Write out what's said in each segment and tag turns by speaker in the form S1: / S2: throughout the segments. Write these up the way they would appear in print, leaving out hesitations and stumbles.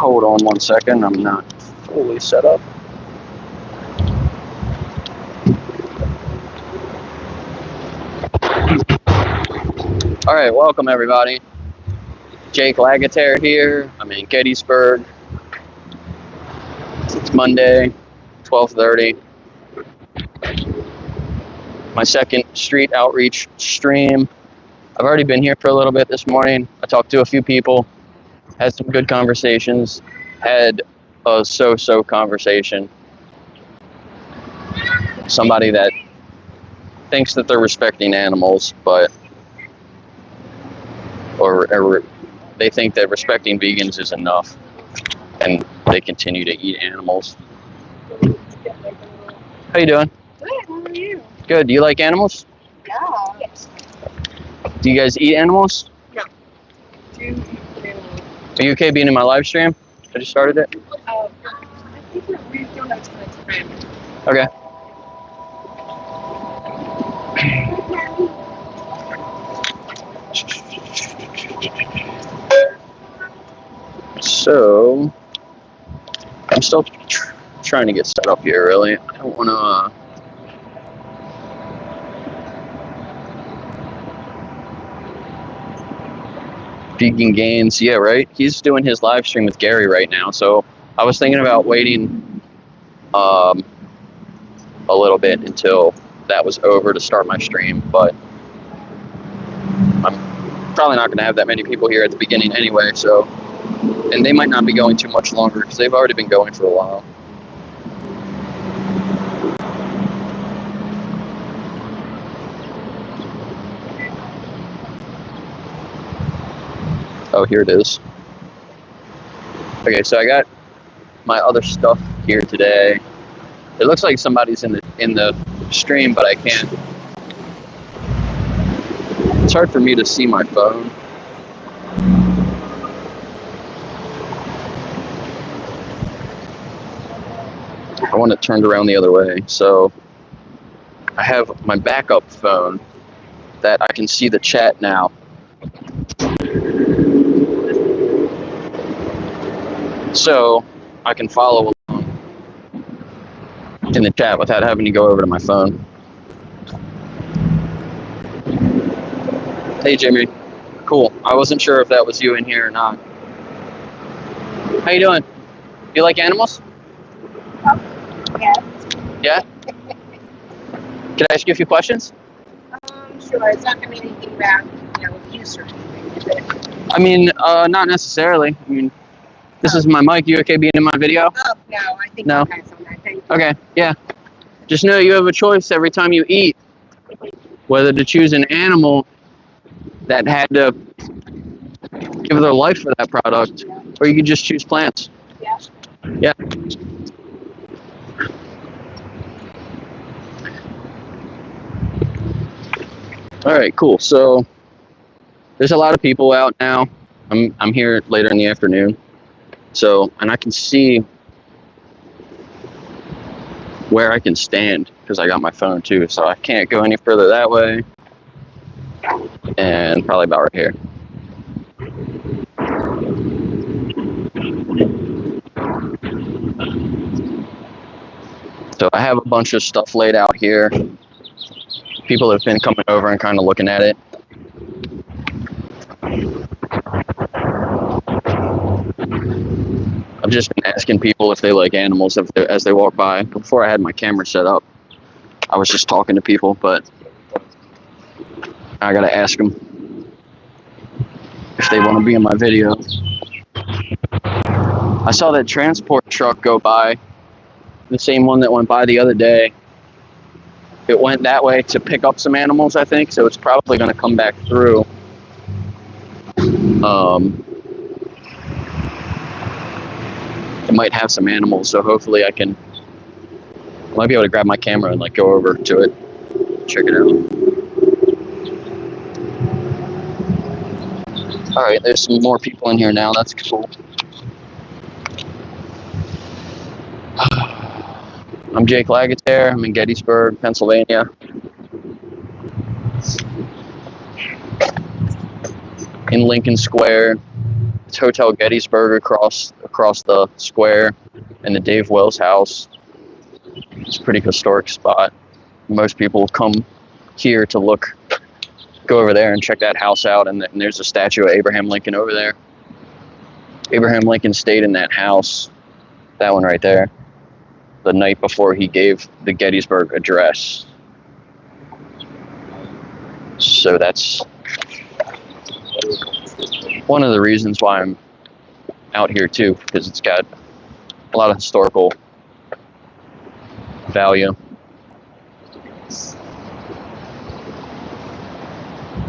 S1: Hold on one second, I'm not fully set up. Alright, welcome everybody. Jacoblagatare here. I'm in Gettysburg. It's Monday, 12:30. My second street outreach stream. I've already been here for a little bit this morning. I talked to a few people, had some good conversations, had a so-so conversation. Somebody that thinks that they're respecting animals, but or they think that respecting vegans is enough, and they continue to eat animals. How you doing?
S2: Good, how are you?
S1: Good. Do you like animals?
S2: Yeah. Yes.
S1: Do you guys eat animals?
S2: No. Do you eat animals?
S1: Are you okay being in my live stream? I just started it.
S2: I think we don't have time.
S1: Okay. So, I'm still trying to get set up here, really. I don't want to... Vegan Gains, yeah, right? He's doing his live stream with Gary right now, so I was thinking about waiting a little bit until that was over to start my stream, but I'm probably not going to have that many people here at the beginning anyway, so, and they might not be going too much longer because they've already been going for a while. Oh, here it is. Okay, so I got my other stuff here today. It looks like somebody's in the stream, but I can't. It's hard for me to see my phone. I want it turned around the other way, so I have my backup phone that I can see the chat now. So I can follow along in the chat without having to go over to my phone. Hey Jamie, cool. I wasn't sure if that was you in here or not. How you doing? You like animals?
S2: Yeah.
S1: Yeah? Can I ask you a few questions?
S2: Sure. It's not going to be anything bad, abuse or anything, is it?
S1: I mean, not necessarily. I mean, this is my mic. You okay being in my video?
S2: Oh, no. I think
S1: No?
S2: I'll pass on that. Thank you.
S1: Okay, yeah. Just know you have a choice every time you eat, whether to choose an animal that had to give their life for that product, or you can just choose plants.
S2: Yeah.
S1: Yeah. All right, cool. So there's a lot of people out now. I'm here later in the afternoon. So, and I can see where I can stand because I got my phone too. So I can't go any further that way. And probably about right here. So I have a bunch of stuff laid out here. People have been coming over and kind of looking at it. I've just been asking people if they like animals as they walk by. Before I had my camera set up, I was just talking to people, but I gotta ask them if they want to be in my video. I saw that transport truck go by, the same one that went by the other day. It went that way to pick up some animals, I think, so it's probably going to come back through. It might have some animals, so hopefully I might be able to grab my camera and go over to it, check it out. All right, there's some more people in here now. That's cool. I'm Jacoblagatare. I'm in Gettysburg, Pennsylvania. In Lincoln Square. It's Hotel Gettysburg across the square, and the Dave Wells house. It's a pretty historic spot. Most people come here to go over there and check that house out, and there's a statue of Abraham Lincoln over there. Abraham Lincoln stayed in that house, that one right there, the night before he gave the Gettysburg Address. So that's one of the reasons why I'm out here too, because it's got a lot of historical value.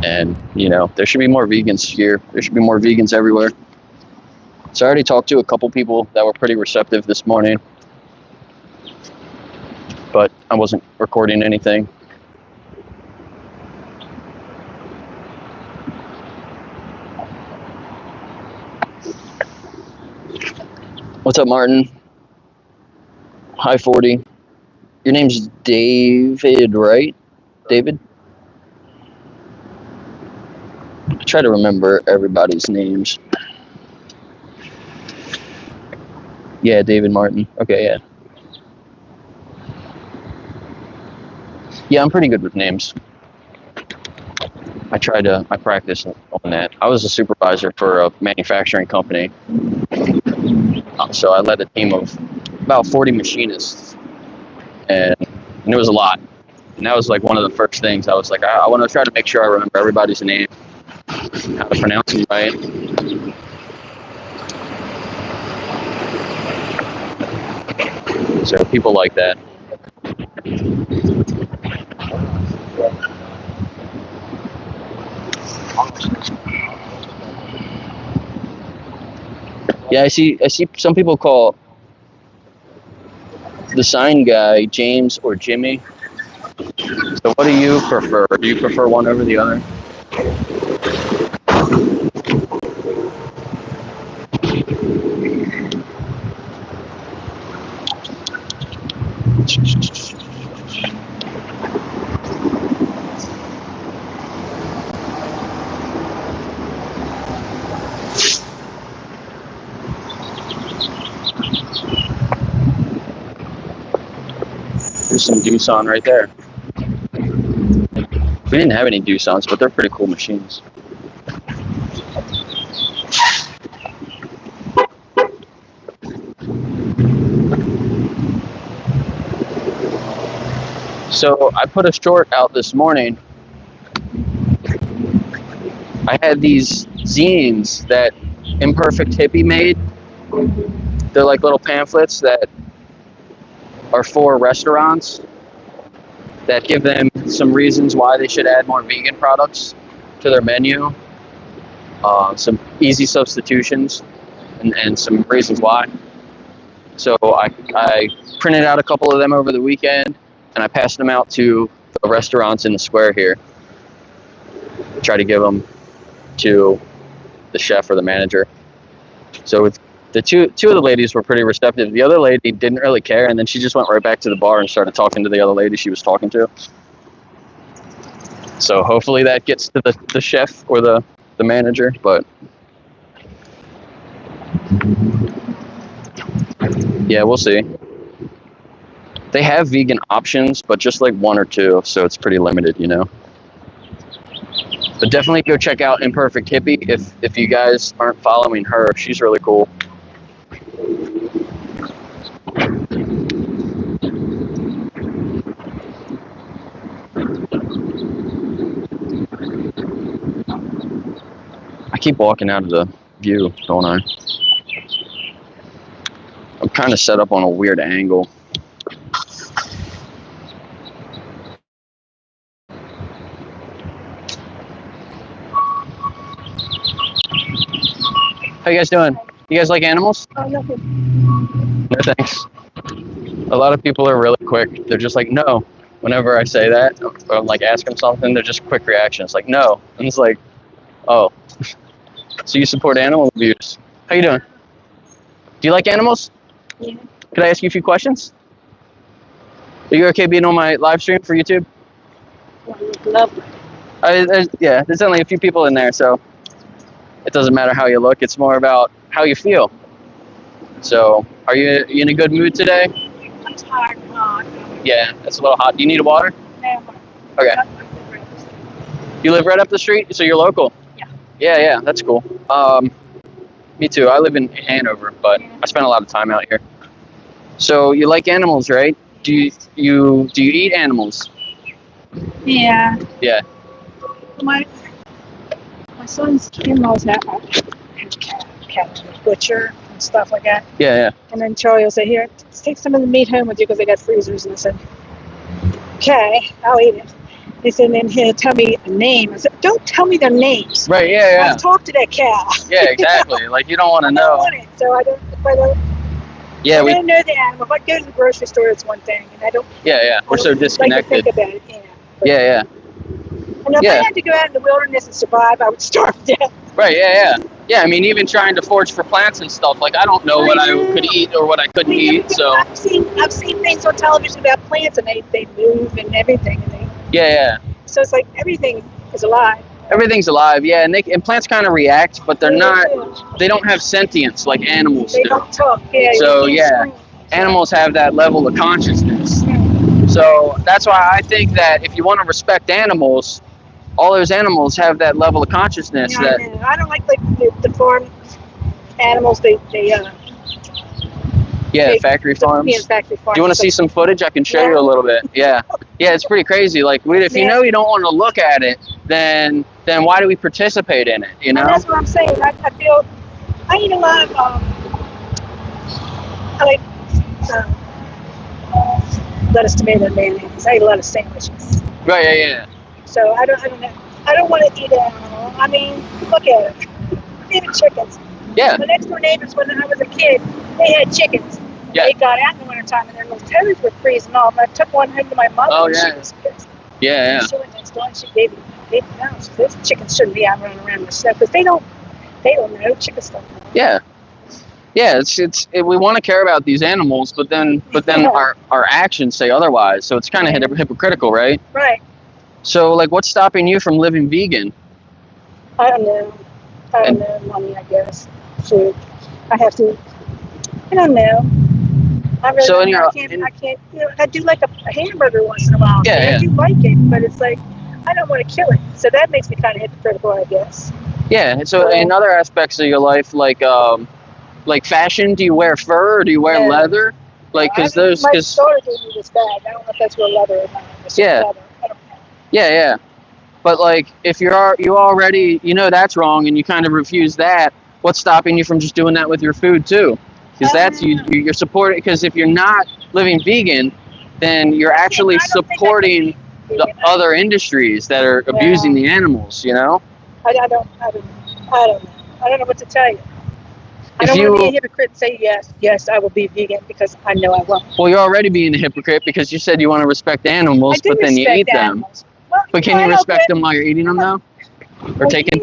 S1: And, you know, there should be more vegans here. There should be more vegans everywhere. So I already talked to a couple people that were pretty receptive this morning, but I wasn't recording anything. What's up, Martin? Hi, 40. Your name's David, right? David? I try to remember everybody's names. Yeah, David Martin. Okay, yeah. Yeah, I'm pretty good with names. I practice on that. I was a supervisor for a manufacturing company. So I led a team of about 40 machinists, and it was a lot. And that was like one of the first things I was like, I want to try to make sure I remember everybody's name, how to pronounce them right. So people like that. Yeah, I see some people call the sign guy James or Jimmy. So what do you prefer? Do you prefer one over the other? There's some Doosan right there. We didn't have any Doosans, but they're pretty cool machines. So I put a short out this morning. I had these zines that Imperfect Hippie made. They're like little pamphlets that are for restaurants that give them some reasons why they should add more vegan products to their menu, some easy substitutions, and some reasons why. So I printed out a couple of them over the weekend, and I passed them out to the restaurants in the square here. Try to give them to the chef or the manager. So the two of the ladies were pretty receptive. The other lady didn't really care, and then she just went right back to the bar and started talking to the other lady she was talking to. So hopefully that gets to the chef or the manager, but yeah, we'll see. They have vegan options, but just like one or two, so it's pretty limited, you know. But definitely go check out Imperfect Hippie if you guys aren't following her. She's really cool. I keep walking out of the view, don't I? I'm kind of set up on a weird angle. How you guys doing? You guys like animals?
S2: Oh, no.
S1: No thanks. A lot of people are really quick. They're just like, no. Whenever I say that, or like ask them something, they're just quick reactions. Like, no. And it's like, oh. So you support animal abuse. How you doing? Do you like animals?
S2: Yeah.
S1: Could I ask you a few questions? Are you okay being on my live stream for YouTube?
S2: Well, you look lovely.
S1: Yeah, there's only a few people in there, so it doesn't matter how you look. It's more about how you feel. So, are you in a good mood today?
S2: I'm tired.
S1: Yeah, it's a little hot. Do you need a water?
S2: No,
S1: Okay. You live right up the street, so you're local?
S2: Yeah.
S1: Yeah, that's cool. Me too. I live in Hanover, but I spend a lot of time out here. So you like animals, right? Do you eat animals?
S2: Yeah.
S1: Yeah.
S2: My son's in-laws have cat butcher and stuff like that.
S1: Yeah.
S2: And then Charlie will say, "Here, take some of the meat home with you because they got freezers." And I said, "Okay, I'll eat it." He said, and then he'll tell me a name. I said, "Don't tell me their names."
S1: Right. Yeah.
S2: I've talked to that cow.
S1: Yeah, exactly. Like you don't want to
S2: I
S1: know.
S2: don't want it, so I don't. If I don't,
S1: Yeah,
S2: I don't know the animal. If I go to the grocery store, it's one thing, and I don't.
S1: Yeah. We're so disconnected.
S2: Like to think about it.
S1: Yeah.
S2: And if I had to go out in the wilderness and survive, I would starve to death.
S1: Right. Yeah. Yeah, I mean, even trying to forage for plants and stuff. Like I don't know what I could eat or what I couldn't eat. So
S2: I've seen things on television about plants, and they move and everything, and they.
S1: Yeah.
S2: So it's like everything is alive.
S1: Everything's alive, yeah, and plants kind of react, but they're not. They don't have sentience like animals do.
S2: They don't talk. Yeah.
S1: So yeah, animals have that level of consciousness. So that's why I think that if you want to respect animals, all those animals have that level of consciousness.
S2: Yeah, I don't like the farm animals.
S1: Factory farms.
S2: Yeah, factory farms.
S1: Do you want to see some footage? I can show you a little bit. Yeah, it's pretty crazy. Like, if you know you don't want to look at it, then why do we participate in it? You know.
S2: And that's what I'm saying. I feel I eat a lot of I like lettuce, tomato, and mayonnaise. I eat a lot of sandwiches.
S1: Right. Yeah.
S2: So I don't want to eat an animal. I mean, look at it. Even chickens.
S1: Yeah.
S2: The next door neighbors, when I was a kid, they had chickens.
S1: Yeah.
S2: They got out in the wintertime and their little toes were freezing off. And I took one home to my mother.
S1: Oh,
S2: and
S1: yeah.
S2: She was pissed.
S1: Yeah.
S2: She went next door and she gave me no. She said, "Those chickens shouldn't be out running around the snow because they don't know. Chickens don't know."
S1: Yeah. Yeah, we want to care about these animals, but then our actions say otherwise. So it's kind of hypocritical, right?
S2: Right.
S1: So, like, what's stopping you from living vegan?
S2: I don't know. Money, I guess. So I have to. I don't know. I really
S1: So
S2: don't know. I can't. You know, I do like a hamburger once in a while. I do like it, but it's like I don't want to kill it. So that makes me kind of hypocritical, I guess.
S1: Yeah. So in other aspects of your life, like fashion, do you wear fur or do you wear leather? Like,
S2: my daughter gave me this bag. I don't know if that's real leather or not.
S1: Yeah.
S2: Leather. I don't know.
S1: Yeah. But like, if you already that's wrong and you kind of refuse that, what's stopping you from just doing that with your food too? Because that's you're supporting. Because if you're not living vegan, then you're actually supporting the other industries that are abusing the animals. You know.
S2: I don't know. I don't know what to tell you. I don't want to be a hypocrite and say yes, I will be vegan because I know I won't.
S1: Well, you're already being a hypocrite because you said you want to respect animals, but then you eat them.
S2: Well,
S1: but can you respect them while you're eating them though? Or taking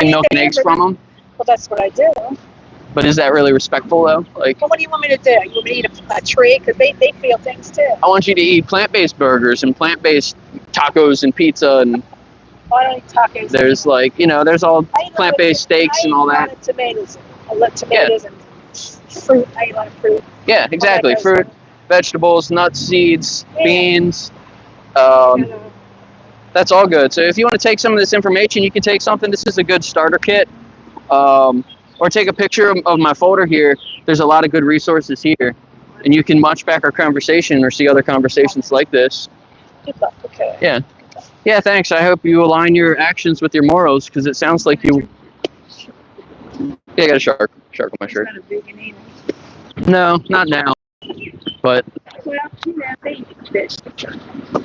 S1: milk and eggs from them?
S2: Well, that's what I do.
S1: But is that really respectful though? Like,
S2: well, what do you want me to do? You want me to eat a tree? Because they feel things too.
S1: I want you to eat plant-based burgers and plant-based tacos and pizza and.
S2: I don't eat tacos.
S1: There's there's all plant-based steaks and all that.
S2: I eat tomatoes. I love tomatoes and fruit. I eat a lot of fruit.
S1: Yeah, exactly. Fruit, vegetables, nuts, seeds, beans. That's all good. So if you want to take some of this information, you can take something. This is a good starter kit. Or take a picture of my folder here. There's a lot of good resources here. And you can watch back our conversation or see other conversations like this.
S2: Good luck. Okay.
S1: Yeah. Yeah, thanks. I hope you align your actions with your morals because it sounds like you... Yeah, I got a shark on my shirt.
S2: Not a vegan either.
S1: No, not now. But...
S2: Well, they eat fish.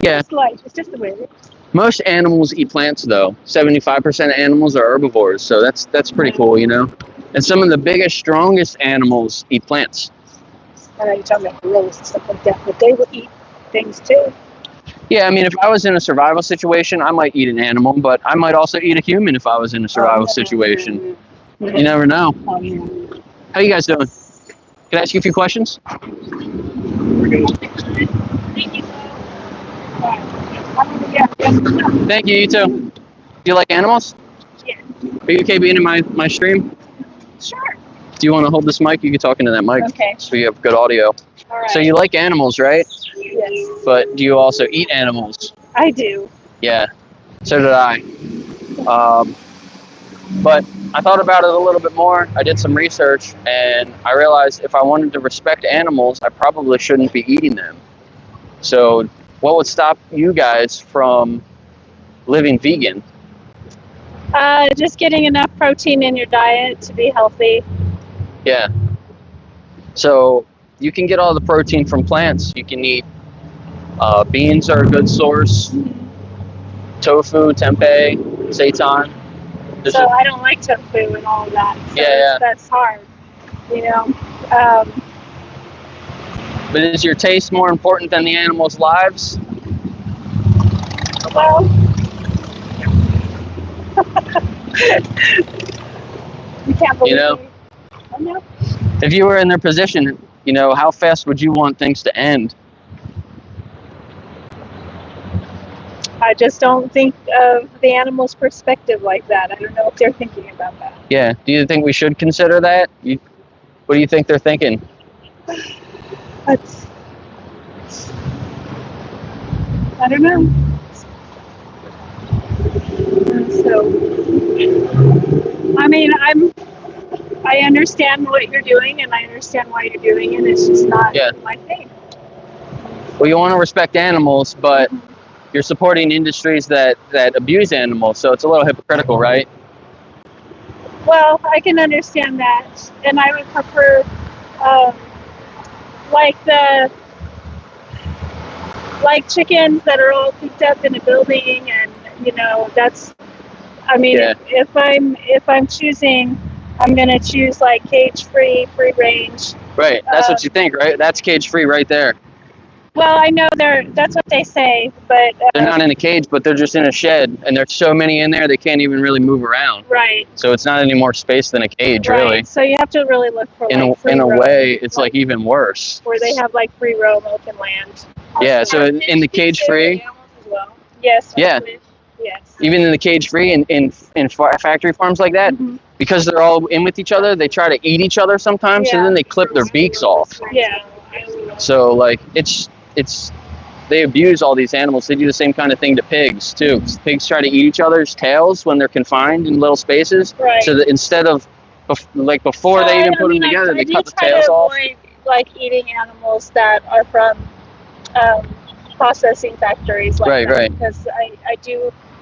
S1: Yeah.
S2: It's life. It's just the way it is.
S1: Most animals eat plants, though. 75% of animals are herbivores, so that's pretty cool, And some of the biggest, strongest animals eat plants.
S2: I know you're talking about gorillas and stuff like that, but they will eat things too.
S1: Yeah, I mean, if I was in a survival situation, I might eat an animal, but I might also eat a human if I was in a survival situation. You never know.
S2: Oh, yeah.
S1: How you guys doing? Can I ask you a few questions? Thank you, you too. Do you like animals?
S2: Yeah.
S1: Are you okay being in my stream?
S2: Sure.
S1: Do you want to hold this mic? You can talk into that mic.
S2: Okay.
S1: So you have good audio.
S2: All right.
S1: So you like animals, right?
S2: Yes.
S1: But do you also eat animals?
S2: I do.
S1: Yeah. So did I. But I thought about it a little bit more. I did some research, and I realized if I wanted to respect animals, I probably shouldn't be eating them. So what would stop you guys from living vegan?
S2: Just getting enough protein in your diet to be healthy.
S1: Yeah. So you can get all the protein from plants. You can eat beans are a good source. Tofu, tempeh, seitan.
S2: So I don't like tofu and all of that. So that's hard, you know.
S1: But is your taste more important than the animals' lives?
S2: Well, you can't believe me.
S1: If you were in their position, how fast would you want things to end?
S2: I just don't think of the animal's perspective like that. I don't know if they're thinking about that.
S1: Yeah. Do you think we should consider that? What do you think they're thinking?
S2: I don't know. So, I mean, I understand what you're doing, and I understand why you're doing it. It's just not my thing.
S1: Well, you want to respect animals, but you're supporting industries that abuse animals, so it's a little hypocritical, right?
S2: Well, I can understand that, and I would prefer, like chickens that are all cooped up in a building, and that's. I mean, if I'm choosing, I'm gonna choose like cage-free, free-range.
S1: Right. That's what you think, right? That's cage-free right there.
S2: Well, I know that's what they say, but
S1: they're not in a cage, but they're just in a shed, and there's so many in there they can't even really move around.
S2: Right.
S1: So it's not any more space than a cage, really.
S2: So you have to really look for
S1: in a way, it's like even worse.
S2: Where they have like free roam open land.
S1: Yeah. So in the cage-free.
S2: Well. Yes.
S1: Yeah.
S2: Yes.
S1: Even in the cage-free in factory farms like that, because they're all in with each other, they try to eat each other sometimes, and then they clip their beaks off.
S2: Yeah.
S1: So like they abuse all these animals. They do the same kind of thing to pigs too. Pigs try to eat each other's tails when they're confined in little spaces.
S2: Right.
S1: So that instead of before they even put them together, they cut the tails off.
S2: I avoid like eating animals that are from processing factories like that. Right. Because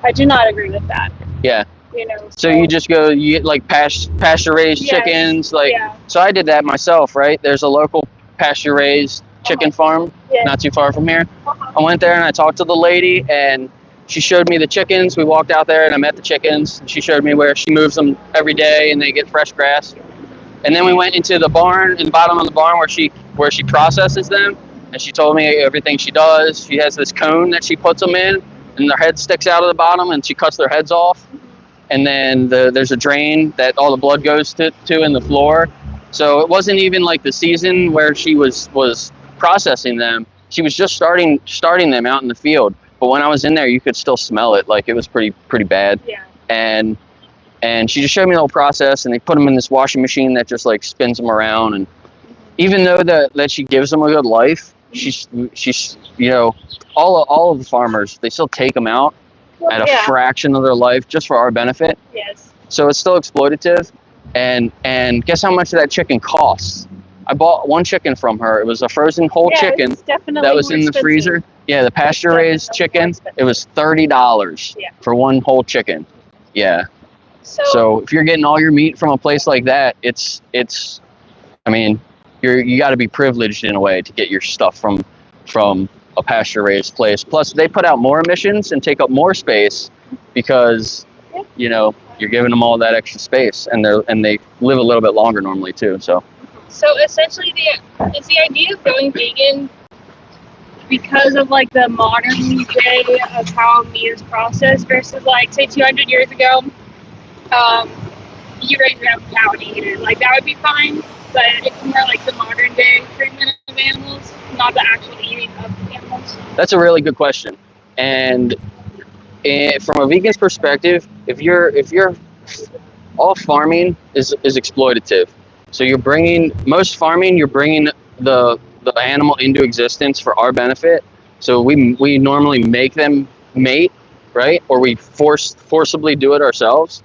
S2: I do not agree with that.
S1: Yeah. So you just you get like pasture raised chickens, so I did that myself, right? There's a local pasture raised chicken farm not too far from here. I went there and I talked to the lady, and she showed me the chickens. We walked out there and I met the chickens, and she showed me where she moves them every day and they get fresh grass. And then we went into the barn, in the bottom of the barn where she processes them, and she told me everything she does. She has this cone that she puts them in, and their head sticks out of the bottom, and she cuts their heads off. And then there's a drain that all the blood goes to in the floor. So it wasn't even like the season where she was processing them. She was just starting them out in the field. But when I was in there, you could still smell it. Like it was pretty bad. Yeah. And she just showed me the whole process, and they put them in this washing machine that just like spins them around. And even though that she gives them a good life, she's all of the farmers, they still take them out at a fraction of their life just for our benefit.
S2: Yes.
S1: So it's still exploitative. And guess how much that chicken costs? I bought one chicken from her. It was a frozen whole chicken that was in the freezer. Yeah, the pasture raised chicken. It was $30 for one whole chicken. Yeah. So if you're getting all your meat from a place like that, it's I mean, you got to be privileged in a way to get your stuff from a pasture raised place. Plus they put out more emissions and take up more space because you're giving them all that extra space, and they live a little bit longer normally too. So
S3: essentially, is the idea of going vegan because of like the modern day of how meat is processed versus like say 200 years ago, you raise your own cow and eat it, like that would be fine. But it's more like the modern day treatment of animals, not the actual eating of animals.
S1: That's a really good question, and from a vegan's perspective, if you're all farming is exploitative. So you're bringing the animal into existence for our benefit. So we normally make them mate, right? Or we forcibly do it ourselves.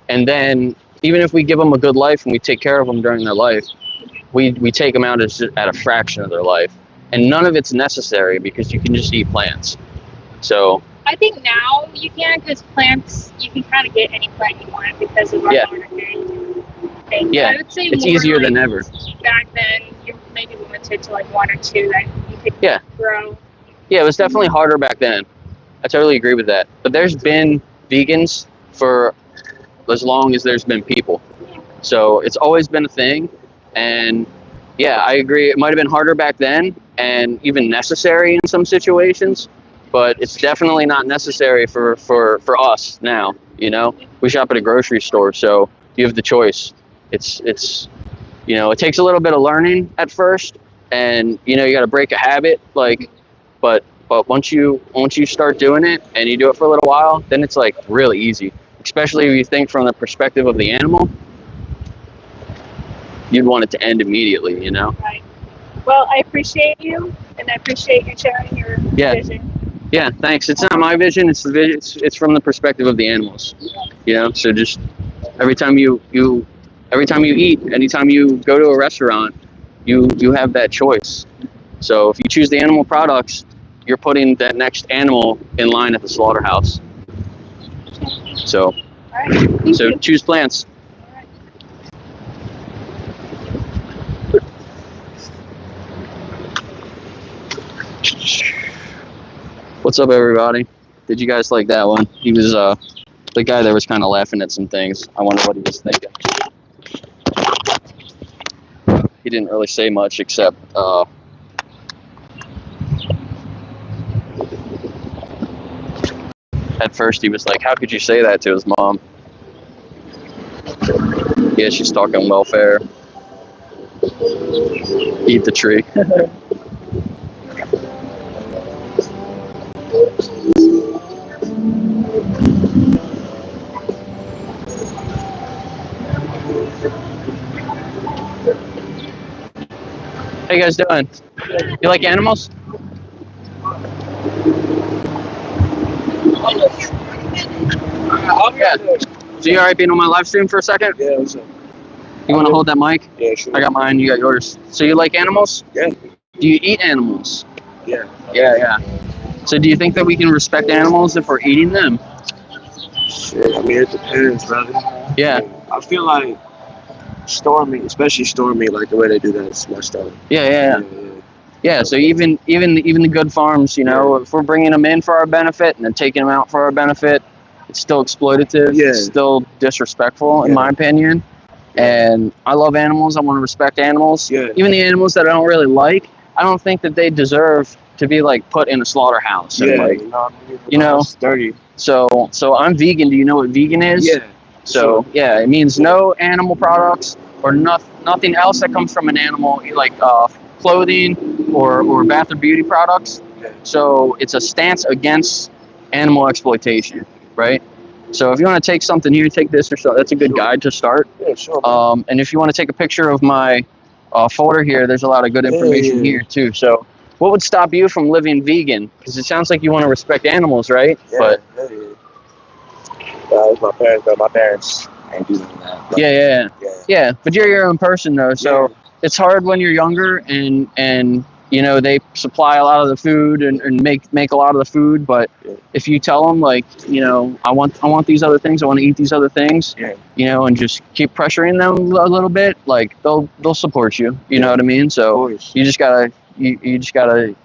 S1: And then even if we give them a good life and we take care of them during their life, we take them out at a fraction of their life. And none of it's necessary because you can just eat plants. So
S3: I think now you can, because plants, you can kind of get any plant you want because of our modern day thing.
S1: Yeah,
S3: I would say
S1: it's
S3: more
S1: easier
S3: like
S1: than ever.
S3: Back then, you maybe limited to like one or two that you could grow.
S1: Yeah, it was definitely harder back then. I totally agree with that. But there's been vegans for as long as there's been people. So it's always been a thing. And yeah, I agree. It might have been harder back then and even necessary in some situations, but it's definitely not necessary for us now. You know, we shop at a grocery store, so you have the choice. It's you know, it takes a little bit of learning at first, and you know, you got to break a habit, like, but once you start doing it and you do it for a little while, then it's like really easy. Especially if you think from the perspective of the animal, you'd want it to end immediately, you know?
S2: Right. Well, I appreciate you, and I appreciate you sharing your vision.
S1: Yeah, thanks. It's not my vision. It's the vision. It's from the perspective of the animals. You know, so just every time you eat, anytime you go to a restaurant, you have that choice. So if you choose the animal products, you're putting that next animal in line at the slaughterhouse. So,
S2: All right. Thank you.
S1: Choose plants.
S2: All right.
S1: What's up, everybody? Did you guys like that one? He was the guy that was kind of laughing at some things. I wonder what he was thinking. He didn't really say much except at first he was like, how could you say that to his mom? Yeah, she's talking welfare. Eat the tree. How you guys doing? You like animals? Yeah. So you alright being on my live stream for a second?
S4: Yeah, what's up?
S1: You want to hold that mic?
S4: Yeah, sure.
S1: I got mine, you got yours. So you like animals?
S4: Yeah.
S1: Do you eat animals?
S4: Yeah.
S1: Yeah. So do you think that we can respect animals if we're eating them?
S4: Shit, I mean, it depends, brother.
S1: Yeah.
S4: I feel like store meat, especially store meat, like the way they do that, it's messed up.
S1: Yeah, so even the good farms, you know, if we're bringing them in for our benefit and then taking them out for our benefit, it's still exploitative.
S4: Yeah.
S1: It's still disrespectful, in my opinion. And I love animals. I want to respect animals.
S4: Yeah.
S1: Even the animals that I don't really like, I don't think that they deserve to be like put in a slaughterhouse. And, like, you know,
S4: it's dirty.
S1: So I'm vegan. Do you know what vegan is?
S4: Yeah.
S1: So yeah, it means no animal products or nothing else that comes from an animal, like clothing or bath or beauty products. So it's a stance against animal exploitation, right? So if you want to take something here, take this or so. That's a good guide to start.
S4: Yeah, sure.
S1: And if you want to take a picture of my folder here, there's a lot of good information here too. So what would stop you from living vegan? Because it sounds like you want to respect animals, right?
S4: Yeah,
S1: But
S4: it's my parents, but my parents ain't doing that. But
S1: yeah. But you're your own person though, so it's hard when you're younger and you know they supply a lot of the food and make a lot of the food. But if you tell them like, you know, I want these other things, I want to eat these other things, you know, and just keep pressuring them a little bit, like they'll support you. You know what I mean? So you just gotta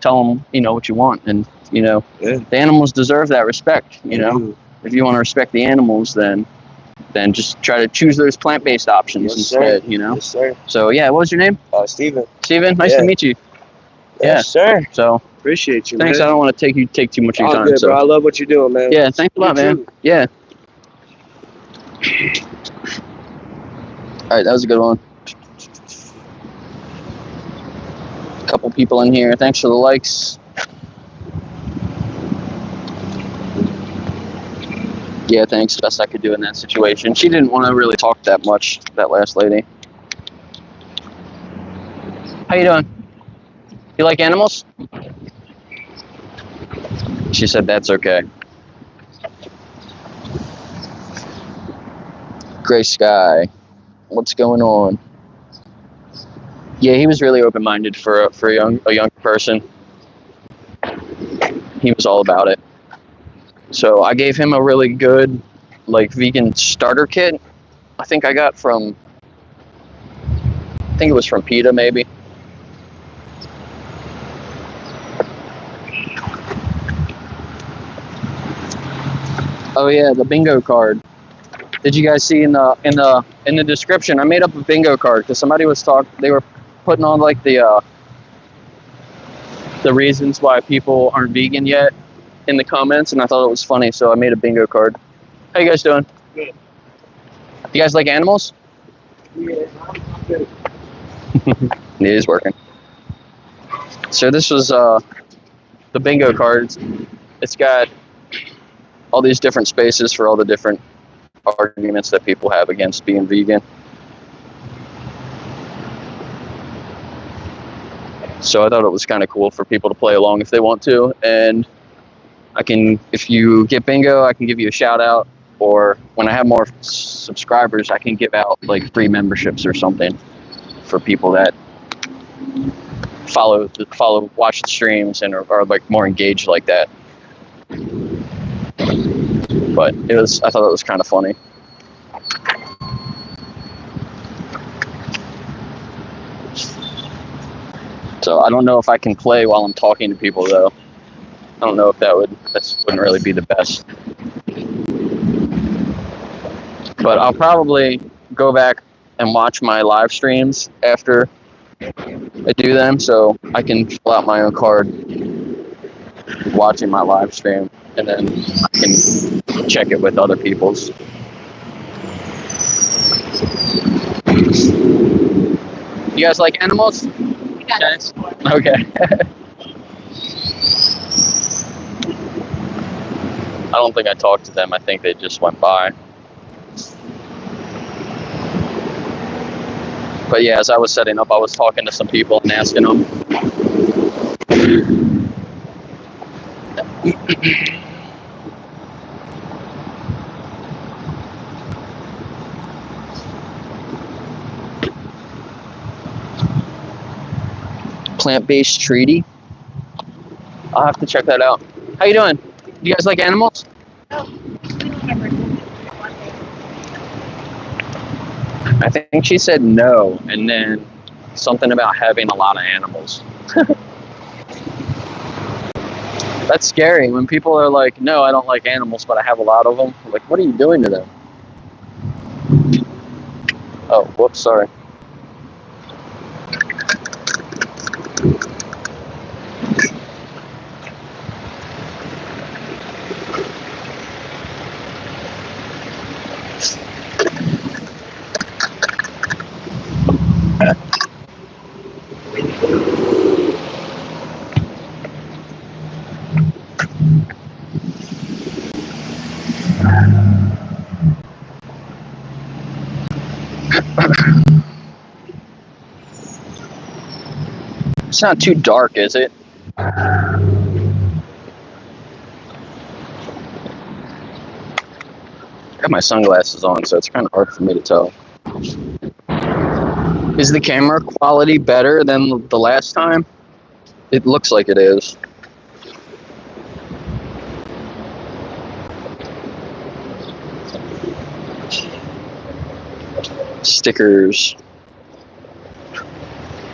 S1: tell them, you know, what you want, and you know the animals deserve that respect. You know, if you want to respect the animals, then just try to choose those plant-based options instead. You know.
S4: Yes, sir.
S1: So yeah, what was your name?
S4: Steven.
S1: Steven, nice to meet you.
S4: Yes, sir.
S1: So
S4: appreciate you.
S1: Thanks.
S4: Man.
S1: I don't want to take too much of your time.
S4: Good, bro. I love what you're doing, man.
S1: Yeah, thanks a lot, man.
S4: Too.
S1: Yeah. All right, that was a good one. A couple people in here. Thanks for the likes. Yeah, thanks. Best I could do in that situation. She didn't want to really talk that much, that last lady. How you doing? You like animals? She said that's okay. Gray sky. What's going on? Yeah, he was really open-minded for a young person. He was all about it. So I gave him a really good, like, vegan starter kit. I think it was from Peta, maybe. Oh yeah, the bingo card. Did you guys see in the description? I made up a bingo card because somebody was they were putting on like the reasons why people aren't vegan yet in the comments, and I thought it was funny, so I made a bingo card. How you guys doing?
S4: Good.
S1: You guys like animals?
S4: Yeah, I'm good.
S1: It is working. So this was the bingo cards. It's got all these different spaces for all the different arguments that people have against being vegan. So I thought it was kind of cool for people to play along if they want to. And if you get bingo, I can give you a shout out. Or when I have more subscribers, I can give out like free memberships or something for people that watch the streams and are like more engaged like that. But I thought it was kind of funny. So I don't know if I can play while I'm talking to people though. I don't know if that wouldn't really be the best. But I'll probably go back and watch my live streams after I do them, so I can fill out my own card watching my live stream, and then I can check it with other people's. You guys like animals? Yes. Okay. I don't think I talked to them. I think they just went by. But yeah, as I was setting up, I was talking to some people and asking them. Plant-based treaty. I'll have to check that out. How you doing? You guys like animals? I think she said no, and then something about having a lot of animals. That's scary when people are like, no, I don't like animals, but I have a lot of them. I'm like, what are you doing to them? Oh, whoops, sorry. It's not too dark, is it? I got my sunglasses on, so it's kind of hard for me to tell. Is the camera quality better than the last time? It looks like it is. Stickers.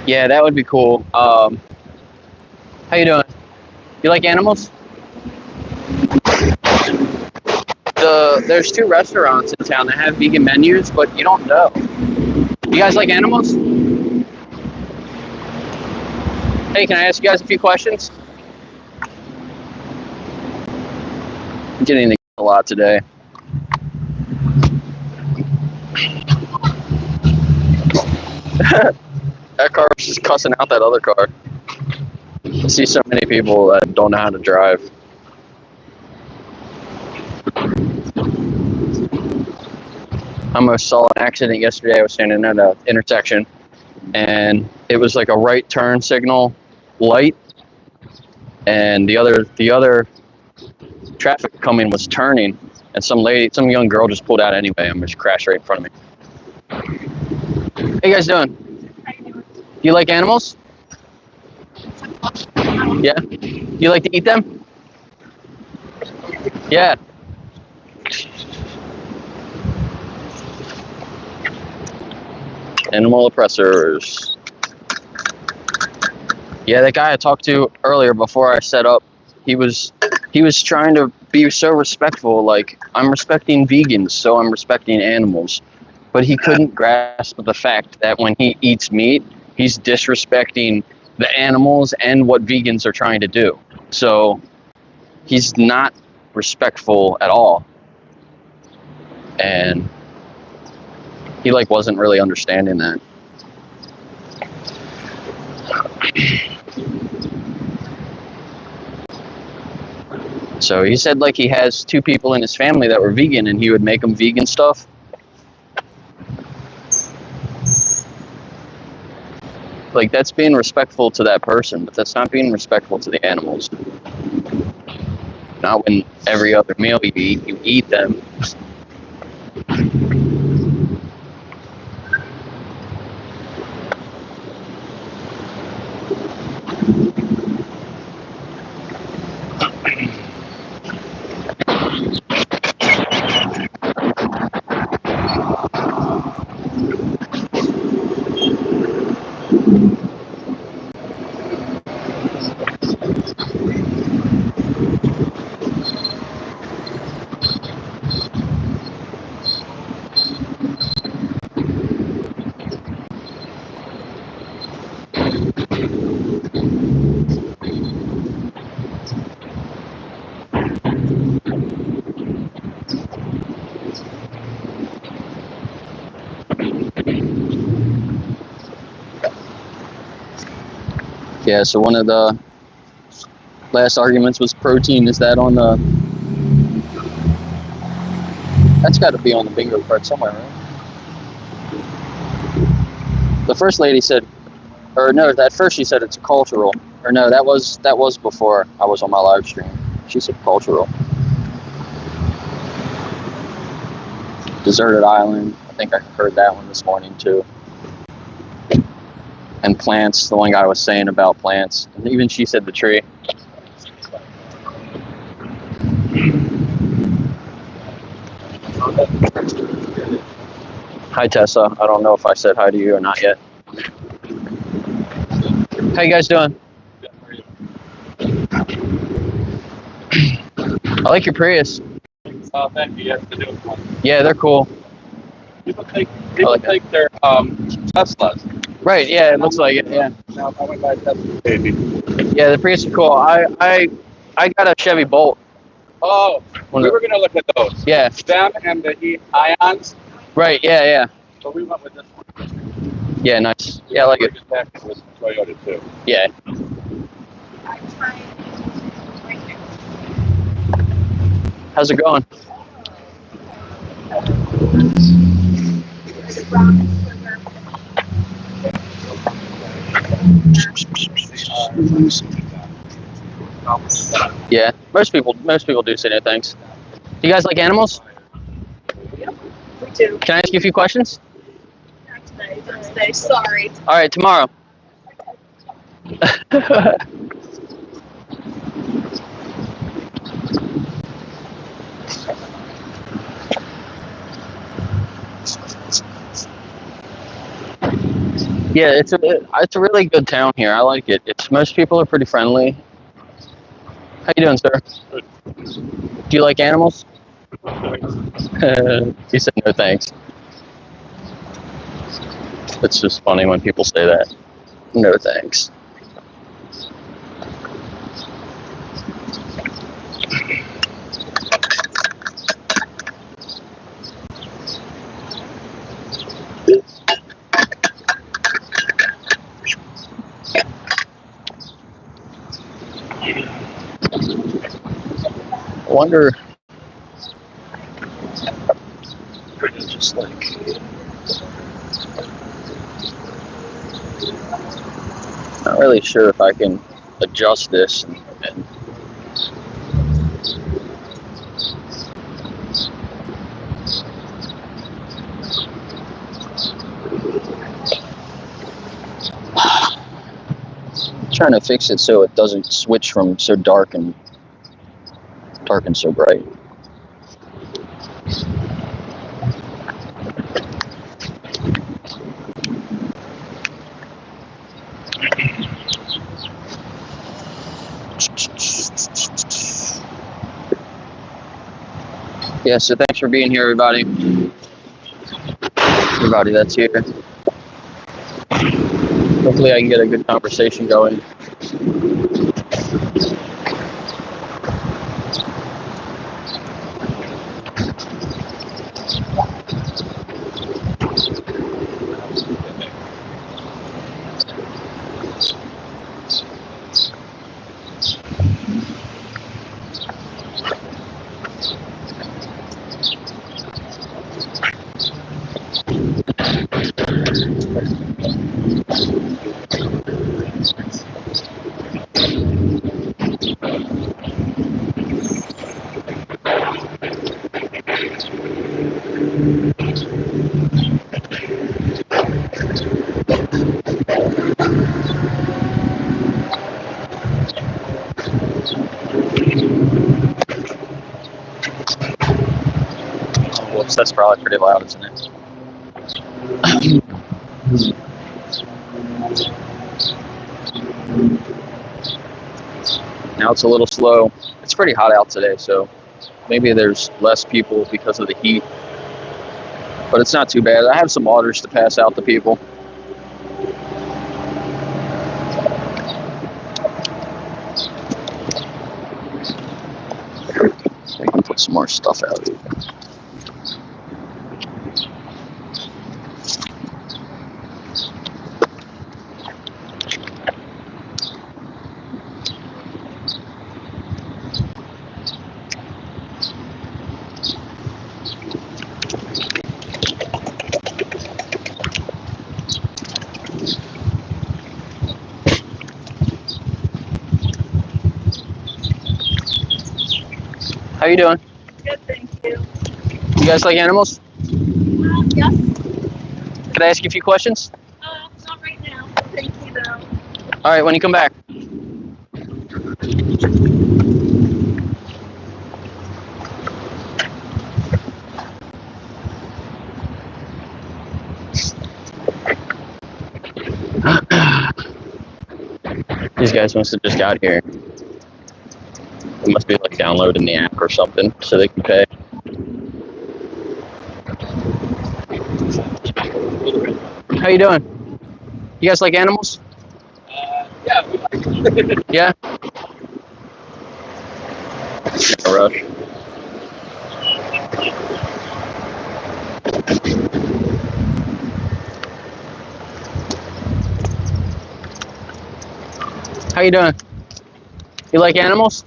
S1: Yeah, that would be cool. How you doing? You like animals? There's 2 restaurants in town that have vegan menus, but you don't know. You guys like animals? Hey, can I ask you guys a few questions? I'm getting a lot today. That car was just cussing out that other car. I see so many people that don't know how to drive. I almost saw an accident yesterday. I was standing at an intersection, and it was like a right turn signal light, and the other traffic coming was turning, and some young girl just pulled out anyway and just crashed right in front of me. How you guys doing? Do you like animals? Yeah? You like to eat them? Yeah. Animal oppressors. Yeah, that guy I talked to earlier before I set up, he was trying to be so respectful, like, I'm respecting vegans, so I'm respecting animals. But he couldn't grasp the fact that when he eats meat, he's disrespecting the animals and what vegans are trying to do. So he's not respectful at all. And he like wasn't really understanding that. So he said like he has 2 people in his family that were vegan and he would make them vegan stuff. Like, that's being respectful to that person, but that's not being respectful to the animals. Not when every other meal you eat them. Yeah, so one of the last arguments was protein. Is that on the... That's got to be on the bingo card somewhere, right? The first lady said, or no, at first she said it's cultural. Or no, that was before I was on my live stream. She said cultural. Deserted island. I think I heard that one this morning too. And plants. The one guy was saying about plants. And even she said the tree. Hi Tessa. I don't know if I said hi to you or not yet. How you guys doing? I like your Prius.
S5: Thank you. Yes, to do one.
S1: Yeah, they're cool.
S5: People take their Teslas.
S1: Right, yeah, it looks like it, yeah.
S5: Now I went by Tesla, baby.
S1: Yeah, the Prius are cool. I got a Chevy Bolt.
S5: Oh, we were going to look at those.
S1: Yeah.
S5: Them and the Ions.
S1: Right, yeah.
S5: So we went with this one.
S1: Yeah, nice. Yeah, I like it.
S5: With Toyota too.
S1: Yeah. How's it going? Yeah, most people do say no thanks. Do you guys like animals?
S2: Yep, we do.
S1: Can I ask you a few questions?
S2: Not today. Sorry.
S1: All right, tomorrow. Yeah, it's a really good town here. I like it. Most people are pretty friendly. How you doing, sir?
S5: Good.
S1: Do you like animals? He said no thanks. It's just funny when people say that. No thanks. I wonder, just like Not really sure if I can adjust this and trying to fix it so it doesn't switch from so dark and so bright. Yeah, so thanks for being here, everybody. Everybody that's here. Hopefully I can get a good conversation going. Whoops, that's probably pretty loud, isn't it? Now it's a little slow. It's pretty hot out today, so maybe there's less people because of the heat. But it's not too bad. I have some orders to pass out to people. I can put some more stuff out here. How you doing?
S2: Good, thank you.
S1: You guys like animals?
S2: Yes.
S1: Can I ask you a few questions?
S2: Not right now. Thank you, though.
S1: All right, when you come back. These guys must have just got here. They must be like downloading the app or something so they can pay. How you doing? You guys like animals?
S5: Yeah.
S1: Yeah? No rush. How you doing? You like animals?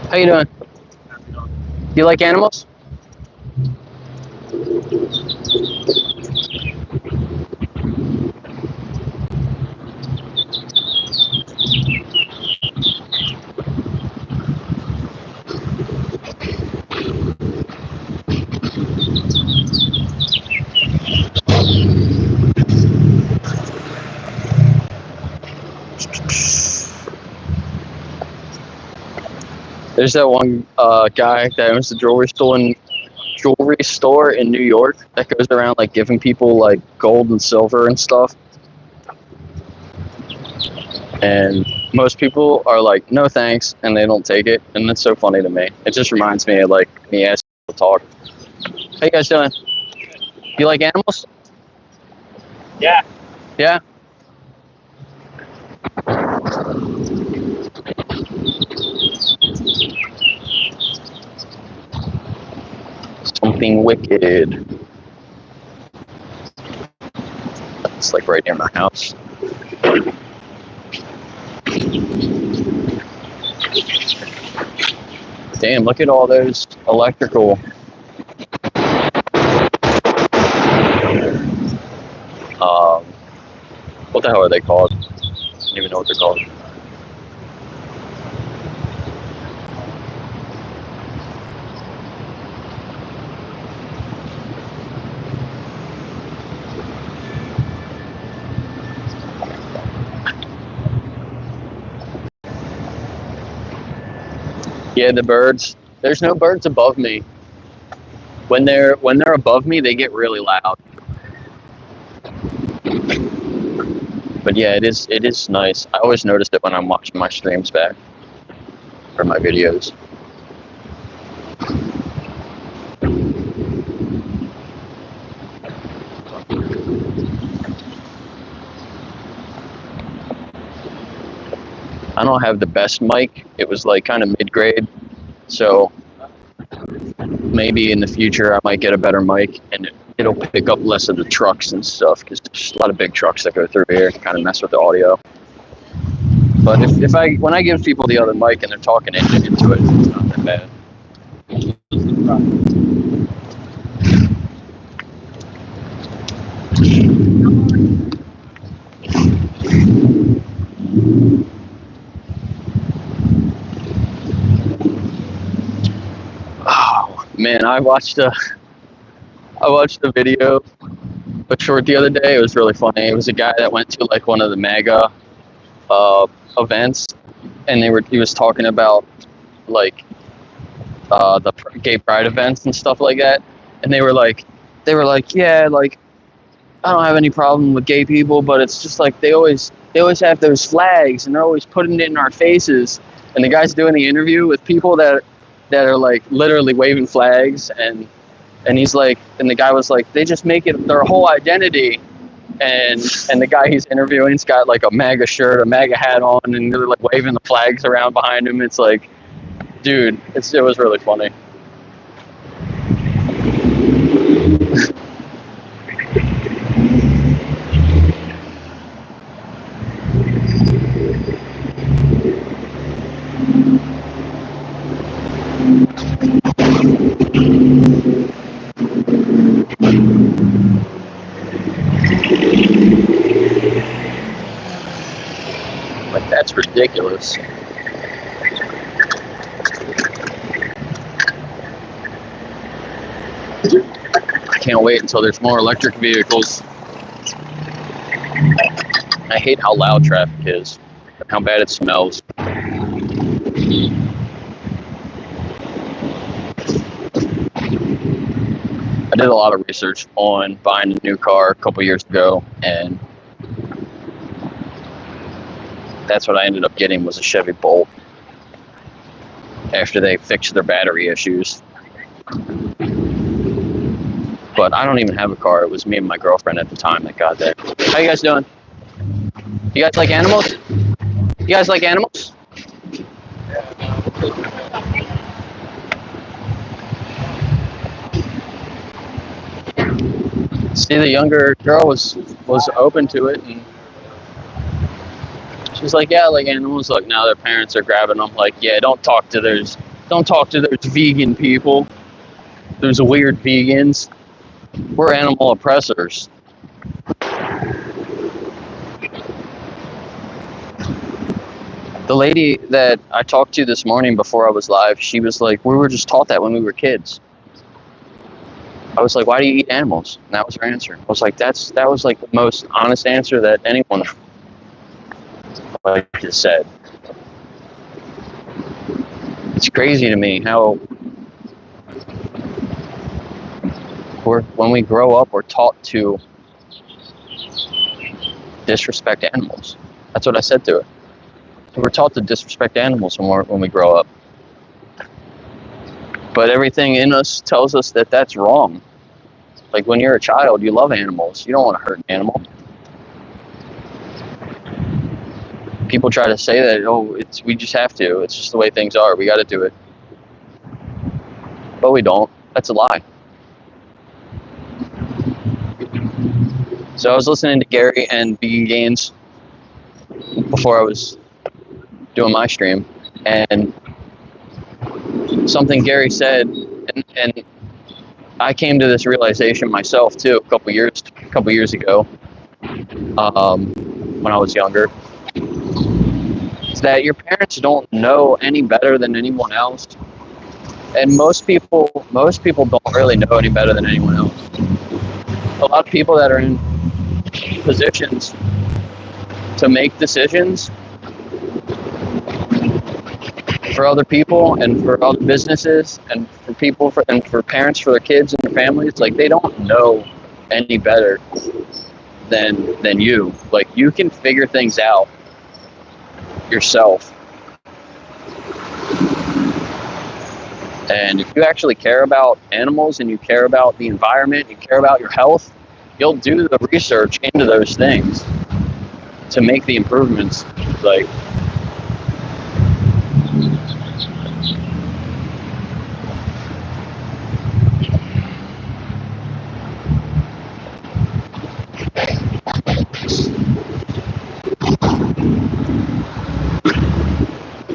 S1: How you doing? You like animals? There's that one guy that owns the jewelry store in New York that goes around like giving people like gold and silver and stuff. And most people are like, no thanks, and they don't take it. And that's so funny to me. It just reminds me of like me asking people to talk. How you guys doing? You like animals?
S5: Yeah.
S1: Yeah? something wicked. It's like right near my house. Damn, look at all those electrical. What the hell are they called? I don't even know what they're called. Yeah, the birds. There's no birds above me. When they're above me, they get really loud. But yeah, it is nice. I always notice it when I'm watching my streams back or my videos. I don't have the best mic. It was like kind of mid-grade, so maybe in the future I might get a better mic and it'll pick up less of the trucks and stuff, because there's a lot of big trucks that go through here and kind of mess with the audio. But when I give people the other mic and they're talking into it, it's not that bad. Oh man, I watched a video, a short the other day. It was really funny. It was a guy that went to like one of the MAGA events, and he was talking about like the gay pride events and stuff like that, and they were like, yeah, like I don't have any problem with gay people, but it's just like they always have those flags and they're always putting it in our faces. And the guy's doing the interview with people that are like literally waving flags, and he's like, and the guy was like, they just make it their whole identity. And the guy he's interviewing's got like a MAGA shirt, a MAGA hat on, and they're like waving the flags around behind him. It's like, dude, it was really funny. Like, that's ridiculous. I can't wait until there's more electric vehicles. I hate how loud traffic is, and how bad it smells. I did a lot of research on buying a new car a couple years ago, and that's what I ended up getting, was a Chevy Bolt after they fixed their battery issues. But I don't even have a car. It was me and my girlfriend at the time that got that. How you guys doing? You guys like animals? You guys like animals? See, the younger girl was open to it, and she's like, yeah, I like animals. Like, now their parents are grabbing them. Like, yeah, don't talk to those vegan people. Those weird vegans. We're animal oppressors. The lady that I talked to this morning before I was live, she was like, we were just taught that when we were kids. I was like, why do you eat animals? And that was her answer. I was like, that was like the most honest answer that anyone like just said. It's crazy to me how when we grow up, we're taught to disrespect animals. That's what I said to her. We're taught to disrespect animals when we grow up. But everything in us tells us that that's wrong. Like, when you're a child, you love animals. You don't want to hurt an animal. People try to say that, we just have to. It's just the way things are. We got to do it. But we don't. That's a lie. So I was listening to Gary and Vegan Gains before I was doing my stream, and something Gary said, and I came to this realization myself too a couple years ago, when I was younger, is that your parents don't know any better than anyone else, and most people don't really know any better than anyone else. A lot of people that are in positions to make decisions for other people and for other businesses and for people and for parents for their kids and their families, like, they don't know any better than you. Like, you can figure things out yourself. And if you actually care about animals and you care about the environment, you care about your health, you'll do the research into those things to make the improvements. Like,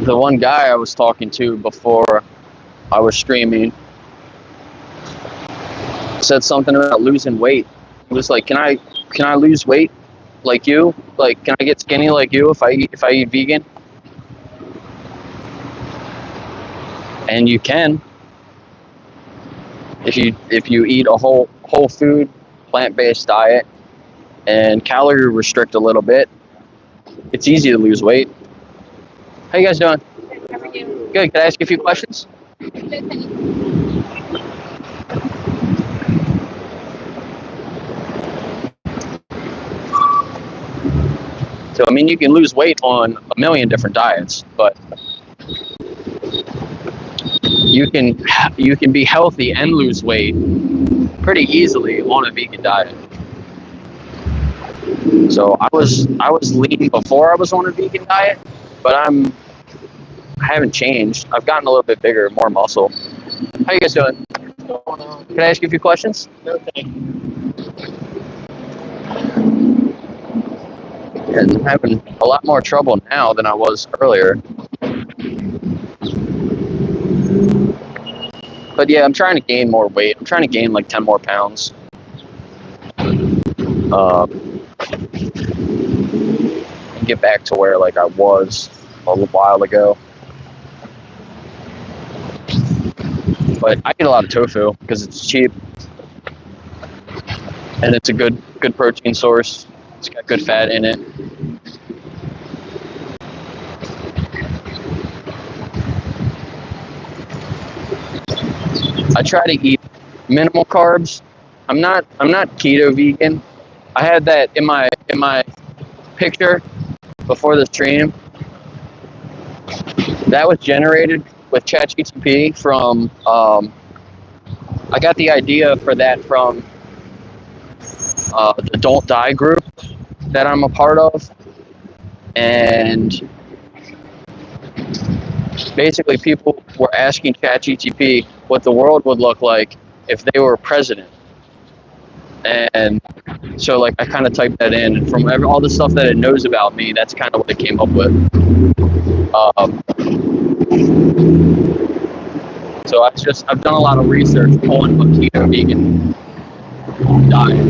S1: the one guy I was talking to before I was streaming said something about losing weight. He was like, "Can I lose weight like you? Like, can I get skinny like you if I eat vegan?" And you can, if you eat a whole food plant-based diet and calorie restrict a little bit. It's easy to lose weight. How you guys doing?
S3: How are you?
S1: Good. Can I ask you a few questions? So, I mean, you can lose weight on a million different diets, but you can be healthy and lose weight pretty easily on a vegan diet. So I was lean before I was on a vegan diet, but I haven't changed. I've gotten a little bit bigger, more muscle. How you guys doing? Can I ask you a few questions?
S5: Okay.
S1: And I'm having a lot more trouble now than I was earlier. But yeah, I'm trying to gain more weight. I'm trying to gain like 10 more pounds. And get back to where like I was a little while ago. But I eat a lot of tofu because it's cheap and it's a good protein source. It's got good fat in it. I try to eat minimal carbs. I'm not keto vegan. I had that in my picture before the stream. That was generated with ChatGPT from I got the idea for that from the Don't Die group that I'm a part of, and basically people were asking ChatGPT what the world would look like if they were president. And so like I kind of typed that in, and from all the stuff that it knows about me, that's kind of what it came up with. So I've done a lot of research on a keto vegan diet.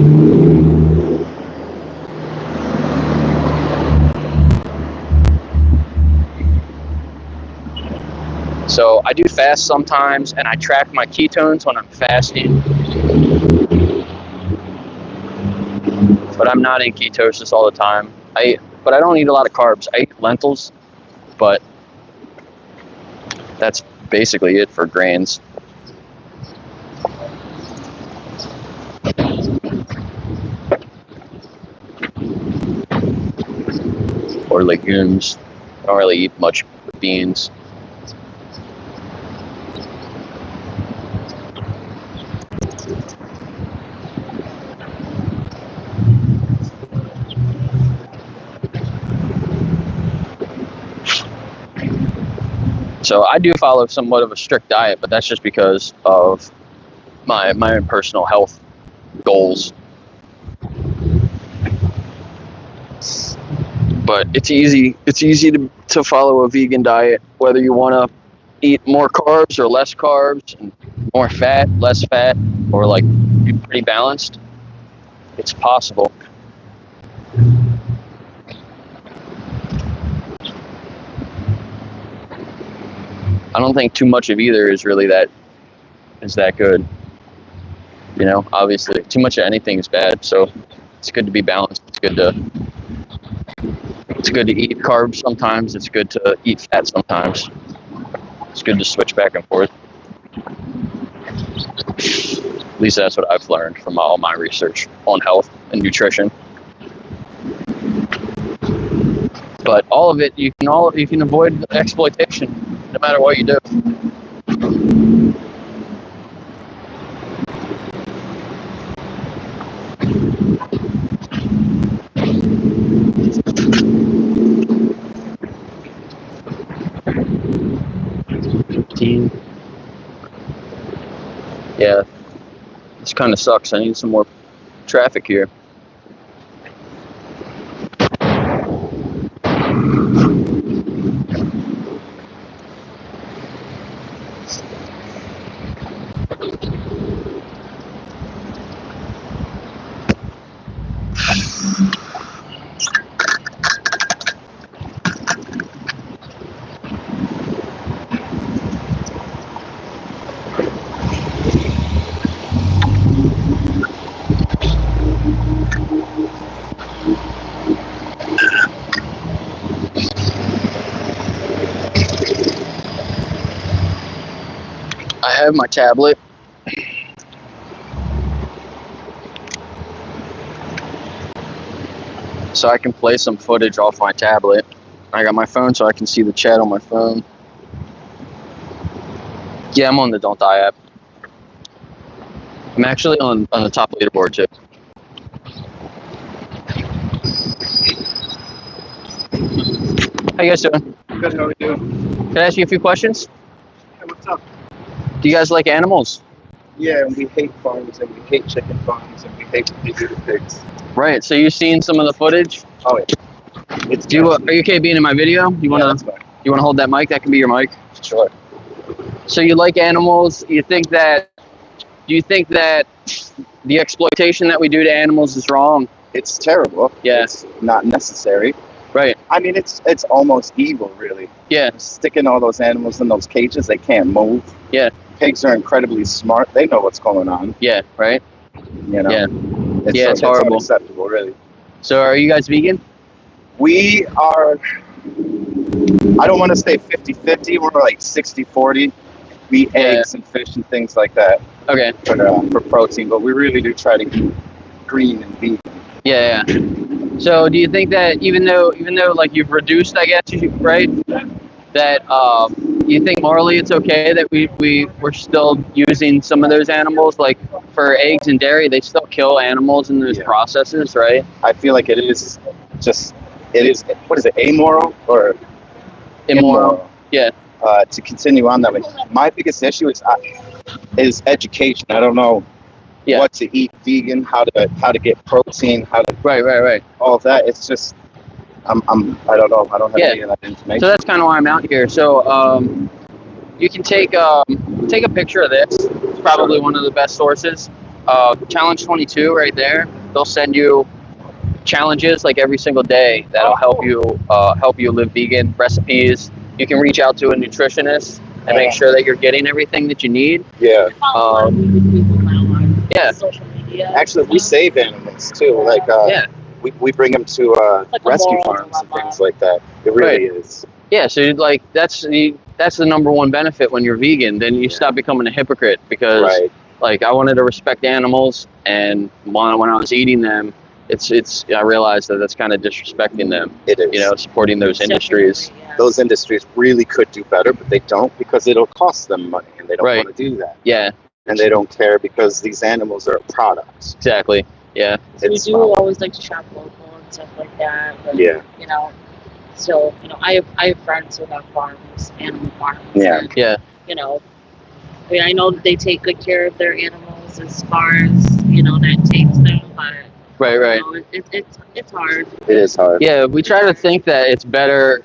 S1: So I do fast sometimes, and I track my ketones when I'm fasting. But I'm not in ketosis all the time. But I don't eat a lot of carbs. I eat lentils, but that's basically it for grains. Or legumes. I don't really eat much beans. So I do follow somewhat of a strict diet, but that's just because of my own personal health goals. But it's easy to follow a vegan diet, whether you want to eat more carbs or less carbs, and more fat, less fat, or like be pretty balanced. It's possible. I don't think too much of either is really that good. You know, obviously, too much of anything is bad. So it's good to be balanced. It's good to eat carbs sometimes. It's good to eat fat sometimes. It's good to switch back and forth. At least that's what I've learned from all my research on health and nutrition. But all of it, you can avoid exploitation no matter what you do. Yeah, this kind of sucks. I need some more traffic here. I have my tablet. So I can play some footage off my tablet. I got my phone so I can see the chat on my phone. Yeah, I'm on the Don't Die app. I'm actually on the top leaderboard too. How you guys doing?
S4: Good, how are you?
S1: Can I ask you a few questions?
S4: Hey, what's up?
S1: Do you guys like animals?
S4: Yeah, and we hate farms, and we hate chicken farms, and we hate what they do to pigs.
S1: Right. So you've seen some of the footage.
S4: Oh, yeah. It's
S1: Are you okay being in my video? You wanna hold that mic? That can be your mic.
S4: Sure.
S1: So you like animals? Do you think that the exploitation that we do to animals is wrong?
S4: It's terrible.
S1: Yeah.
S4: It's not necessary.
S1: Right.
S4: I mean, it's almost evil, really.
S1: Yeah.
S4: Sticking all those animals in those cages, they can't move.
S1: Yeah.
S4: Pigs are incredibly smart. They know what's going on.
S1: Yeah. Right.
S4: You know?
S1: Yeah.
S4: It's
S1: horrible.
S4: unacceptable, really.
S1: So are you guys vegan?
S4: We are, I don't want to say 50-50. We're like 60-40. We eat eggs and fish and things like that.
S1: Okay.
S4: For protein, but we really do try to eat green and vegan.
S1: Yeah. So do you think that even though like you've reduced, I guess, right? That you think morally it's okay that we're still using some of those animals, like for eggs and dairy, they still kill animals in those processes, right?
S4: I feel like it is, what is it, amoral or
S1: immoral? Yeah.
S4: To continue on that way. My biggest issue is education. I don't know what to eat vegan, how to get protein,
S1: right.
S4: All of that. It's just I don't know. I don't have any of that information.
S1: So that's kind of why I'm out here. So you can take a picture of this. It's probably one of the best sources. Challenge 22 right there. They'll send you challenges like every single day that'll help you live vegan, recipes. You can reach out to a nutritionist and make sure that you're getting everything that you need.
S4: Yeah.
S3: Social media.
S4: Actually, we save animals too. Like we bring them to rescue farms and things like that. It really is.
S1: Yeah. So like that's the number one benefit when you're vegan. Then you stop becoming a hypocrite because like I wanted to respect animals, and when I was eating them, I realized that that's kind of disrespecting them.
S4: It is.
S1: You know, supporting those industries.
S4: Those industries really could do better, but they don't because it'll cost them money, and they don't want to do that.
S1: Yeah.
S4: And they don't care because these animals are products.
S1: Exactly. Yeah.
S3: So we do always like to shop local and stuff like that. But, you know, still, you know, I have friends who have farms, animal farms.
S4: Yeah.
S3: And, you know, I mean, I know that they take good care of their animals as far as, you know, that takes them, but
S1: Right, right.
S3: It's hard.
S4: It is hard.
S1: Yeah, we try to think that it's better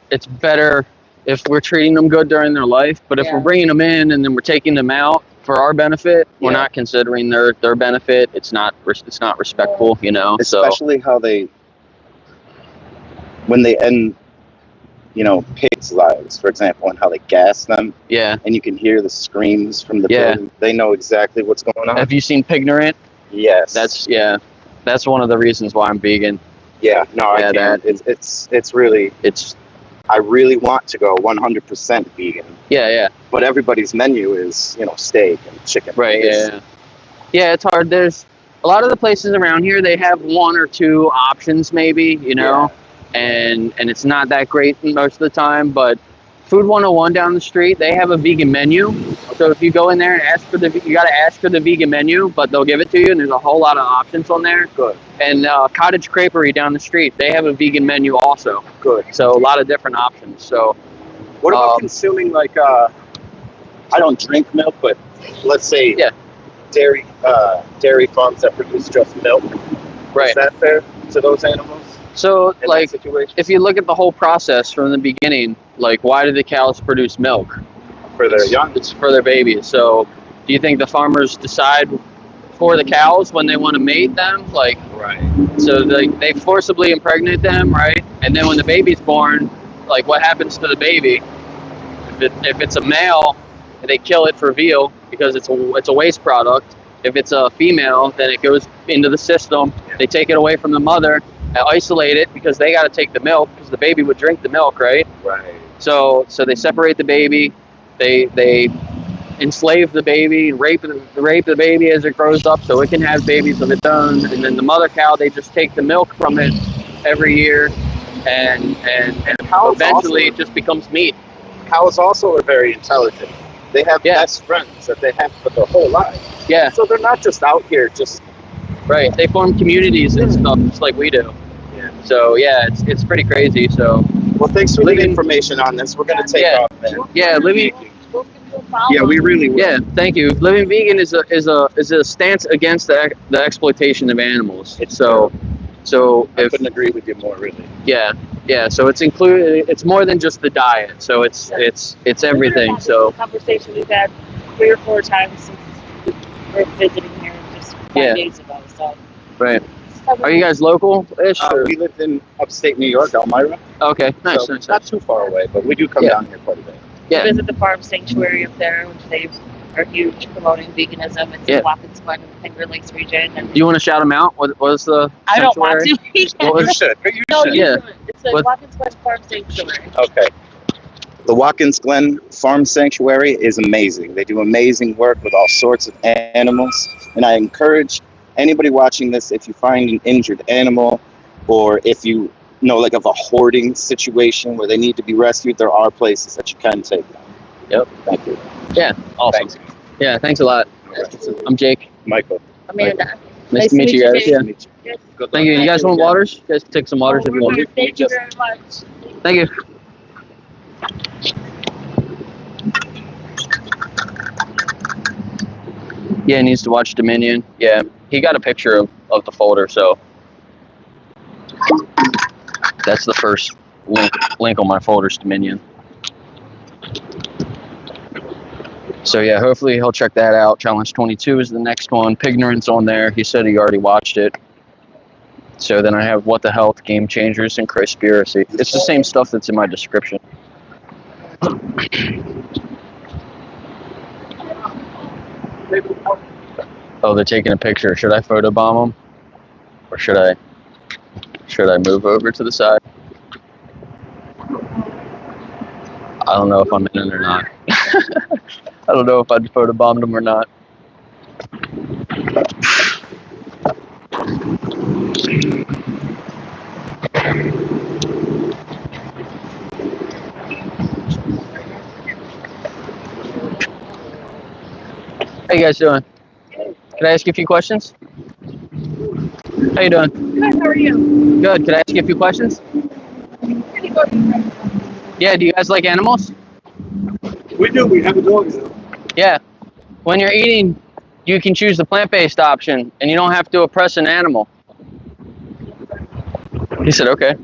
S1: if we're treating them good during their life, but if we're bringing them in and then we're taking them out for our benefit, we're not considering their benefit. It's not respectful, you know.
S4: Especially how when they end, you know, pigs' lives, for example, and how they gas them.
S1: Yeah.
S4: And you can hear the screams from the building. They know exactly what's going on.
S1: Have you seen Pignorant?
S4: Yes.
S1: That's one of the reasons why I'm vegan.
S4: Yeah. No, I can't. It's really. I really want to go 100% vegan.
S1: Yeah, yeah.
S4: But everybody's menu is, you know, steak and chicken.
S1: Right. Yeah, it's hard. There's a lot of the places around here. They have one or two options, maybe, you know, and it's not that great most of the time. But Food 101 down the street, they have a vegan menu. So if you go in there and ask for you got to ask for the vegan menu, but they'll give it to you, and there's a whole lot of options on there.
S4: Good.
S1: And Cottage Creperie down the street, they have a vegan menu also. Good. So a lot of different options. So
S4: what about consuming, like, I don't drink milk, but let's say dairy farms that produce just milk.
S1: Right.
S4: Is that fair to those animals?
S1: So, like, if you look at the whole process from the beginning, like, why do the cows produce milk?
S4: For their young.
S1: It's for their babies. So, do you think the farmers decide for the cows when they want to mate them? Like,
S4: right.
S1: So they forcibly impregnate them, right? And then when the baby's born, like, what happens to the baby? If it's a male, they kill it for veal because it's a waste product. If it's a female, then it goes into the system. They take it away from the mother, isolate it because they got to take the milk because the baby would drink the milk, right?
S4: Right.
S1: So they separate the baby. They enslave the baby, rape the baby as it grows up so it can have babies of its own. And then the mother cow, they just take the milk from it every year, and eventually it just becomes meat.
S4: Cows also are very intelligent. They have best friends that they have for their whole life.
S1: Yeah.
S4: So they're not just out here just.
S1: Right. They form communities and stuff just like we do.
S4: Yeah.
S1: So yeah, it's pretty crazy. So.
S4: Well, thanks for the information on this. We're gonna take off, man.
S1: Yeah, living.
S4: Yeah, we really will.
S1: Yeah, thank you. Living vegan is a stance against the exploitation of animals. So
S4: I couldn't agree with you more, really.
S1: Yeah. So it's included. It's more than just the diet. So it's everything. So
S2: conversation we've had 3 or 4 times since we're visiting here just 5 days ago. So
S1: right. Are you guys local-ish?
S4: We live in upstate New York, Elmira.
S1: Okay, nice.
S4: So not too far away, but we do come down here quite a bit.
S2: Yeah. Visit the farm sanctuary up there, which they are huge promoting veganism. It's in Watkins Glen in the Finger Lakes region. And
S1: do you want to shout them out? What was the sanctuary?
S2: I don't want to.
S4: You should.
S2: No, you should. It's the Watkins Glen Farm Sanctuary.
S4: Okay. The Watkins Glen Farm Sanctuary is amazing. They do amazing work with all sorts of animals. And I encourage anybody watching this, if you find an injured animal or if you know, like of a hoarding situation where they need to be rescued, there are places that you can take them.
S1: Yep.
S4: Thank you.
S1: Yeah. Awesome.
S4: Thanks.
S1: Yeah. Thanks a lot. I'm Jake.
S4: Michael.
S2: Amanda.
S1: Nice to meet you guys. Yeah.
S2: Yes.
S1: Thank you. You guys want waters? You guys can take some waters if you want.
S2: Thank you very much.
S1: Thank you. Yeah, he needs to watch Dominion. Yeah, he got a picture of the folder, so that's the first link on my folder's Dominion. So yeah, hopefully he'll check that out. Challenge 22 is the next one. Pignorant's on there. He said he already watched it. So then I have What the Health, Game Changers, and Conspiracy. It's the same stuff that's in my description. Oh, they're taking a picture. Should I photobomb them? Or should I move over to the side? I don't know if I'm in it or not. I don't know if I'd photobombed them or not. How you guys doing? Can I ask you a few questions? How you doing?
S2: Good, how are you?
S1: Good. Can I ask you a few questions? Yeah, do you guys like animals?
S5: We do. We have a dog now.
S1: Yeah. When you're eating, you can choose the plant-based option, and you don't have to oppress an animal. He said, okay.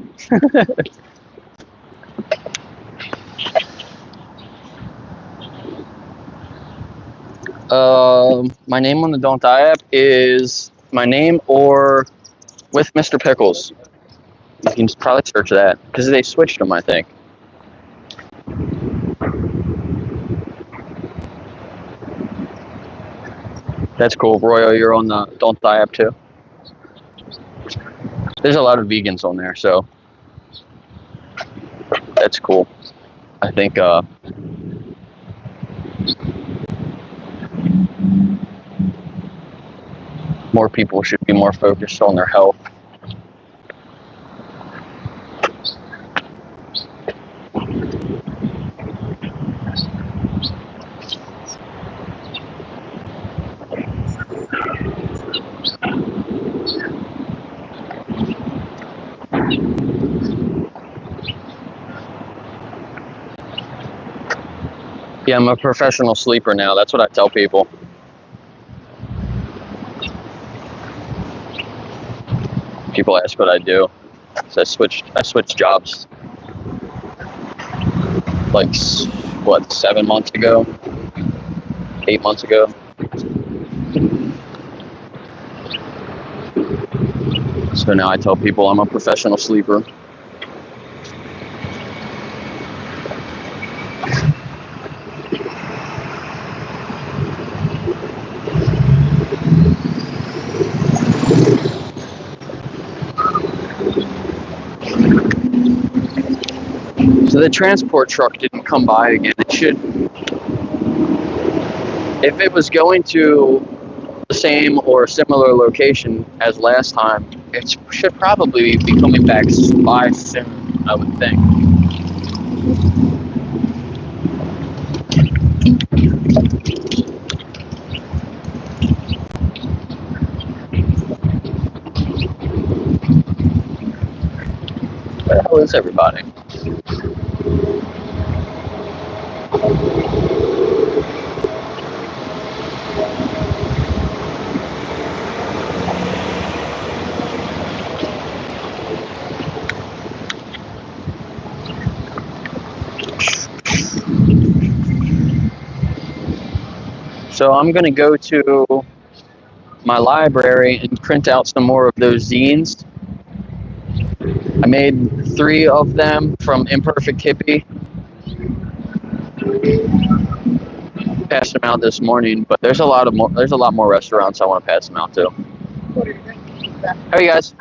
S1: My name on the Don't Die app is my name or with Mr. Pickles. You can probably search that because they switched them, I think. That's cool. Royo, you're on the Don't Die app too. There's a lot of vegans on there, so that's cool. I think more people should be more focused on their health. Yeah, I'm a professional sleeper now. That's what I tell people. People ask what I do. So I switched jobs like, what, 7 months ago? 8 months ago? So now I tell people I'm a professional sleeper. So the transport truck didn't come by again. It should, if it was going to the same or similar location as last time, it should probably be coming back by soon, I would think. Where the hell is everybody? So I'm going to go to my library and print out some more of those zines. I made 3 of them from Imperfect Hippie. Passed them out this morning, but there's a lot more restaurants I want to pass them out to. How are you guys?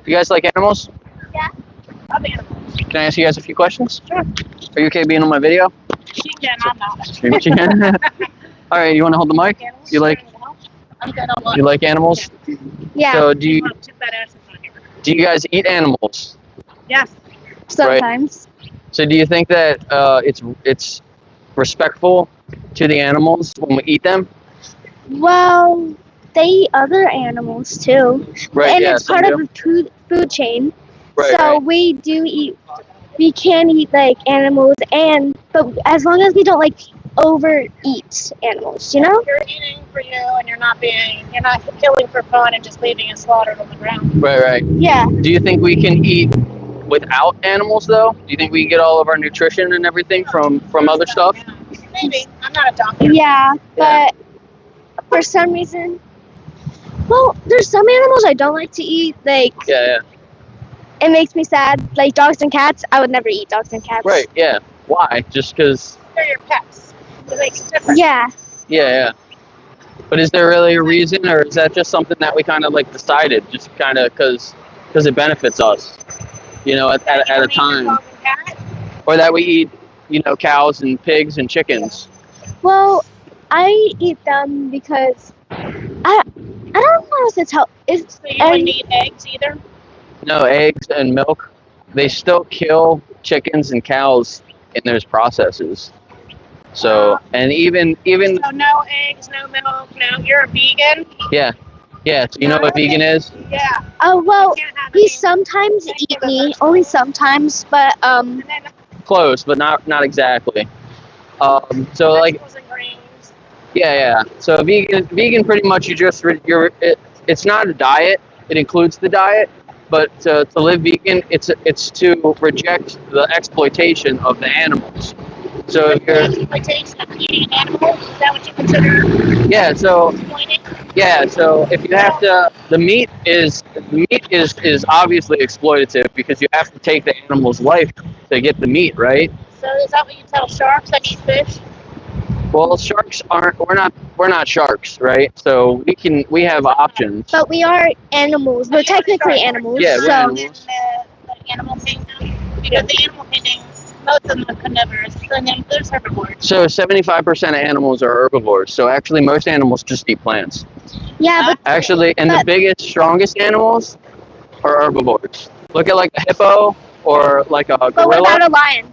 S1: You guys like animals?
S3: Yeah. Love animals.
S1: Can I ask you guys a few questions?
S3: Sure.
S1: Are you okay being on my video?
S3: She can, I'm not.
S1: Maybe you can. All right, you want to hold the mic? You like?
S3: I'm good on lunch.
S1: You like animals?
S6: Yeah.
S1: So do you guys eat animals?
S3: Yes.
S6: Sometimes.
S1: So do you think that it's respectful to the animals when we eat them?
S6: Well, they eat other animals too.
S1: Right.
S6: And
S1: Yeah,
S6: it's part of the food chain.
S1: Right,
S6: so
S1: right.
S6: we can eat like animals, but as long as we don't like overeat animals, you know?
S3: You're eating for you, and you're not killing for fun and just leaving it slaughtered on the ground.
S1: Right, right.
S6: Yeah.
S1: Do you think we can eat without animals though? Do you think we get all of our nutrition and everything from other stuff?
S3: Yeah. Maybe. I'm not a doctor.
S6: Yeah, but for some reason, well, there's some animals I don't like to eat. Like,
S1: Yeah.
S6: it makes me sad. Like dogs and cats, I would never eat dogs and cats.
S1: Right. Yeah. Why? Just because?
S3: They're your pets. It makes a difference.
S6: Yeah.
S1: Yeah. But is there really a reason, or is that just something that we kind of like decided, just kind of because it benefits us, you know, at a time, or that we eat, you know, cows and pigs and chickens?
S6: Well, I eat them because I don't know if it's how it's.
S3: So you wouldn't eat eggs either?
S1: No, eggs and milk. They still kill chickens and cows in those processes. So, and even
S3: So no eggs, no milk, no. You're a vegan?
S1: yeah. So you know what vegan is?
S3: Yeah.
S6: Oh well,
S3: You can't have
S6: we
S3: any-
S6: sometimes eat meat, only sometimes, but
S3: And then
S1: Close, but not exactly. So like,
S3: vegetables and grains.
S1: yeah. So vegan pretty much it's not a diet. It includes the diet, but to live vegan, it's to reject the exploitation of the animals. So if you're
S3: Exploitation of eating animals, is that what you consider exploiting?
S1: so if you have to, the meat is obviously exploitative because you have to take the animal's life to get the meat, right?
S3: So is that what you tell sharks that eat fish?
S1: Well, sharks aren't. We're not sharks, right? So we have options.
S6: But we are animals. We're technically animals.
S1: Yeah, we're
S6: so
S1: animals.
S3: The animal kingdom, because the animal kingdom, most of them are carnivorous, and then there's herbivores.
S1: So 75% of animals are herbivores. So actually, most animals just eat plants.
S6: yeah, but
S1: Actually, and the
S6: But-
S1: biggest, strongest animals are herbivores. Look at like a hippo or like a
S6: but what
S1: gorilla.
S6: about a lion?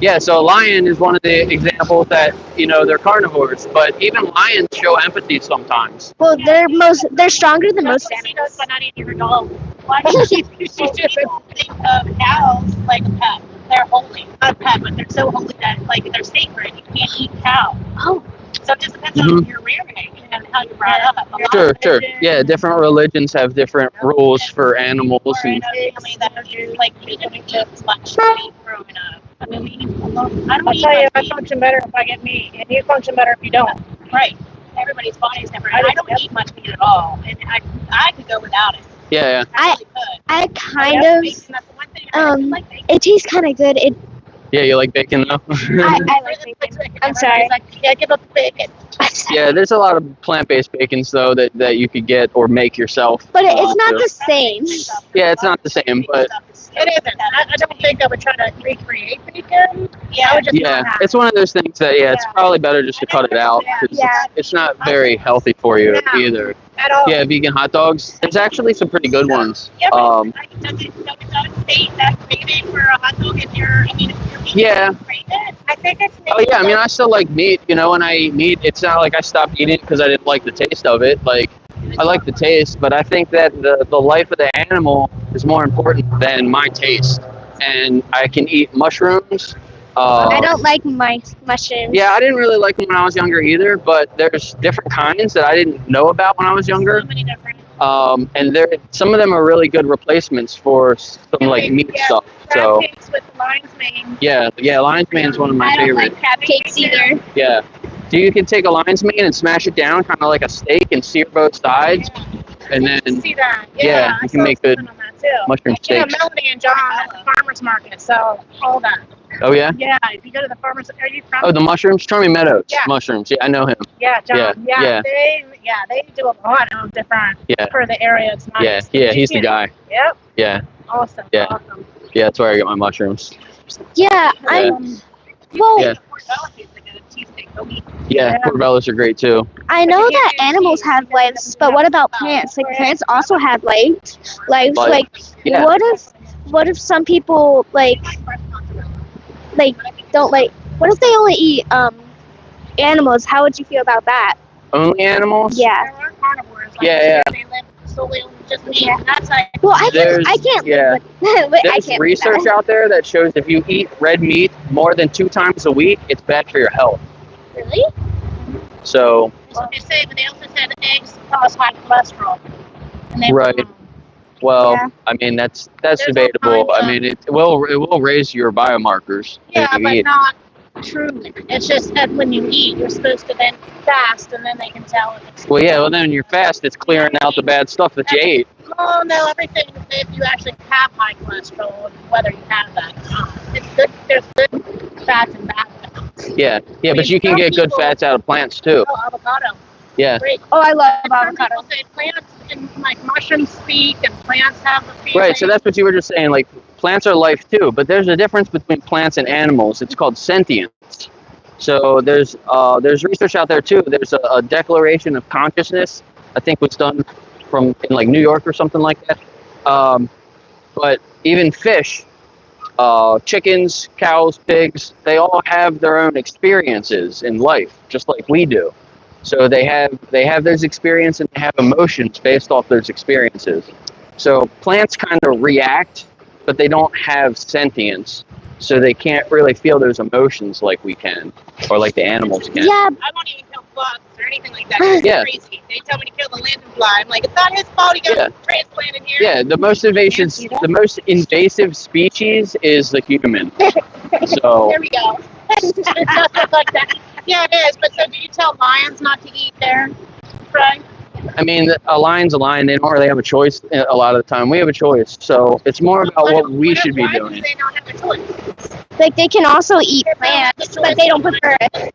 S1: Yeah, so a lion is one of the examples that, they're carnivores, but even lions show empathy sometimes.
S6: Well, they're stronger than most
S3: She
S6: animals.
S3: knows by not eating her dog. Why does she just think of cows like a pet? They're holy, not a pet, but they're so holy that like they're sacred. You can't eat cow.
S6: Oh,
S3: So it just depends on your rearing and how you're brought up. A lot
S1: Sure,
S3: of
S1: sure.
S3: religions,
S1: Yeah, different religions have different rules for animals.
S3: Or in
S1: And,
S3: a family that are like eating chips, much meat growing up. I mean, we eat a lot. I don't
S2: I'll
S3: eat
S2: tell you,
S3: much
S2: I
S3: meat.
S2: function better if I get meat, and you function better if you don't.
S3: Right. Everybody's body's different. I don't eat much meat at all, and I could go without it.
S1: yeah.
S3: I really could.
S6: I kind
S3: Yes,
S6: of.
S3: bacon, that's the one thing I really like bacon.
S6: It tastes kind of good.
S1: Yeah, you like bacon though?
S6: I like bacon. I'm sorry.
S3: Everybody's like, yeah, give up the bacon.
S1: Yeah, there's a lot of plant-based bacons though that you could get or make yourself.
S6: But
S1: if you
S6: it's
S1: want
S6: not
S1: to.
S6: the same.
S1: Yeah, it's not the same, but
S3: It isn't. I don't think I would try to recreate bacon. Yeah, I would just
S1: yeah,
S3: not have
S1: it's one of those things that it's probably better just to cut it out because
S6: Yeah.
S1: it's not very healthy for you either.
S3: it at all.
S1: Yeah, vegan hot dogs. There's actually some pretty good ones.
S3: Yeah, but
S1: Um,
S3: does it state that craving for a hot dog if you're, if you're vegan,
S1: Yeah.
S3: you crave it? I think it's.
S1: Oh yeah, I mean I still like meat. When I eat meat, it's not like I stopped eating because I didn't like the taste of it. Like I like the taste, but I think that the life of the animal is more important than my taste. And I can eat mushrooms.
S6: I don't like mushrooms.
S1: Yeah, I didn't really like them when I was younger either, but there's different kinds that I didn't know about when I was younger.
S3: So many different.
S1: And some of them are really good replacements for some like meat stuff.
S3: Crab
S1: So
S3: cakes with lion's mane.
S1: yeah, lion's mane is one of my
S3: I don't
S1: favorites.
S3: like crab
S6: Cakes either.
S1: Yeah. So you can take a lion's mane and smash it down kind of like a steak and sear both sides, and
S3: I
S1: then
S3: see that.
S1: yeah,
S3: I
S1: you can
S3: saw
S1: make good
S3: something on that too.
S1: mushroom
S3: Yeah,
S1: steaks.
S3: Melody and John at the farmer's market. So hold on.
S1: Oh yeah.
S3: Yeah, if you go to the farmer's, are you from?
S1: Oh, the mushrooms, Charming Meadows
S3: Yeah.
S1: mushrooms. Yeah, I know him.
S3: Yeah, John.
S1: Yeah.
S3: They do a lot of different
S1: Yeah.
S3: for the area. It's nice.
S1: Yeah, he's the guy.
S3: Yep.
S1: Yeah,
S3: Awesome.
S1: Yeah.
S3: Awesome.
S1: yeah, that's where I get my mushrooms.
S6: Yeah, well,
S1: Yeah. Yeah, portobellos are great too.
S6: I know that animals have lives, but what about plants? Like plants also have lives.
S1: Like,
S6: Like,
S1: yeah.
S6: what if some people like don't like? What if they only eat animals? How would you feel about that?
S1: Only animals?
S6: Yeah.
S3: There are carnivores. Like
S1: Yeah.
S3: They live solely on just meat. And that's like
S6: Well, I
S1: There's-
S6: can't.
S1: yeah.
S6: But I
S1: There's
S6: can't.
S1: research out there that shows if you eat red meat more than 2 times a week, it's bad for your health.
S6: Really?
S1: So,
S3: that's what they say, but they also said eggs cause high cholesterol. And they
S1: Right. well,
S6: Yeah.
S1: I mean that's
S3: There's all
S1: debatable.
S3: kinds
S1: I mean it will raise your biomarkers
S3: Yeah,
S1: if you
S3: but
S1: eat.
S3: not truly. It's just that when you eat, you're supposed to then fast, and then they can tell if it's.
S1: Well, yeah. Well, then when you're fast, it's clearing out the bad stuff that you ate.
S3: Oh no, everything. If you actually have high cholesterol, whether you have that or not, it's good. There's good fats and bad fats.
S1: Yeah, but you can get good fats out of plants too.
S3: Oh, avocado.
S1: Yeah.
S3: Great.
S6: Oh, I love
S3: Some
S6: avocado.
S3: people say plants and like mushrooms speak, and plants have a feeling.
S1: Right. So that's what you were just saying. Like plants are life too, but there's a difference between plants and animals. It's called sentience. So there's research out there too. There's a declaration of consciousness. I think was done in like New York or something like that. But even fish, chickens, cows, pigs, they all have their own experiences in life, just like we do. So they have those experiences and they have emotions based off those experiences. So plants kind of react, but they don't have sentience. so they can't really feel those emotions like we can, or like the animals can.
S6: Yeah,
S3: I won't even kill bugs or anything like that. It's
S1: Yeah.
S3: crazy. They tell me to kill the lanternfly. I'm like, it's not his fault. He got transplanted here.
S1: Yeah, the most invasive species is the human. So
S3: There we go. Just like that. Yeah, it is. But so, do you tell lions not to eat their prey?
S1: I mean, a lion's a lion. They don't really have a choice a lot of the time. We have a choice. So it's more about what we should be
S3: Why
S1: doing.
S3: do they not have a choice?
S6: like they can also eat plants, but they don't prefer it.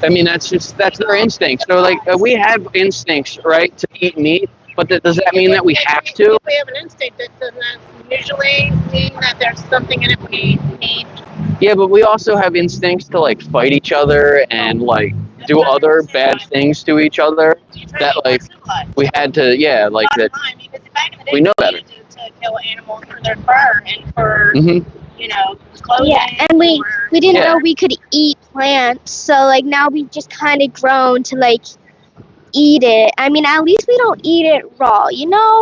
S1: I mean, that's their instinct. So like we have instincts, right, to eat meat, but does that mean that we have to?
S3: If we have an instinct, that doesn't usually mean that there's something in it we need.
S1: Yeah, but we also have instincts to like fight each other and like do other bad things to each other. That like we had to, like that.
S3: Because back in the day,
S1: We know better.
S3: needed to kill animals for their fur and for clothing.
S6: Yeah, and we didn't
S1: Yeah.
S6: know we could eat plants, so like now we just kind of grown to like eat it. I mean, at least we don't eat it raw,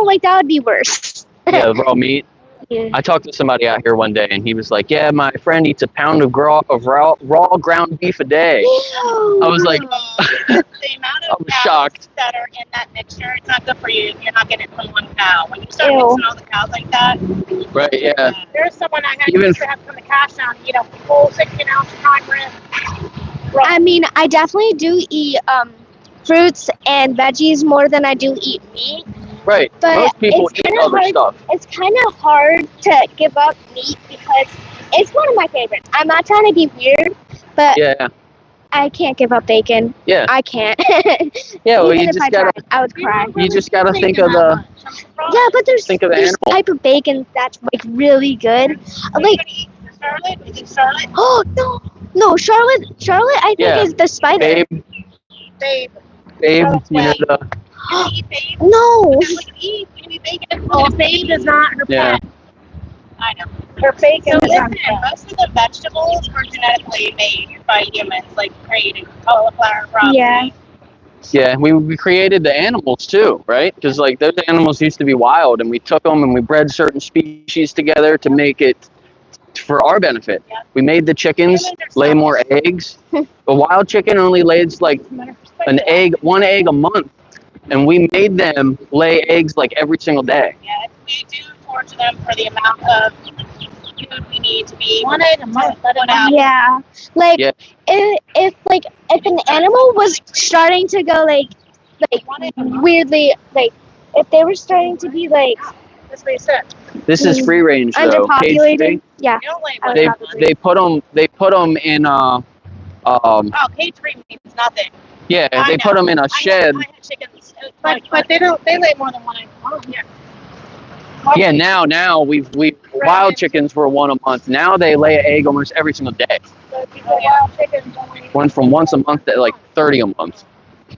S6: like that would be worse.
S1: Yeah, raw meat.
S6: Yeah.
S1: I talked to somebody out here one day, and he was like, "Yeah, my friend eats a pound of raw ground beef a day." I was like,
S3: the amount of
S1: I'm
S3: cows
S1: shocked.
S3: that are in that mixture, it's not good for you if you're not getting it from one cow. When you start
S6: Ew.
S3: mixing all the cows like that,
S1: Right? Yeah.
S3: there's someone I had
S1: Even-
S3: to have come to cash down, full 16-ounce prime rib.
S6: I mean, I definitely do eat fruits and veggies more than I do eat meat.
S1: Right.
S6: But
S1: Most people
S6: it's
S1: eat
S6: kinda
S1: other
S6: hard-
S1: stuff.
S6: It's kind of hard to give up meat because it's one of my favorites. I'm not trying to be weird, but
S1: Yeah.
S6: I can't give up bacon.
S1: Yeah.
S6: I can't.
S1: Yeah. Well,
S6: Even
S1: you
S6: if
S1: just
S6: I
S1: gotta
S6: tried, I would cry.
S1: you just gotta think of the
S6: Yeah, but there's
S1: Think of the
S6: this
S1: animal.
S6: type of bacon that's like really good. Like,
S3: Charlotte? Is it Charlotte?
S6: oh no, Charlotte, I think
S1: Yeah.
S6: is the spider.
S3: Babe.
S1: Babe,
S3: You eat babe?
S6: No,
S3: That's what you eat. You eat bacon. Oh, babe is not her
S1: Yeah.
S3: pet. I know.
S2: Her bacon
S3: So
S2: is
S3: listen,
S2: on top.
S3: most of the vegetables were genetically made by humans, like creating cauliflower, broccoli.
S6: Yeah.
S1: Yeah, we created the animals too, right? Because like those animals used to be wild, and we took them and we bred certain species together to make it for our benefit.
S3: Yeah.
S1: We made the chickens lay more eggs. The wild chicken only lays like one egg a month, and we made them lay eggs like every single day.
S3: Yeah, we do torture them for the amount of food we need to be able to put out.
S6: yeah. Like
S1: Yeah.
S6: if an animal was starting to go like weirdly, like if they were starting to be like
S3: That's what you said.
S1: This is free range though.
S6: underpopulated, yeah.
S3: You don't lay
S6: I
S3: one.
S6: would
S1: They put them in
S3: Oh, cage-free means nothing.
S1: they put them in a shed.
S3: I had chickens, but they lay more than one egg a month. Yeah.
S1: Yeah, now we wild chickens were one a month. Now they lay an egg almost every single day.
S3: So if you go wild chickens only.
S1: Went from once a month to like 30 a month.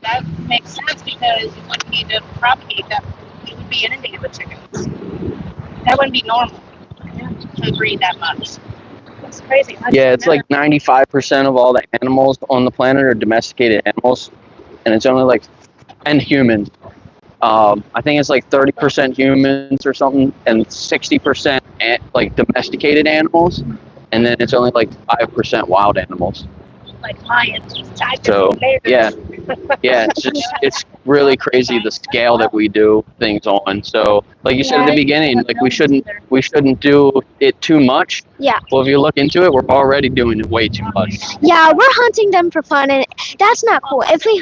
S3: That makes sense because you wouldn't need to propagate that. You would be inundated with chickens. That wouldn't be normal to breed that much. That's crazy.
S1: Yeah, it's like 95% of all the animals on the planet are domesticated animals, and it's only like, and humans. I think it's like 30% humans or something, and 60% like domesticated animals, and then it's only like 5% wild animals.
S3: like lions, tigers,
S1: So,
S3: bears.
S1: Yeah, it's really crazy the scale that we do things on. So, like you said at the beginning, like we shouldn't do it too much.
S6: Yeah.
S1: Well, if you look into it, we're already doing it way too much.
S6: Yeah, we're hunting them for fun, and that's not cool. If we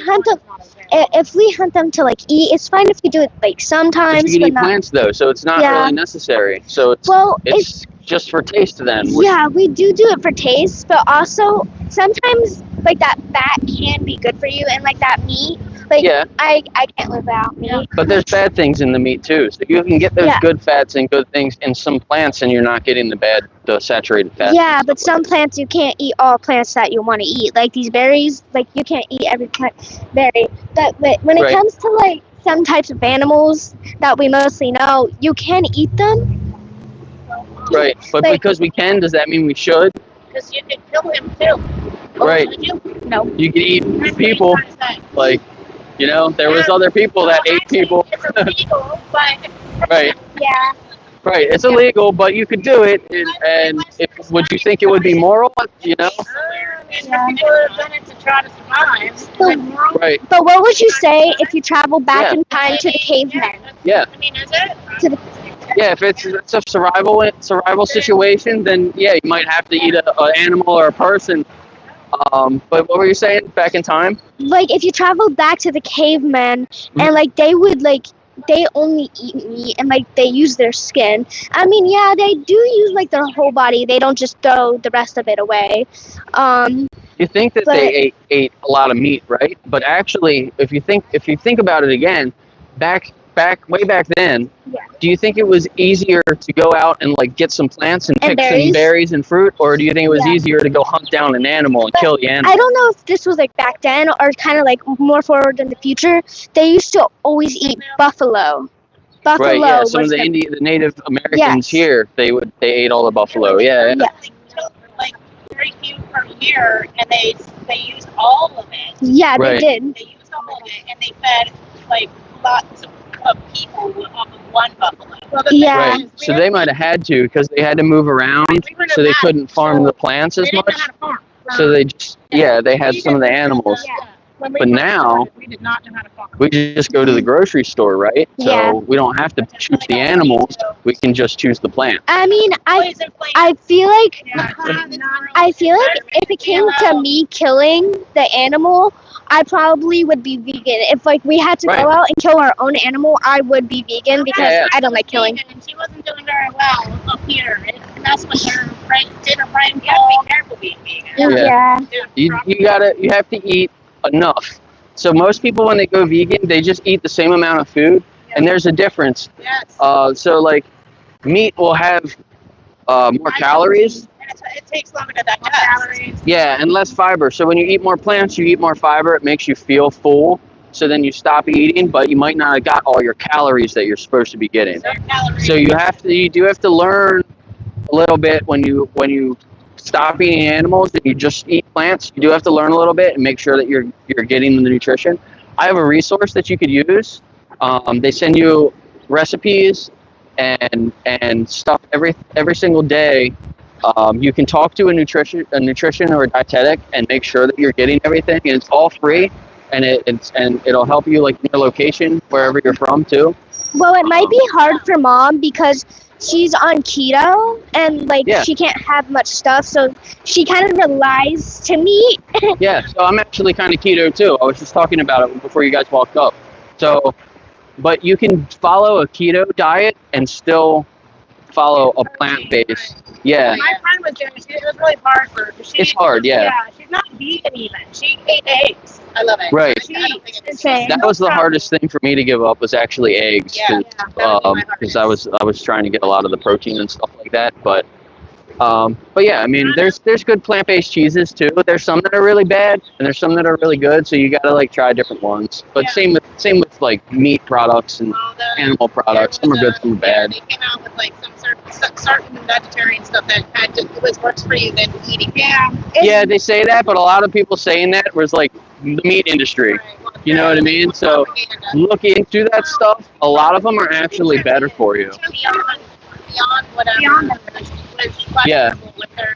S6: hunt them to like eat, it's fine if we do it like sometimes,
S1: You can
S6: but
S1: eat
S6: not.
S1: plants though, so it's not
S6: Yeah.
S1: really necessary. So
S6: Well,
S1: it's just for taste then.
S6: yeah, we do it for taste, but also sometimes like that fat can be good for you, and like that meat. Like
S1: Yeah,
S6: I can't live without meat.
S1: but there's bad things in the meat too. So you can get those
S6: Yeah.
S1: good fats and good things in some plants, and you're not getting the saturated fats.
S6: Yeah,
S1: and
S6: but
S1: stuff
S6: some
S1: like that.
S6: plants you can't eat all plants that you want to eat. Like these berries, like you can't eat every plant berry. But when it
S1: Right.
S6: comes to like some types of animals that we mostly know, you can eat them.
S1: Right, but
S6: like-
S1: because we can, does that mean we should?
S3: Because you could kill him too.
S1: Right.
S3: Would you?
S6: No.
S1: You can eat
S3: That's what
S1: people.
S3: he's trying to say.
S1: Like, there was other people that ate people.
S3: It's illegal, but
S1: Right,
S6: Yeah.
S1: right. It's illegal, but you could do it, and if would you think it would be moral? You know?
S3: People have done it to try to survive.
S1: Right.
S6: But what would you say if you travel back
S1: Yeah.
S6: in time to the cavemen?
S1: Yeah.
S3: I mean, is it?
S1: Yeah, if it's a survival situation, then yeah, you might have to eat an animal or a person. But what were you saying? Back in time?
S6: Like if you traveled back to the cavemen and like they would like they only eat meat and like they use their skin. I mean, yeah, they do use like their whole body. They don't just throw the rest of it away.
S1: You think that
S6: But-
S1: they ate a lot of meat, right? But actually, if you think about it again, way back then,
S6: Yeah.
S1: do you think it was easier to go out and like get some plants and
S6: And
S1: pick some
S6: berries?
S1: berries and fruit, or do you think it was
S6: Yeah.
S1: easier to go hunt down an animal and kill the animal?
S6: I don't know if this was like back then or kind of like more forward in the future. They used to always eat buffalo. Buffalo
S1: Right, yeah. Some of
S6: was
S1: the Native Americans
S6: Yes.
S1: here, they ate all the buffalo. Yeah.
S6: Yeah.
S3: Like very few per year, and they used all of it.
S6: Yeah,
S1: Right.
S6: they did.
S3: They used all of it, and they fed like lots of people off of one buffalo.
S6: Yeah.
S1: Right. So they might have had to because they had to move around, so they couldn't farm the plants as much. So they just they had some of the animals. But now
S3: we did not know how to farm.
S1: we just go to the grocery store, right? So
S6: Yeah.
S1: we don't have to choose the animals. We can just choose the plant.
S6: I mean, I feel like if it came to me killing the animal, I probably would be vegan. If like we had to
S1: Right.
S6: go out and kill our own animal, I would be vegan because
S1: Yeah.
S6: I don't like killing.
S3: And she wasn't doing very well up here. And that's when her brain did her brain fall. Be careful being vegan.
S1: Yeah. You have to eat enough. So most people when they go vegan, they just eat the same amount of food, and there's a difference.
S3: Yes.
S1: So like meat will have more calories.
S3: It takes longer to digest. Calories.
S1: Yeah, and less fiber. So when you eat more plants, you eat more fiber. It makes you feel full. So then you stop eating, but you might not have got all your calories that you're supposed to be getting. So you do have to learn a little bit when you stop eating animals and you just eat plants. You do have to learn a little bit and make sure that you're getting the nutrition. I have a resource that you could use. They send you recipes and stuff every single day. You can talk to a nutrition or a dietetic and make sure that you're getting everything, and it's all free, and it'll help you like in your location wherever you're from too.
S6: Well, it might be hard for mom because she's on keto and like
S1: Yeah.
S6: she can't have much stuff, so she kind of relies to meat.
S1: Yeah, so I'm actually kind of keto too. I was just talking about it before you guys walked up. So, but you can follow a keto diet and still follow a plant-based. Yeah,
S3: My friend was doing it. It was really hard for her.
S1: it's hard. Yeah,
S3: She's not vegan even. She ate eggs. I love it.
S1: Right.
S3: I don't think it's
S6: Same.
S1: that was the hardest thing for me to give up was actually eggs,
S3: Yeah,
S1: because I was trying to get a lot of the protein and stuff like that. But yeah, I mean, there's good plant-based cheeses too. There's some that are really bad, and there's some that are really good. So you gotta like try different ones. But
S3: Yeah.
S1: same with like meat products and animal products. Some are good, some are bad.
S3: They came out with like some certain vegetarian stuff that it was worse for you than eating. Yeah.
S1: Yeah, they say that, but a lot of people saying that was like the meat industry. You know what I mean? So look into that stuff. A lot of them are actually better for you.
S3: Beyond whatever.
S1: Yeah.
S3: With their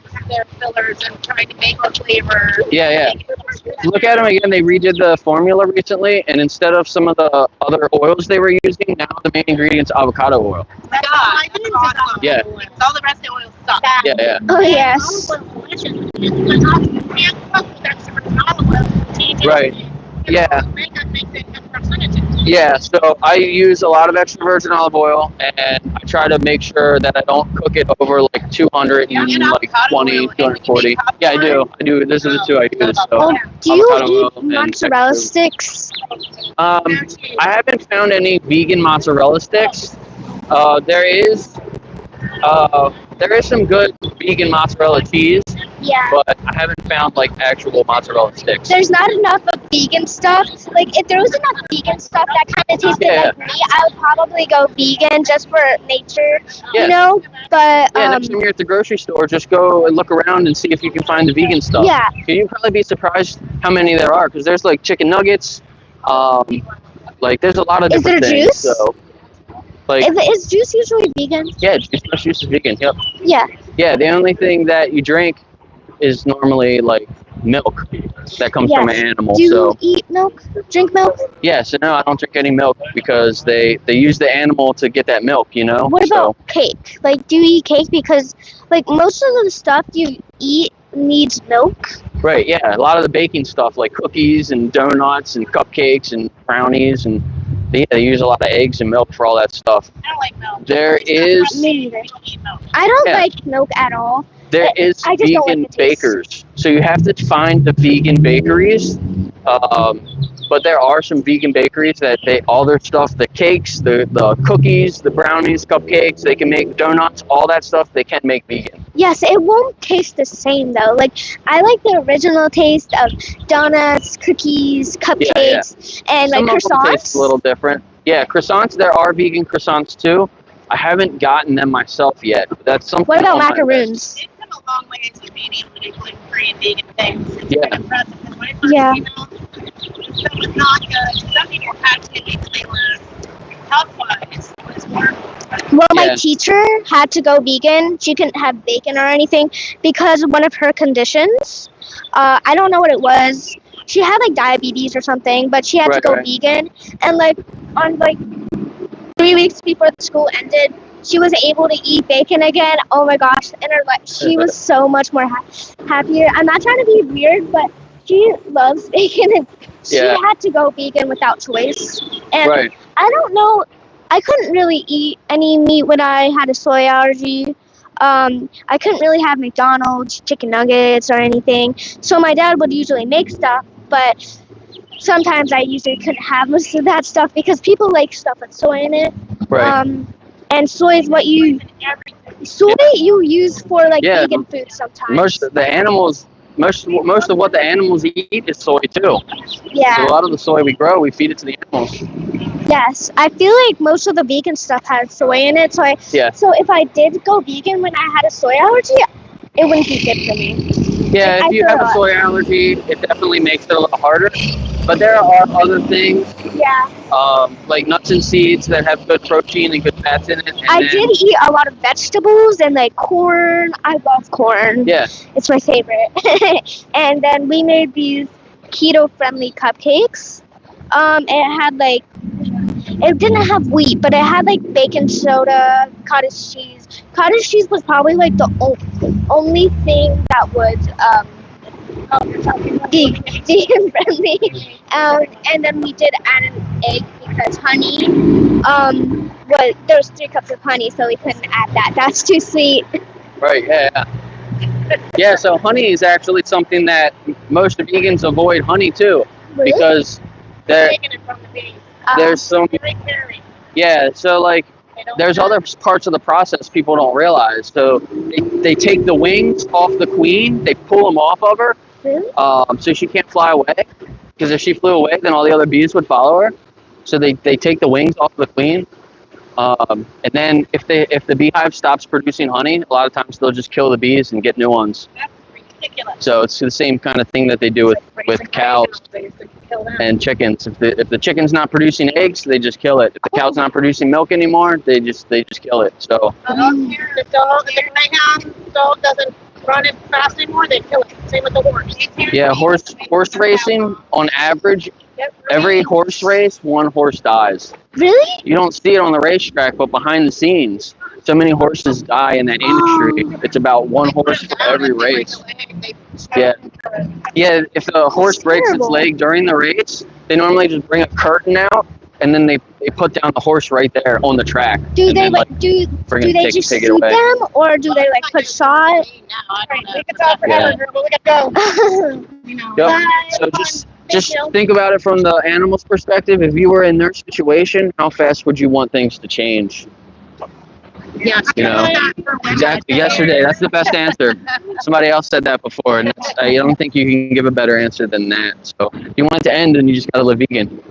S3: fillers and trying to make the flavor.
S1: Yeah. Look at them again. They redid the formula recently, and instead of some of the other oils they were using, now the main ingredient's avocado oil. Yeah.
S3: All the rest of the oils suck.
S1: Yeah.
S6: Oh yes.
S1: Right. Yeah. Yeah, so I use a lot of extra virgin olive oil, and I try to make sure that I don't cook it over like 220, 240. Yeah, I do. Those are the two I use. So,
S6: Oh, do you
S1: avocado oil
S6: eat
S1: and
S6: mozzarella
S1: extra-
S6: sticks?
S1: I haven't found any vegan mozzarella sticks. There is some good vegan mozzarella cheese,
S6: Yeah.
S1: but I haven't found like actual mozzarella sticks.
S6: There's not enough of vegan stuff. Like, if there was enough vegan stuff that kind of tasted
S1: Yeah.
S6: like meat, I would probably go vegan just for nature,
S1: Yeah.
S6: you know? But,
S1: Yeah, next time you're at the grocery store, just go and look around and see if you can find the vegan stuff.
S6: yeah.
S1: You'd probably be surprised how many there are, because there's like chicken nuggets, like there's a lot of
S6: Is
S1: different
S6: there
S1: things.
S6: juice?
S1: So, like,
S6: Is juice usually vegan?
S1: yeah, juice is vegan. Yep.
S6: Yeah.
S1: Yeah, the only thing that you drink is normally like milk that comes from an
S6: Yes.
S1: animal.
S6: Do you
S1: So
S6: eat milk? Drink milk?
S1: yeah, so no, I don't drink any milk because they use the animal to get that milk, you know.
S6: What
S1: So
S6: about cake? Like, do you eat cake? Because, like, most of the stuff you eat needs milk.
S1: right, yeah, a lot of the baking stuff like cookies and donuts and cupcakes and brownies and they use a lot of eggs and milk for all that stuff.
S3: I don't like milk.
S1: There is
S6: Me neither.
S3: I don't eat milk.
S6: I don't
S1: Yeah.
S6: like milk at all.
S1: there is
S6: I just don't like
S1: vegan
S6: the taste.
S1: bakers, so you have to find the vegan bakeries. But there are some vegan bakeries that all their stuff, the cakes, the cookies, the brownies, cupcakes, they can make donuts, all that stuff they can make vegan.
S6: Yes, it won't taste the same though. Like, I like the original taste of donuts, cookies, cupcakes, and
S1: Some
S6: like
S1: of them taste
S6: croissants.
S1: a little different. Yeah, croissants, there are vegan croissants too. I haven't gotten them myself yet. But that's something.
S6: What about
S1: on my list.
S6: macaroons?
S3: They've come a long ways with being able to do gluten-free and vegan things. It's
S1: Yeah.
S3: been impressive. Because when I first
S6: Yeah.
S3: came out, the stuff was not good. Some people had to because they were health-wise. It was horrible.
S6: Well, my
S1: Yeah.
S6: teacher had to go vegan. She couldn't have bacon or anything because of one of her conditions. I don't know what it was. She had like diabetes or something, but she had to
S1: Right,
S6: go
S1: right.
S6: vegan. And like on like 3 weeks before the school ended, she was able to eat bacon again. Oh my gosh! And her like she was so much more happier. I'm not trying to be weird, but she loves bacon, and she
S1: Yeah.
S6: had to go vegan without choice. And
S1: Right.
S6: I don't know. I couldn't really eat any meat when I had a soy allergy. I couldn't really have McDonald's, chicken nuggets, or anything. So my dad would usually make stuff, but sometimes I usually couldn't have most of that stuff because people like stuff with soy in it.
S1: Right.
S6: And soy is what you use for like
S1: Yeah.
S6: vegan food sometimes.
S1: Most of the animals, most of what the animals eat is soy too.
S6: Yeah.
S1: So a lot of the soy we grow, we feed it to the animals.
S6: Yes, I feel like most of the vegan stuff has soy in it.
S1: Yeah.
S6: So if I did go vegan when I had a soy allergy, it wouldn't be good for me.
S1: Yeah,
S6: I
S1: if you
S6: throw
S1: have a
S6: up.
S1: soy allergy, it definitely makes it a little harder. But there are other things,
S6: Yeah.
S1: like nuts and seeds that have good protein and good fats in it. And
S6: I
S1: then-
S6: did eat a lot of vegetables and like corn. I love corn.
S1: Yeah,
S6: It's my favorite. And then we made these keto-friendly cupcakes. It had like, it didn't have wheat, but it had like baking soda, cottage cheese. Cottage cheese was probably like the only thing that was vegan friendly. And then we did add an egg because honey. There was 3 cups of honey, so we couldn't add that. That's too sweet.
S1: right, yeah. Yeah, so honey is actually something that most vegans avoid honey too,
S6: Really?
S1: because there,
S3: Taking it from the bees.
S1: there's some,
S3: They carry.
S1: yeah, so like,
S3: They don't
S1: there's
S3: have-
S1: other parts of the process people don't realize. So they take the wings off the queen, they pull them off of her,
S6: Really?
S1: so she can't fly away. Because if she flew away, then all the other bees would follow her. So they take the wings off the queen, and then if the beehive stops producing honey, a lot of times they'll just kill the bees and get new ones.
S3: That's ridiculous.
S1: So it's the same kind of thing that they do with cows and chickens. If the chicken's not producing eggs, they just kill it. If the cow's not producing milk anymore, they just kill it. So
S3: The dog doesn't run it fast anymore, they kill it. Same with the horse.
S1: yeah, horse racing on average, every horse race, 1 horse dies.
S6: Really?
S1: You don't see it on the racetrack, but behind the scenes, so many horses die in that industry. It's about 1 horse for every race. Yeah. Yeah, if the horse breaks its
S6: terrible.
S1: leg during the race, they normally just bring a curtain out, and then they put down the horse right there on the track.
S6: Do
S1: and
S6: they
S1: then,
S6: like do
S1: bring it,
S6: they
S1: take
S6: just
S1: it
S6: shoot
S1: away.
S6: them, or do they like put saw it?
S3: We could talk forever,
S1: Yeah.
S3: girl, but we gotta go. You know.
S1: Yep.
S3: Bye.
S1: So
S3: Bye.
S1: just
S3: Thank you.
S1: think about it from the animal's perspective. If you were in their situation, how fast would you want things to change?
S3: Yes.
S1: You know, exactly. Yesterday, that's the best answer. Somebody else said that before, and I don't think you can give a better answer than that. So if you want it to end, then you just gotta live vegan.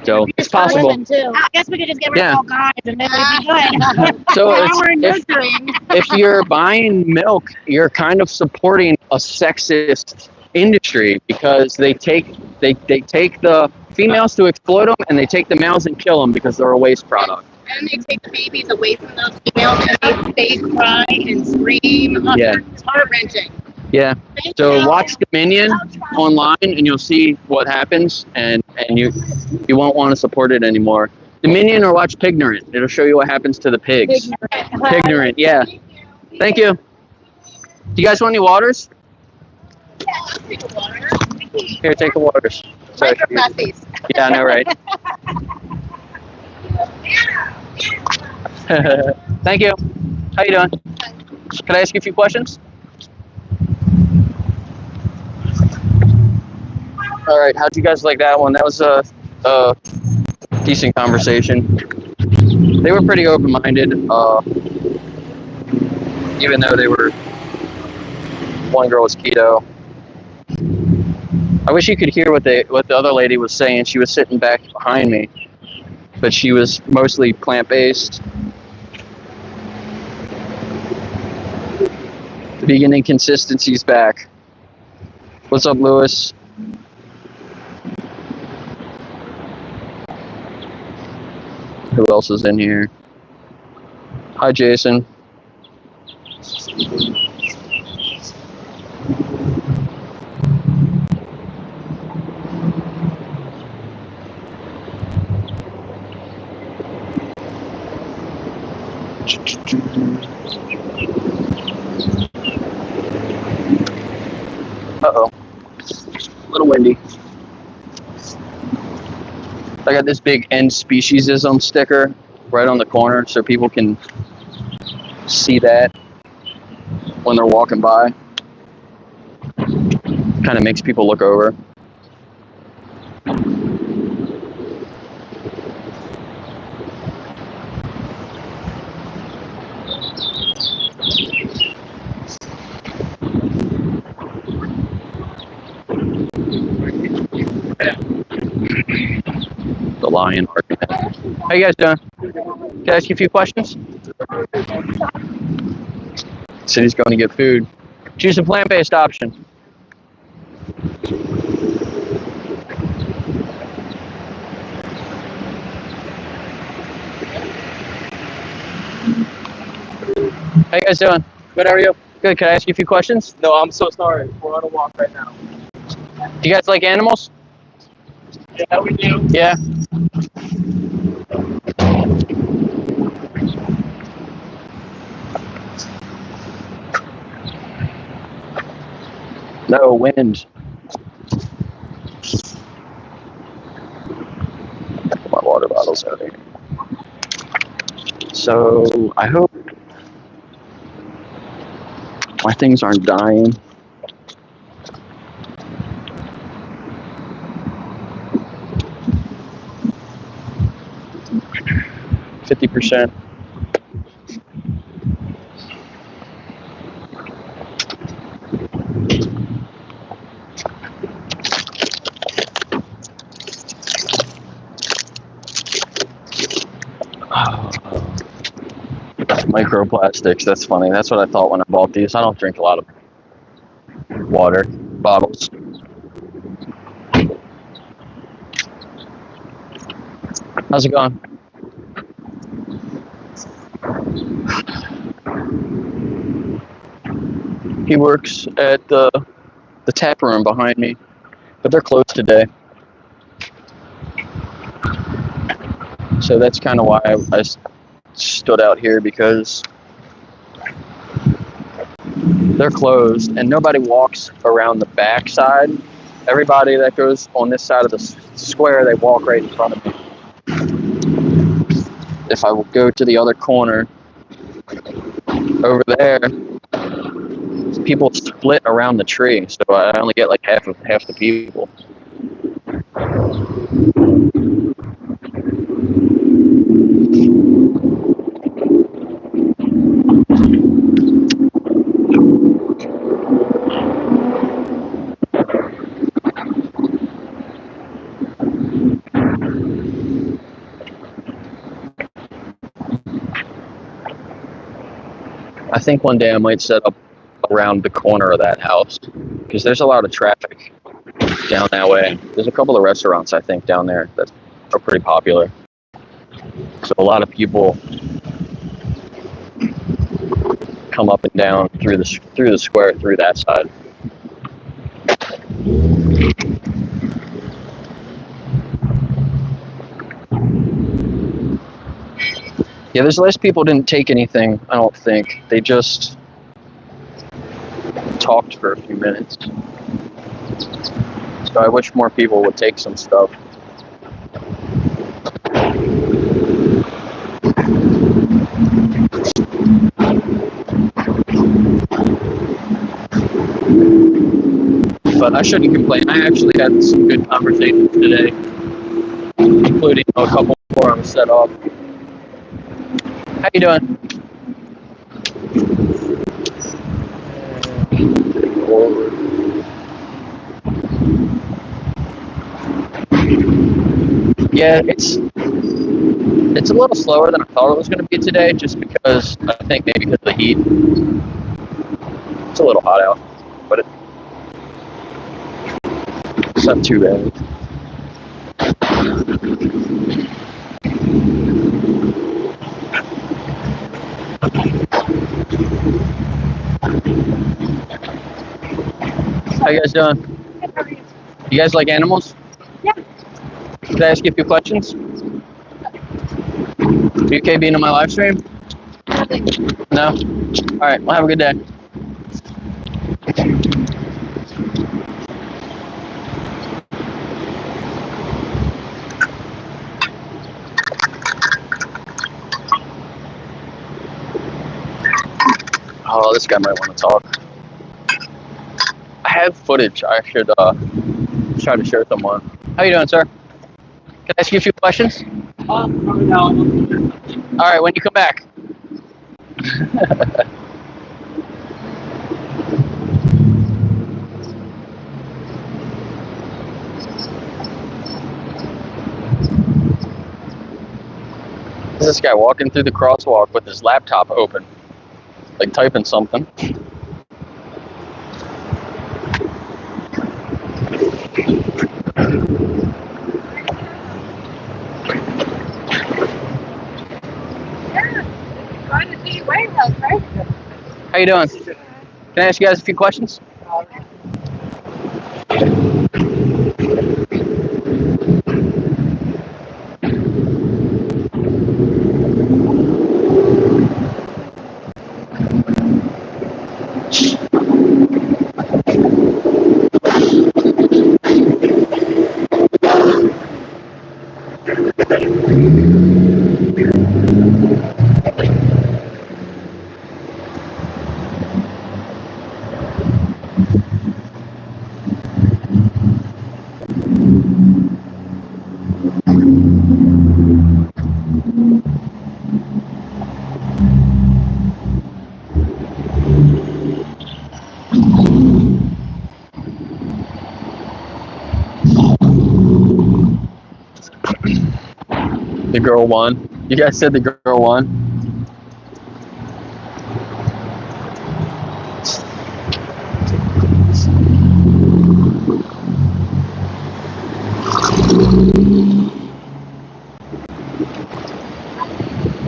S1: So it's possible.
S3: I guess we could just get rid
S1: Yeah.
S3: of all guys and then we'd be good.
S1: So
S3: Now
S1: it's,
S3: we're
S1: if,
S3: nurturing.
S1: if you're buying milk, you're kind of supporting a sexist industry because they take the females to exploit them, and they take the males and kill them because they're a waste product.
S3: and they take the babies away from those females, and they cry and scream.
S1: Yeah.
S3: It's heart-wrenching.
S1: Yeah. So watch Dominion online, and you'll see what happens, and you won't want to support it anymore. Dominion, or watch Pignorant. It'll show you what happens to the pigs. Pignorant, yeah. Thank you. Do you guys want any waters?
S3: Yeah, I'll take a water.
S1: Here, take the waters. Sorry.
S3: Microplastics.
S1: Yeah, I know, right? Thank you. How you doing? Can I ask you a few questions? All right. How'd you guys like that one? That was a decent conversation. They were pretty open-minded, even though one girl was keto. I wish you could hear what the other lady was saying. She was sitting back behind me, but she was mostly plant-based. The vegan inconsistency's back. What's up, Lewis? Who else is in here? Hi, Jason. Uh-oh. A little windy. I got this big end speciesism sticker right on the corner so people can see that when they're walking by. Kind of makes people look over. The lion argument. How you guys doing? Can I ask you a few questions? Said he's going to get food. Choose a plant-based option. How you guys doing? Good, how are you? Good, can I ask you a few questions?
S5: No, I'm so sorry. We're on a walk right now.
S1: Do you guys like animals?
S5: Yeah, we do.
S1: Yeah. No wind. My water bottle's out here. So I hope my things aren't dying. %. Microplastics, that's funny. That's what I thought when I bought these. I don't drink a lot of water bottles. How's it going? He works at the tap room behind me, but they're closed today. So that's kind of why I stood out here, because they're closed and nobody walks around the back side. Everybody that goes on this side of the square, they walk right in front of me. If I will go to the other corner over there, people split around the tree, so I only get like half the people. I think one day I might set up around the corner of that house, because there's a lot of traffic down that way. There's a couple of restaurants I think down there that are pretty popular. So a lot of people come up and down through the square through that side. Yeah, there's less people didn't take anything, I don't think. They just talked for a few minutes. So I wish more people would take some stuff. But I shouldn't complain. I actually had some good conversations today, including a couple before I was set off. How you doing? Yeah, it's a little slower than I thought it was going to be today, just because I think maybe because of the heat. It's a little hot out, but it's not too bad. How you guys doing? You guys like animals?
S2: Yeah.
S1: Can I ask you a few questions? You okay being on my live stream? No? Alright, well have a good day. Oh, this guy might want to talk. I have footage. I should try to share with someone. How you doing, sir? Can I ask you a few questions?
S5: Probably now.
S1: All right, when you come back. This guy walking through the crosswalk with his laptop open, like typing something. How you doing? Can I ask you guys a few questions? The girl won. You guys said the girl won.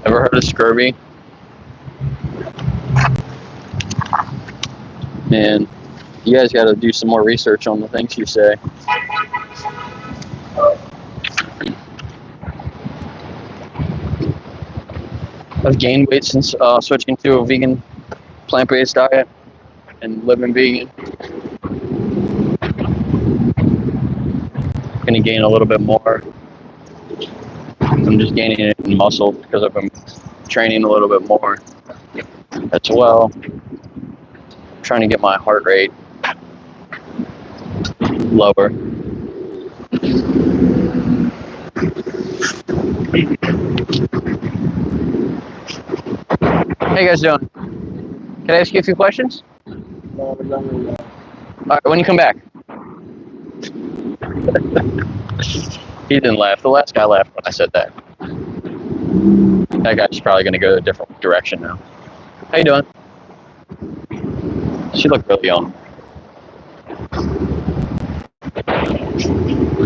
S1: Ever heard of scurvy? Man, you guys got to do some more research on the things you say. I've gained weight since switching to a vegan, plant-based diet and living vegan. Gonna gain a little bit more. I'm just gaining it in muscle because I've been training a little bit more as well. Trying to get my heart rate lower. How you guys doing? Can I ask you a few questions? All right, when you come back. He didn't laugh. The last guy laughed when I said that. That guy's probably going to go a different direction now. How you doing? She looked really young.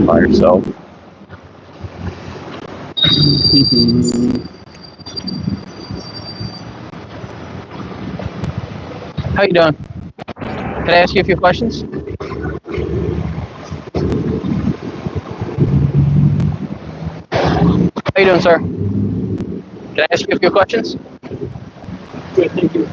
S1: By herself. How you doing? Can I ask you a few questions? How you doing, sir? Can I ask you a few questions?
S5: Good, thank you.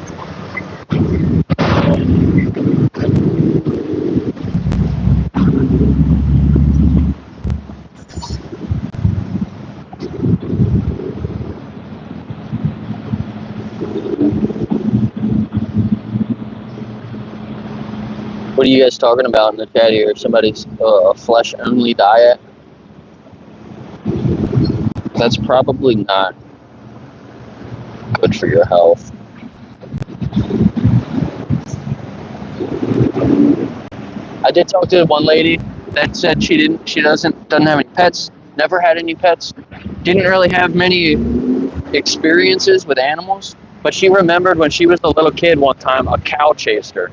S1: What are you guys talking about in the chat here? Somebody's flesh-only diet? That's probably not good for your health. I did talk to one lady that said she doesn't have any pets, never had any pets, didn't really have many experiences with animals, but she remembered when she was a little kid one time a cow chased her.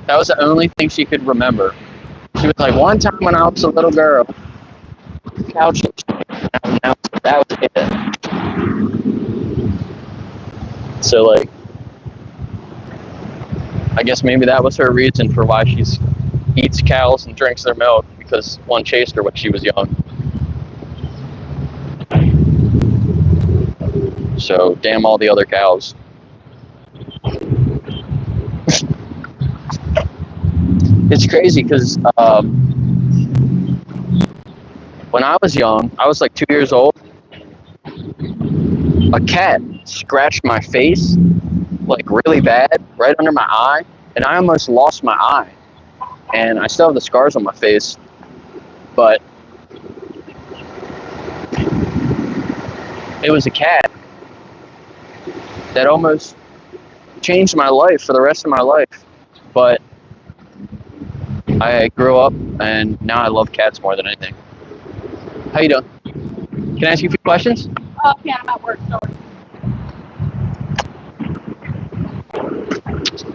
S1: That was the only thing she could remember. She was like, one time when I was a little girl, a cow chased me. That was it. So like, I guess maybe that was her reason for why she eats cows and drinks their milk, because one chased her when she was young. So damn all the other cows. It's crazy because when I was young, I was like 2 years old, a cat scratched my face like really bad, right under my eye, and I almost lost my eye. And I still have the scars on my face, but it was a cat that almost changed my life for the rest of my life. But I grew up, and now I love cats more than anything. How you doing? Can I ask you a few questions?
S3: Oh, yeah, I'm at work, so.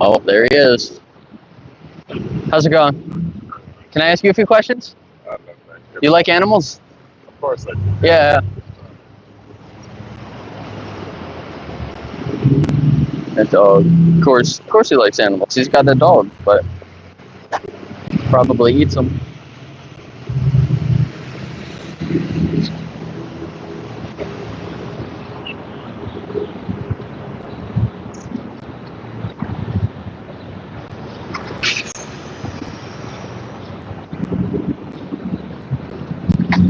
S1: Oh, there he is. How's it going? Can I ask you a few questions? You like animals?
S7: Of course I do.
S1: Yeah. That dog. Of course he likes animals. He's got a dog, but probably eats them.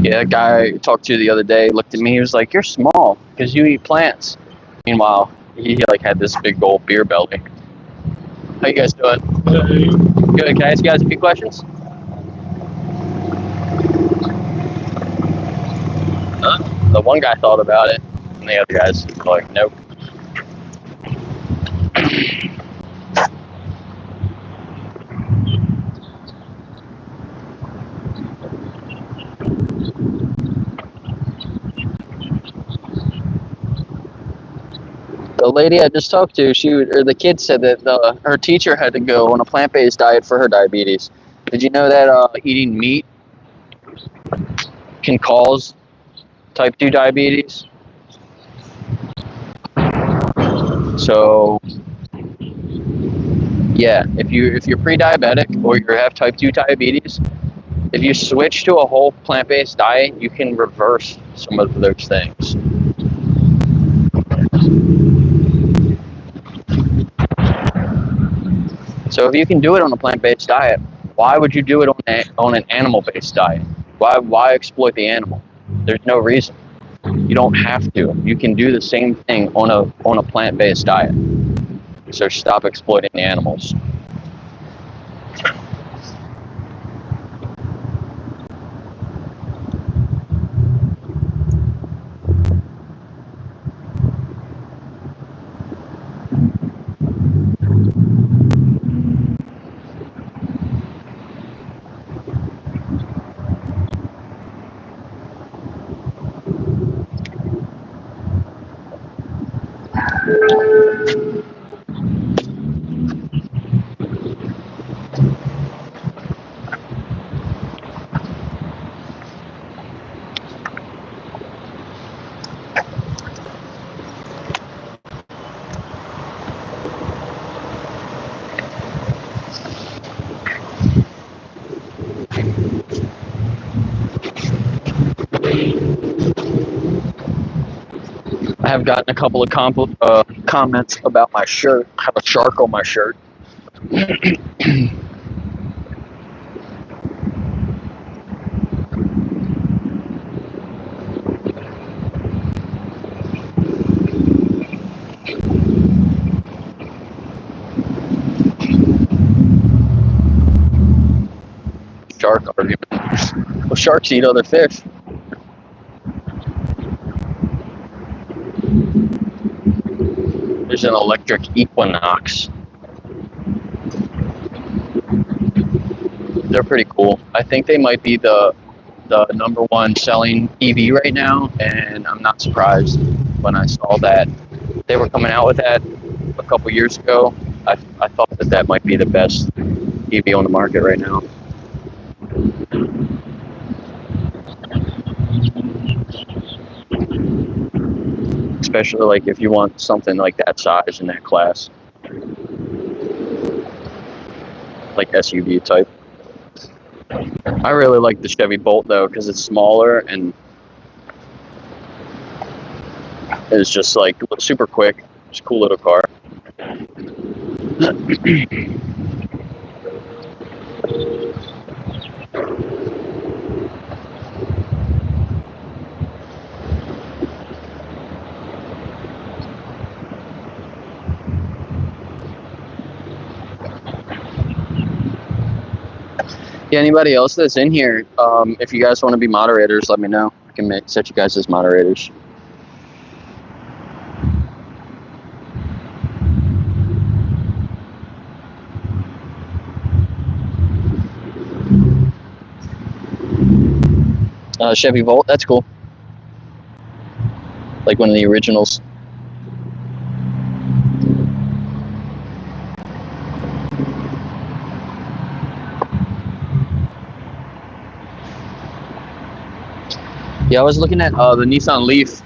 S1: Yeah, that guy I talked to the other day looked at me. He was like, "You're small because you eat plants." Meanwhile, he like had this big old beer belly. How you guys doing? Good. Can I ask you guys a few questions? The one guy thought about it, and the other guys were like, "Nope." The lady I just talked to, the kid said that her teacher had to go on a plant-based diet for her diabetes. Did you know that eating meat can cause type 2 diabetes? So, yeah, if you're pre-diabetic or you have type 2 diabetes, if you switch to a whole plant-based diet, you can reverse some of those things. So if you can do it on a plant-based diet, why would you do it on an animal-based diet? Why exploit the animal? There's no reason. You don't have to. You can do the same thing on a plant-based diet. So stop exploiting the animals. I have gotten a couple of comments about my shirt. I have a shark on my shirt. Shark argument. Well, sharks eat other fish. There's an electric Equinox. They're pretty cool. I think they might be the number one selling EV right now, and I'm not surprised when I saw that they were coming out with that a couple years ago. I thought that might be the best EV on the market right now. Especially like if you want something like that size in that class, like SUV type. I really like the Chevy Bolt though, because it's smaller and it's just like super quick. It's a cool little car. Yeah, anybody else that's in here, if you guys want to be moderators, let me know. I can set you guys as moderators. Chevy Volt, that's cool. Like one of the originals. Yeah, I was looking at the Nissan Leaf.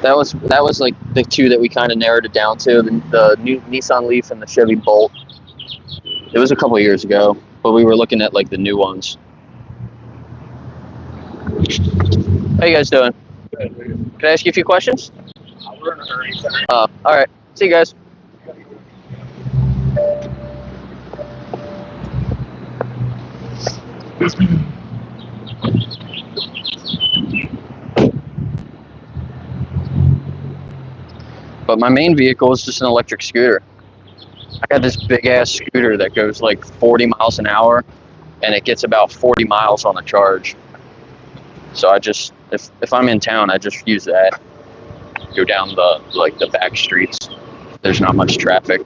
S1: That was like the two that we kind of narrowed it down to, the new Nissan Leaf and the Chevy Bolt. It was a couple of years ago, but we were looking at like the new ones. How you guys doing? Can I ask you a few questions?
S5: We're in a hurry.
S1: All right. See you guys. But my main vehicle is just an electric scooter. I got this big ass scooter that goes like 40 miles an hour, and it gets about 40 miles on a charge. So I just, if I'm in town, I just use that. Go down the back streets. There's not much traffic,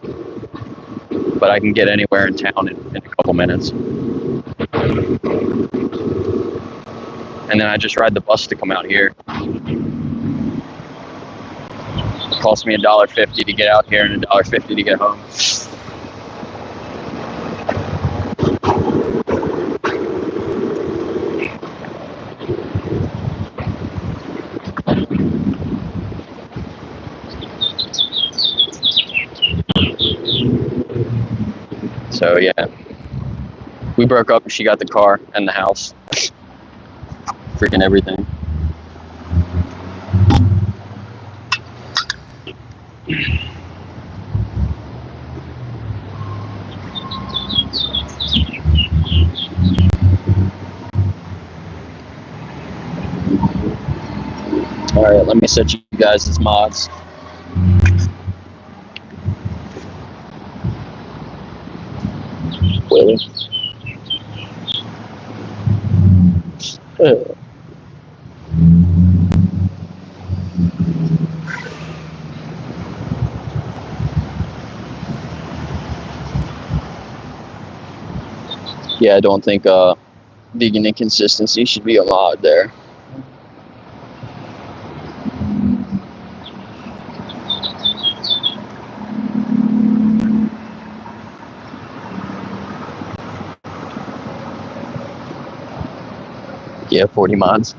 S1: but I can get anywhere in town in a couple minutes. And then I just ride the bus to come out here. It costs me $1.50 to get out here and $1.50 to get home. So yeah, we broke up and she got the car and the house. Freaking everything. All right, let me set you guys as mods. Really? Yeah, I don't think vegan inconsistency should be a mod there. Yeah, 40 mods.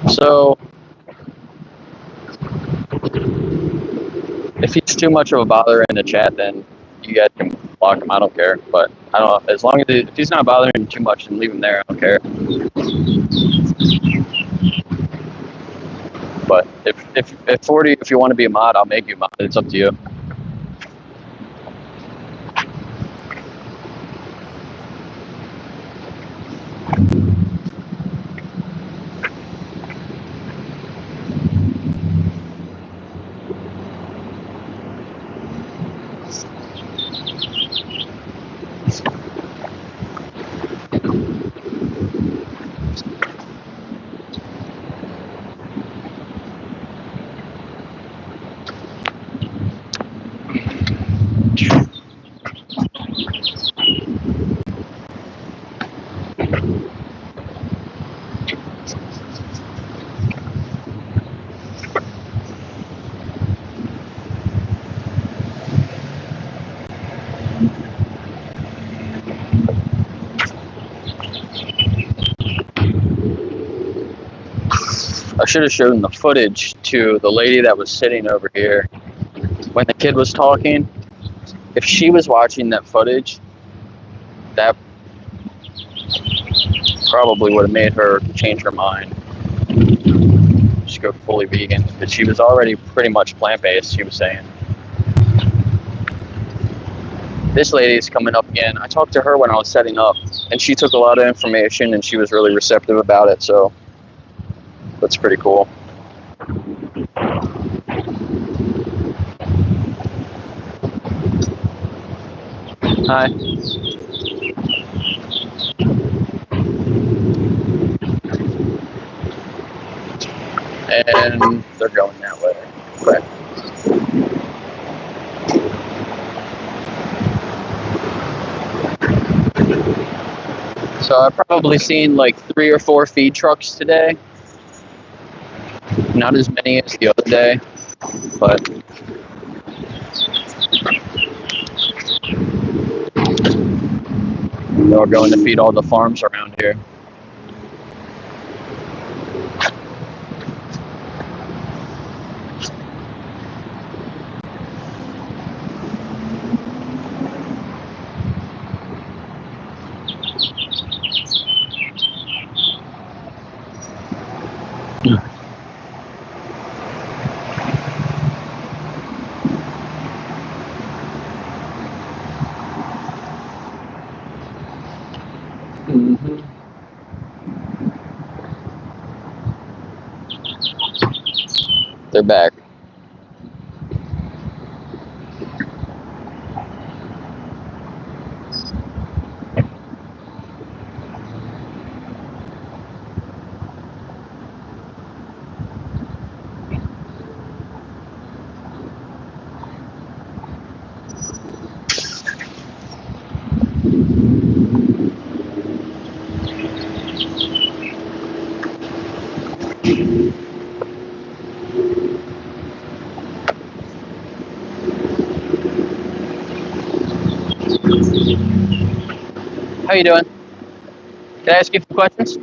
S1: So, if he's too much of a bother in the chat, then you guys can block him. I don't care. But I don't know. As long as if he's not bothering you too much, and leave him there, I don't care. But if 40, if you want to be a mod, I'll make you a mod. It's up to you. I should have shown the footage to the lady that was sitting over here when the kid was talking. If she was watching that footage, that probably would have made her change her mind. Just go fully vegan. But she was already pretty much plant-based, she was saying. This lady's coming up again. I talked to her when I was setting up, and she took a lot of information, and she was really receptive about it, so that's pretty cool. Hi. And they're going that way. Okay. So I've probably seen like 3 or 4 feed trucks today. Not as many as the other day, but they're going to feed all the farms around here. Mm-hmm. They're back. How you doing? Can I ask you a few questions?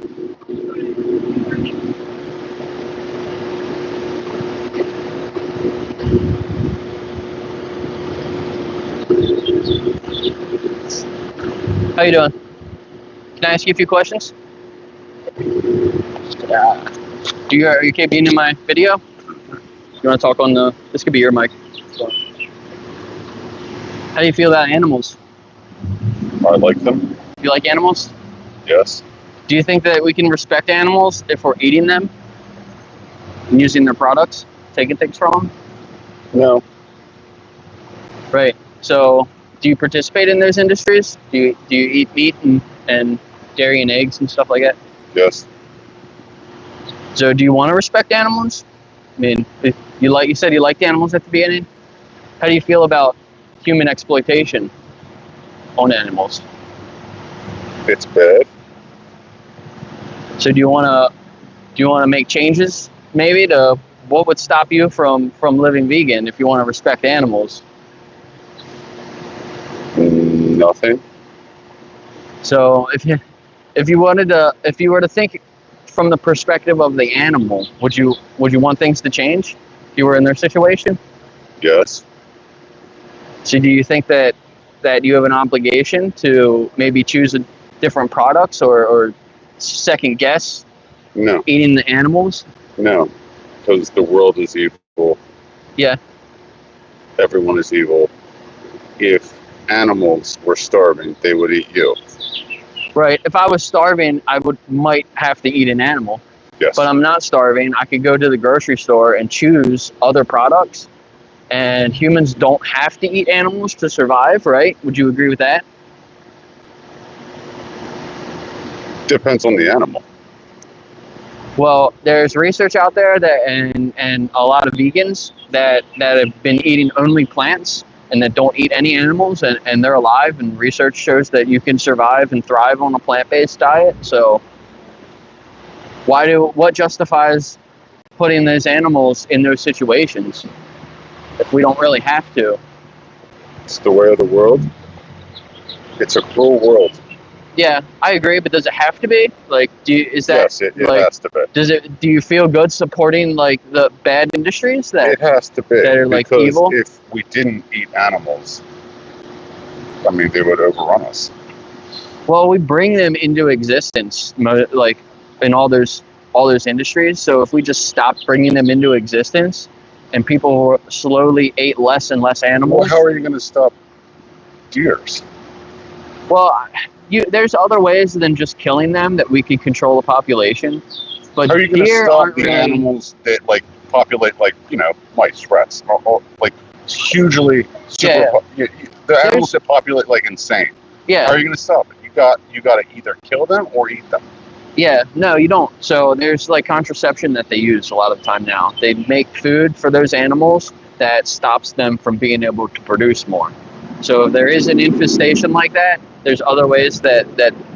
S1: How you doing? Can I ask you a few questions? Are you okay being in my video? You want to talk on the? This could be your mic. How do you feel about animals?
S7: I like them.
S1: You like animals?
S7: Yes.
S1: Do you think that we can respect animals if we're eating them and using their products, taking things from them?
S7: No.
S1: Right. So, do you participate in those industries? Do you eat meat and dairy and eggs and stuff like that?
S7: Yes.
S1: So, do you want to respect animals? I mean, you said you liked animals at the beginning. How do you feel about human exploitation on animals?
S7: It's bad.
S1: So, do you want to make changes maybe to what would stop you from living vegan if you want to respect animals?
S7: Nothing.
S1: So, if you were to think from the perspective of the animal, would you want things to change if you were in their situation?
S7: Yes.
S1: So do you think that that you have an obligation to maybe choose different products or second guess
S7: No,
S1: eating the animals?
S7: no, because the world is evil.
S1: Yeah.
S7: Everyone is evil. If animals were starving, they would eat you.
S1: Right. If I was starving, I might have to eat an animal.
S7: Yes.
S1: But I'm not starving. I could go to the grocery store and choose other products. And humans don't have to eat animals to survive, right? Would you agree with that?
S7: Depends on the animal.
S1: Well, there's research out there that and a lot of vegans that have been eating only plants and that don't eat any animals, and they're alive, and research shows that you can survive and thrive on a plant-based diet. So what justifies putting those animals in those situations if we don't really have to?
S7: It's the way of the world. It's a cruel world.
S1: Yeah, I agree, but does it have to be? Like,
S7: Yes, it
S1: like,
S7: has to be.
S1: do you feel good supporting like the bad industries
S7: It has to be.
S1: that are, like,
S7: because
S1: evil?
S7: if we didn't eat animals, I mean, they would overrun us.
S1: Well, we bring them into existence, like in all those industries. So if we just stopped bringing them into existence, and people slowly ate less and less animals,
S7: Well, how are you going to stop deers?
S1: well, there's other ways than just killing them that we can control the population. But
S7: How are you going to
S1: deer
S7: stop
S1: aren't
S7: the
S1: really,
S7: animals that like populate, like, you know, mice, rats, or like hugely super?
S1: Yeah.
S7: The animals that populate like insane.
S1: yeah.
S7: How are you going to stop it? You got to either kill them or eat them.
S1: Yeah, no, you don't. So there's like contraception that they use a lot of the time now. They make food for those animals that stops them from being able to produce more. So if there is an infestation like that, there's other ways that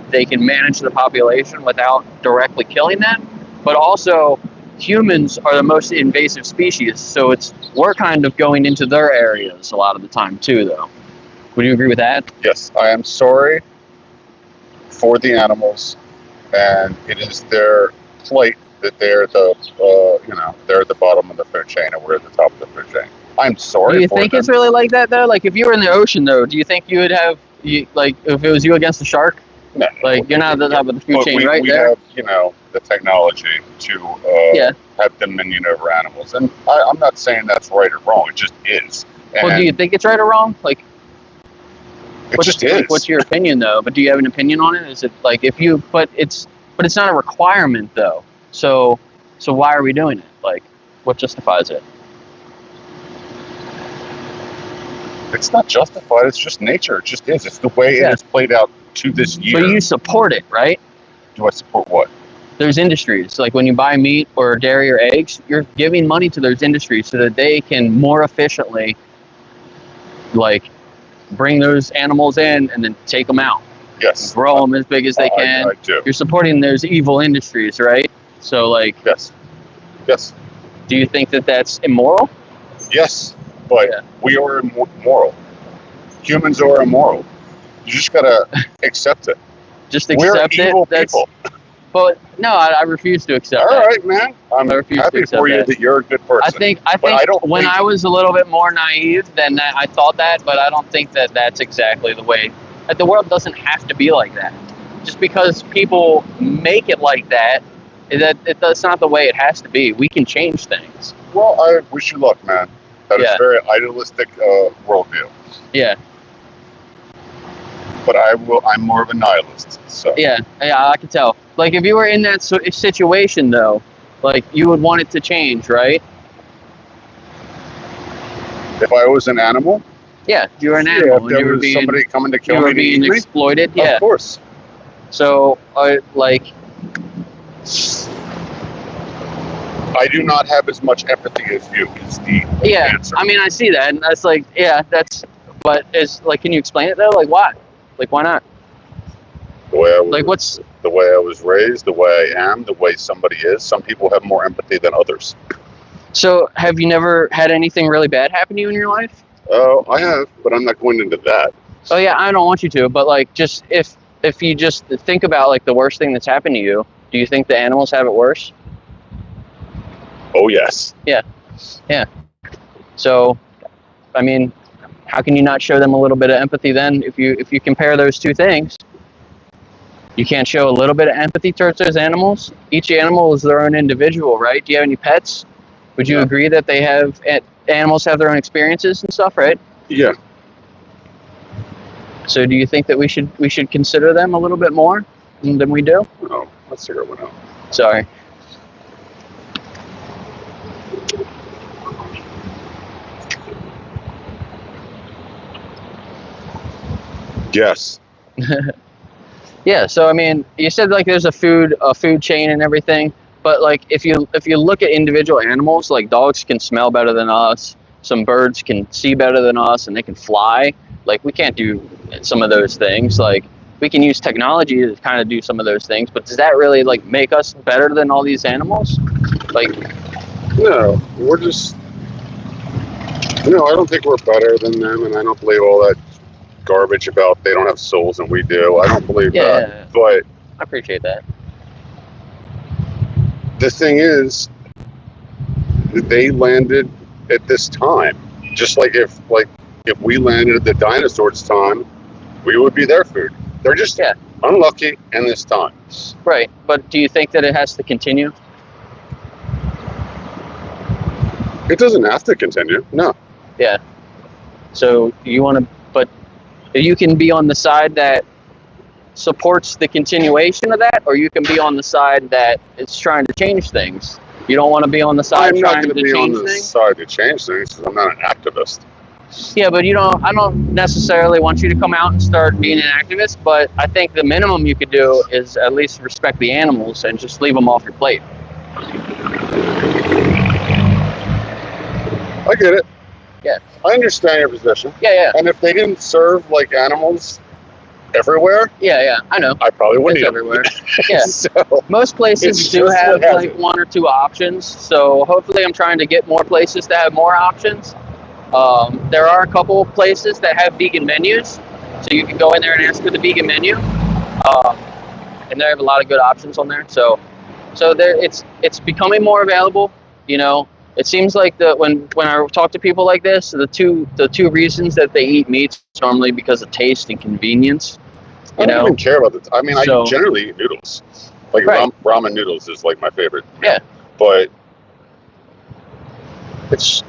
S1: they can manage the population without directly killing them. But also, humans are the most invasive species, so we're kind of going into their areas a lot of the time too, though. Would you agree with that?
S7: Yes, I am sorry for the animals, and it is their plight that they're they're at the bottom of the food chain and we're at the top of the food chain. I'm sorry.
S1: Do you
S7: for
S1: think
S7: them.
S1: it's really like that though? Like if you were in the ocean though, do you think you would have like if it was you against a shark?
S7: No,
S1: Like you're not at the top of the food
S7: but
S1: chain,
S7: we,
S1: right
S7: we
S1: there.
S7: have, the technology to have dominion over animals, and I'm not saying that's right or wrong. It just is.
S1: Well, do you think it's right or wrong? Like,
S7: It just is.
S1: what's your opinion though? But do you have an opinion on it? Is it like if you? But it's not a requirement though. So why are we doing it? Like, what justifies it?
S7: It's not justified. It's just nature. It just is. It's the way it has played out to this year.
S1: But you support it, right?
S7: Do I support what?
S1: There's industries like when you buy meat or dairy or eggs, you're giving money to those industries so that they can more efficiently, like, bring those animals in and then take them out.
S7: Yes.
S1: Grow them as big as they can.
S7: I do.
S1: You're supporting those evil industries, right? So, like,
S7: Yes. Yes.
S1: do you think that that's immoral?
S7: Yes. But we are immoral. Humans are immoral. You just gotta accept it.
S1: Just accept
S7: We're evil
S1: it. That's,
S7: people.
S1: but no, I refuse to accept
S7: All
S1: that.
S7: right, man. I'm
S1: I refuse to
S7: happy
S1: accept
S7: for you
S1: that.
S7: that you're a good person.
S1: I think
S7: I don't
S1: when
S7: think-
S1: I was a little bit more naive, then that, I thought that, but I don't think that that's exactly the way. That the world doesn't have to be like that. Just because people make it like that, that's not the way it has to be. We can change things.
S7: Well, I wish you luck, man. That is
S1: Yeah.
S7: very idealistic worldview.
S1: Yeah,
S7: But I'm more of a nihilist. So
S1: yeah, I can tell. Like if you were in that situation though, like you would want it to change, right?
S7: if I was an animal,
S1: Yeah, if you were an
S7: yeah,
S1: animal
S7: if
S1: and
S7: there
S1: you were
S7: was
S1: being
S7: somebody coming to
S1: you
S7: kill
S1: were
S7: me to
S1: being
S7: eat me,
S1: exploited. Yeah.
S7: of course.
S1: So, like,
S7: I do not have as much empathy as you. Is the
S1: yeah.
S7: answer.
S1: I mean, I see that, and that's like, yeah, that's. But is like, can you explain it though? Like, why? Like, why not?
S7: The way I was,
S1: Like, what's?
S7: the way I was raised, the way I am, the way somebody is. Some people have more empathy than others.
S1: So, have you never had anything really bad happen to you in your life?
S7: Oh, I have, but I'm not going into that.
S1: Oh yeah, I don't want you to, but like, just if you just think about like the worst thing that's happened to you, do you think the animals have it worse?
S7: Oh yes.
S1: So, I mean, how can you not show them a little bit of empathy then? If you compare those two things, you can't show a little bit of empathy towards those animals. Each animal is their own individual, right? Do you have any pets? Would you agree that animals have their own experiences and stuff, right?
S7: Yeah.
S1: So do you think that we should consider them a little bit more than we do?
S7: Oh, let's figure one out.
S1: Sorry.
S7: Yes.
S1: Yeah, so I mean, you said like there's a food chain and everything, but like if you look at individual animals, like dogs can smell better than us, some birds can see better than us, and they can fly. Like we can't do some of those things. Like we can use technology to kind of do some of those things, but does that really like make us better than all these animals? Like,
S7: no, we're just. No, I don't think we're better than them, and I don't believe all that garbage about they don't have souls and we do. I don't believe that. But
S1: I appreciate that.
S7: The thing is, they landed at this time. Just like if we landed at the dinosaurs' time, we would be their food. They're just unlucky in this time.
S1: Right, but do you think that it has to continue?
S7: It doesn't have to continue. No.
S1: Yeah. So you want to, but you can be on the side that supports the continuation of that, or you can be on the side that it's trying to change things. You don't want to be on the side
S7: I'm not
S1: trying
S7: going
S1: to
S7: to be on
S1: change
S7: the
S1: things.
S7: side to change things because I'm not an activist.
S1: Yeah, but I don't necessarily want you to come out and start being an activist, but I think the minimum you could do is at least respect the animals and just leave them off your plate.
S7: I get it.
S1: Yeah.
S7: I understand your position.
S1: Yeah.
S7: And if they didn't serve like animals everywhere,
S1: Yeah, I know.
S7: I probably wouldn't
S1: It's
S7: eat
S1: everywhere.
S7: them.
S1: Yeah.
S7: So,
S1: Most places
S7: It's
S1: do
S7: just
S1: have
S7: what has
S1: like
S7: it.
S1: one or two options, so hopefully I'm trying to get more places to have more options. There are a couple of places that have vegan menus, so you can go in there and ask for the vegan menu, and they have a lot of good options on there. So there, it's becoming more available. You know, it seems like when I talk to people like this, the two reasons that they eat meat is normally because of taste and convenience.
S7: I don't even care about it. I mean,
S1: So-
S7: I generally eat noodles. Like
S1: Right.
S7: ramen noodles is like my favorite.
S1: Yeah.
S7: But it's,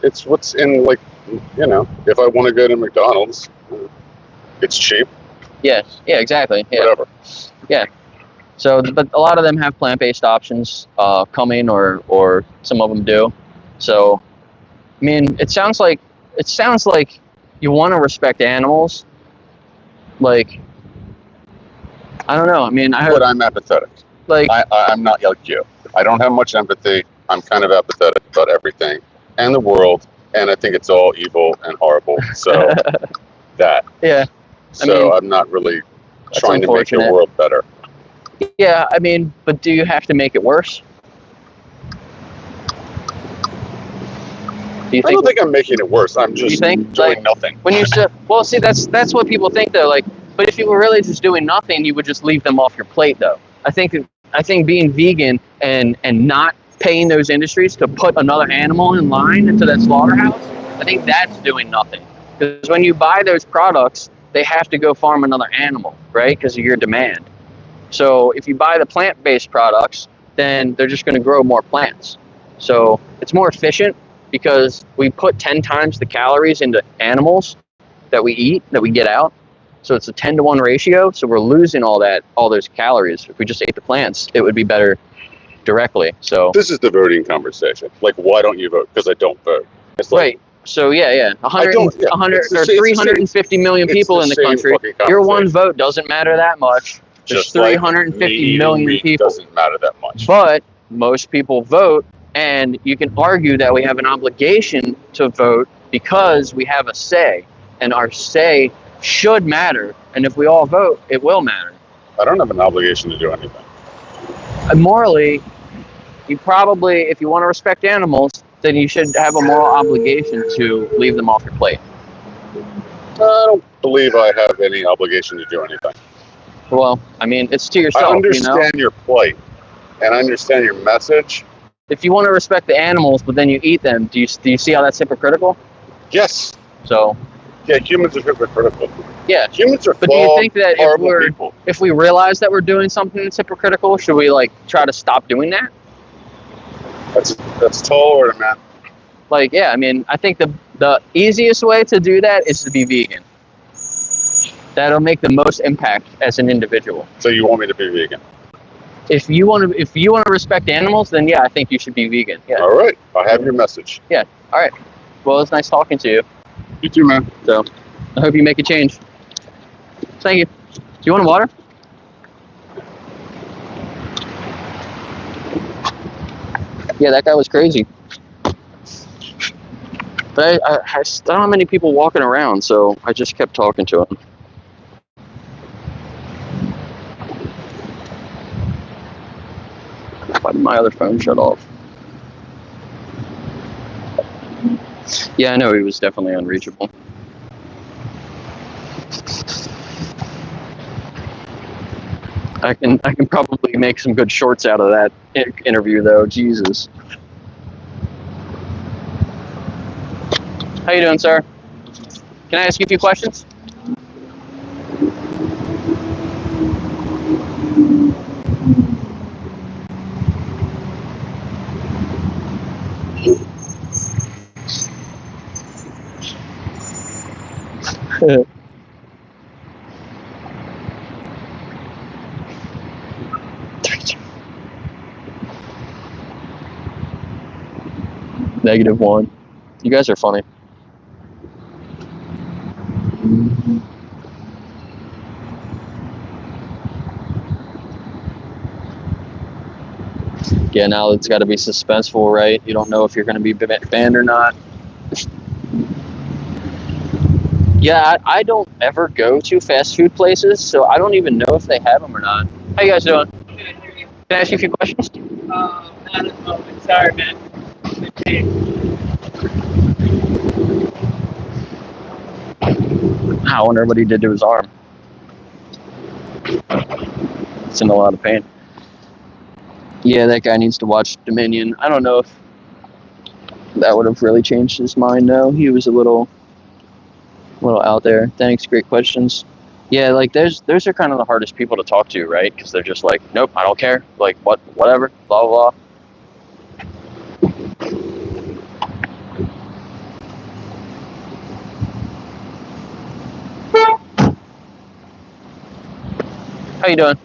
S7: it's what's in like, if I want to go to McDonald's, it's cheap,
S1: Yeah, exactly. Yeah.
S7: whatever.
S1: So, but a lot of them have plant-based options coming, or some of them do. So, I mean, it sounds like you want to respect animals. Like, I don't know. I mean, I
S7: But
S1: heard
S7: I'm apathetic.
S1: like
S7: I'm not like you. I don't have much empathy. I'm kind of apathetic about everything and the world, and I think it's all evil and horrible. So that.
S1: yeah,
S7: So I'm not really trying to make the
S1: unfortunate.
S7: world better.
S1: yeah. I mean, but do you have to make it worse? Do you
S7: I don't think I'm making it worse. I'm
S1: you
S7: just
S1: think,
S7: doing
S1: like,
S7: nothing.
S1: when you said, well, see, that's what people think though. Like, but if you were really just doing nothing, you would just leave them off your plate, though. I think being vegan and not paying those industries to put another animal in line into that slaughterhouse, I think that's doing nothing. Because when you buy those products, they have to go farm another animal, right? Because of your demand. So if you buy the plant-based products, then they're just going to grow more plants. So it's more efficient because we put 10 times the calories into animals that we eat, that we get out. So it's a 10-to-1 ratio. So we're losing all those calories. If we just ate the plants, it would be better directly. So
S7: This is the voting conversation. Like, why don't you vote? Because I don't vote. It's like,
S1: right. So yeah, 100
S7: don't- yeah,
S1: 100
S7: it's the
S1: or
S7: same-
S1: 350 million
S7: it's
S1: people
S7: the
S1: in the
S7: same
S1: country.
S7: fucking
S1: Your one
S7: conversation.
S1: vote doesn't matter that much. There's
S7: Just like
S1: 350
S7: me
S1: million
S7: eating meat
S1: people.
S7: doesn't matter that much.
S1: But most people vote, and you can argue that we have an obligation to vote because we have a say, and our say should matter. And if we all vote, it will matter.
S7: I don't have an obligation to do anything.
S1: And morally, you probably, if you want to respect animals, then you should have a moral obligation to leave them off your plate.
S7: I don't believe I have any obligation to do anything.
S1: Well, I mean, it's to
S7: I
S1: yourself,
S7: understand your plight, and I understand your message.
S1: If you want to respect the animals, but then you eat them, do you see how that's hypocritical?
S7: Yes.
S1: So,
S7: Yeah, humans are hypocritical.
S1: Yeah.
S7: Humans are
S1: But do you
S7: flawed,
S1: think that
S7: horrible people.
S1: if we realize that we're doing something that's hypocritical, should we like try to stop doing that?
S7: That's a tall order, man.
S1: Like, yeah, I mean, I think the easiest way to do that is to be vegan. That'll make the most impact as an individual.
S7: So you want me to be vegan?
S1: If you want to respect animals, then yeah, I think you should be vegan. Yeah.
S7: All right, I have your message.
S1: Yeah. All right. Well, it's nice talking to you.
S7: You too, man.
S1: So, I hope you make a change. Thank you. Do you want a water? Yeah, that guy was crazy. But I don't have many people walking around, so I just kept talking to him. Why did my other phone shut off? Yeah, I know he was definitely unreachable. I can probably make some good shorts out of that interview, though. Jesus. How you doing, sir? Can I ask you a few questions? -1. You guys are funny. Yeah, now it's got to be suspenseful, right? You don't know if you're going to be banned or not. Yeah, I don't ever go to fast food places, so I don't even know if they have them or not. How you guys doing? Can I ask you a few questions?
S5: Not at the moment. Sorry, man.
S1: I wonder what he did to his arm. It's in a lot of pain. Yeah, that guy needs to watch Dominion. I don't know if that would have really changed his mind, though. He was a little out there. Thanks, great questions. Yeah, like those are kind of the hardest people to talk to, right? Because they're just like, nope, I don't care. Like, whatever, blah, blah, blah. How you doing?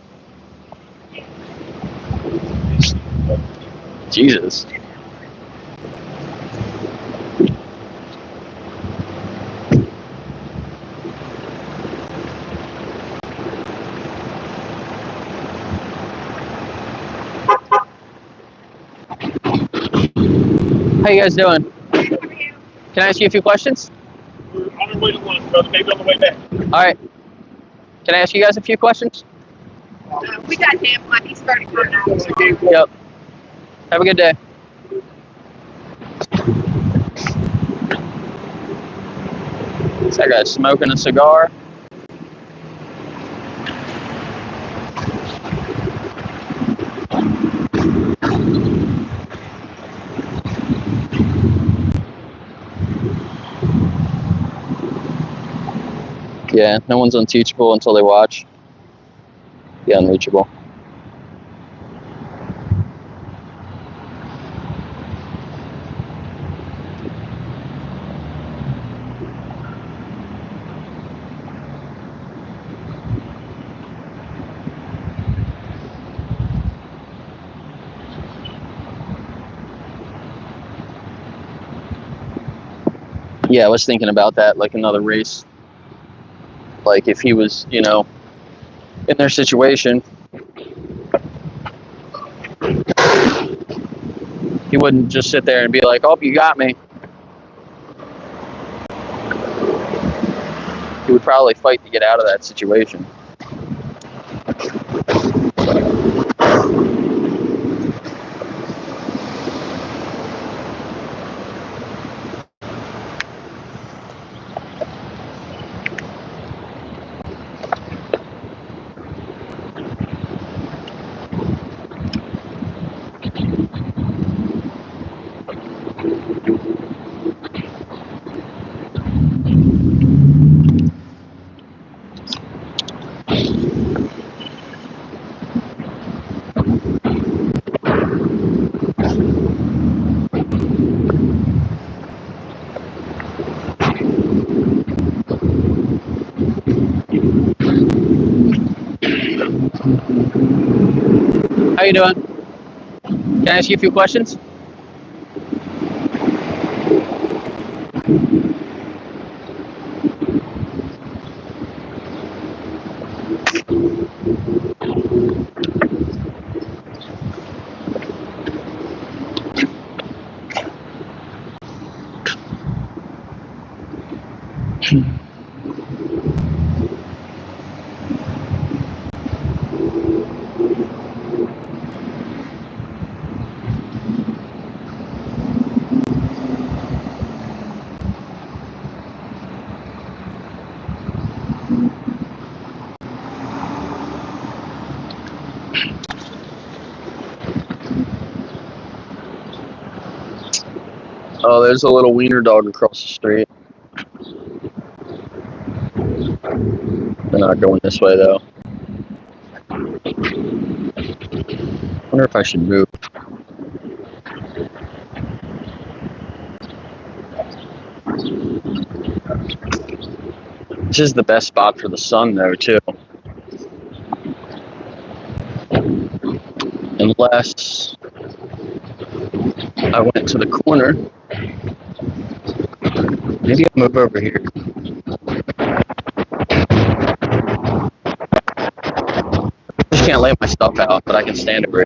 S1: Jesus. How you guys doing? Can I ask you a few questions?
S5: We're on our way to lunch, brother. Maybe on the way back.
S1: All right. Can I ask you guys a few questions?
S8: We got him when he started coming out.
S1: Yep. Have a good day. Is that guy smoking a cigar? Yeah, no one's unteachable until they watch. Yeah, unreachable. Yeah, I was thinking about that, like another race. Like if he was, in their situation, he wouldn't just sit there and be like, oh, you got me. He would probably fight to get out of that situation. How you doing? Can I ask you a few questions? Oh, there's a little wiener dog across the street. They're not going this way though. Wonder if I should move. This is the best spot for the sun though too. Unless I went to the corner. Maybe I'll move over here. I just can't lay my stuff out, but I can stand over here.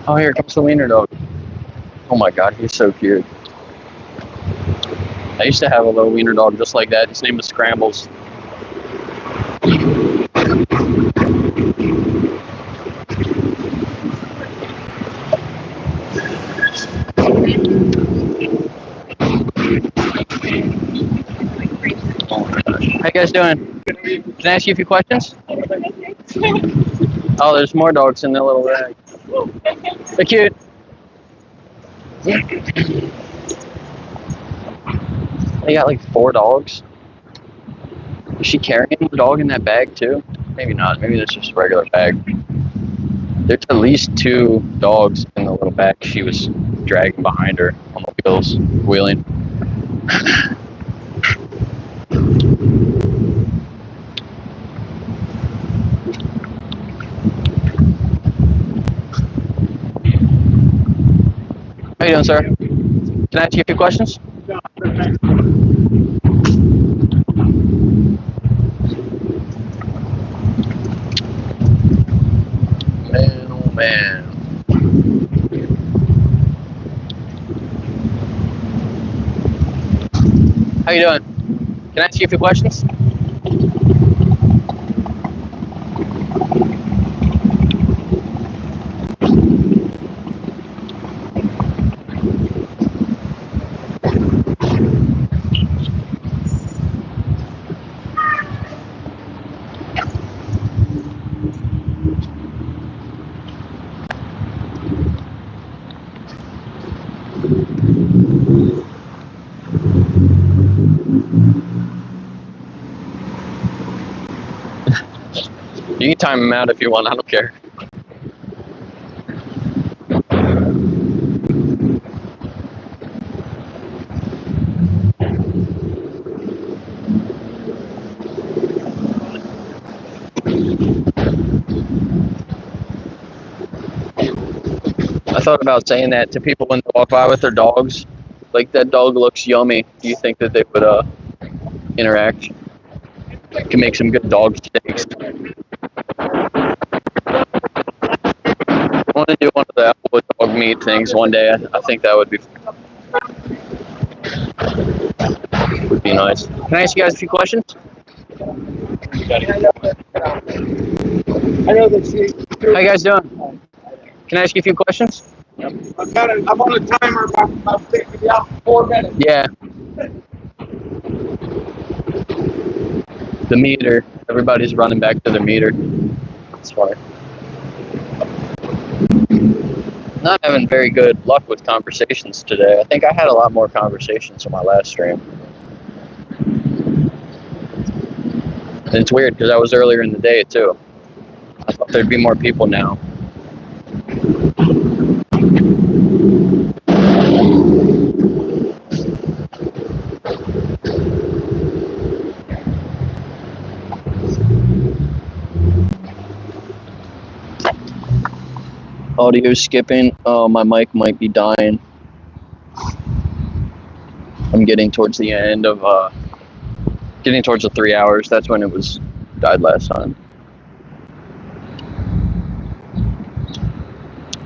S1: Oh, here comes the wiener dog. Oh my god, he's so cute. I used to have a little wiener dog just like that. His name was Scrambles. How you guys doing? Can I ask you a few questions? Oh, there's more dogs in the little bag. They're cute. They got like 4 dogs. Is she carrying the dog in that bag too? Maybe not. Maybe that's just a regular bag. There's at least 2 dogs in the little bag she was dragging behind her on the wheels, wheeling. How you doing, sir? Can I ask you a few questions? Man, oh man. How you doing? Can I ask you a few questions? You can time them out if you want, I don't care. I thought about saying that to people when they walk by with their dogs. Like, that dog looks yummy. Do you think that they would interact? Can make some good dog steaks. I want to do one of the Applewood dog meat things one day. I think that would be nice. Can I ask you guys a few questions? How you guys doing? Can I ask you a few questions?
S5: I'm on a timer. I'm taking you out for 4 minutes.
S1: Yeah. The meter. Everybody's running back to the meter. That's funny. Not having very good luck with conversations today. I think I had a lot more conversations on my last stream. And it's weird because I was earlier in the day too. I thought there'd be more people now. Audio skipping. Oh, my mic might be dying. I'm getting towards the end of getting towards the 3 hours. That's when it was died last time.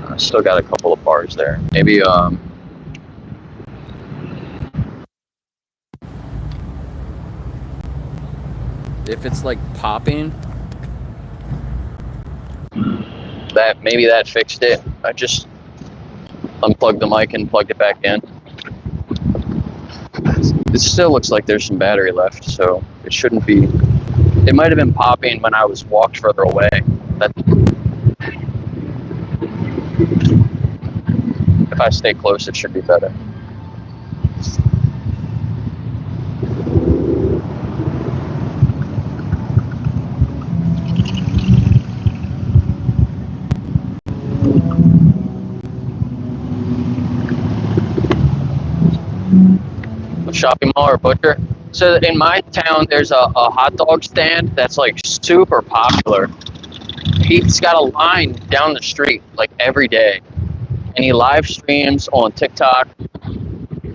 S1: I still got a couple of bars there. Maybe if it's like popping, maybe that fixed it. I just unplugged the mic and plugged it back in. It still looks like there's some battery left, so it shouldn't be. It might have been popping when I was walked further away. If I stay close, it should be better. A shopping mall or a butcher. So in my town, there's a hot dog stand that's like super popular. He's got a line down the street like every day, and he live streams on TikTok.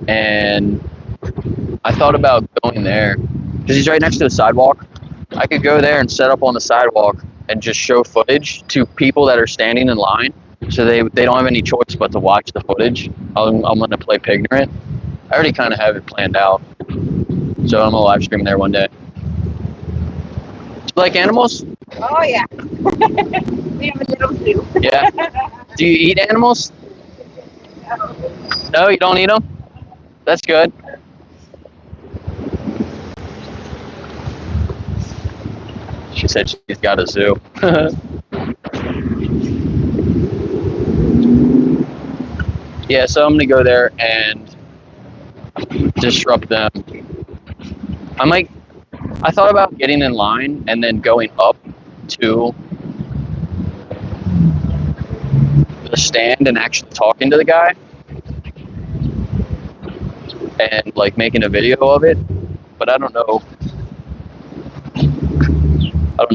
S1: And I thought about going there because he's right next to the sidewalk. I could go there and set up on the sidewalk and just show footage to people that are standing in line, so they don't have any choice but to watch the footage. I'm gonna play Pignorant. I already kind of have it planned out, so I'm gonna live stream there one day. Do you like animals?
S8: Oh yeah. We have a little zoo.
S1: Yeah. Do you eat animals? No, you don't eat them? That's good. She said she's got a zoo. Yeah, so I'm gonna go there and disrupt them. I thought about getting in line and then going up to the stand and actually talking to the guy and like making a video of it, but I don't know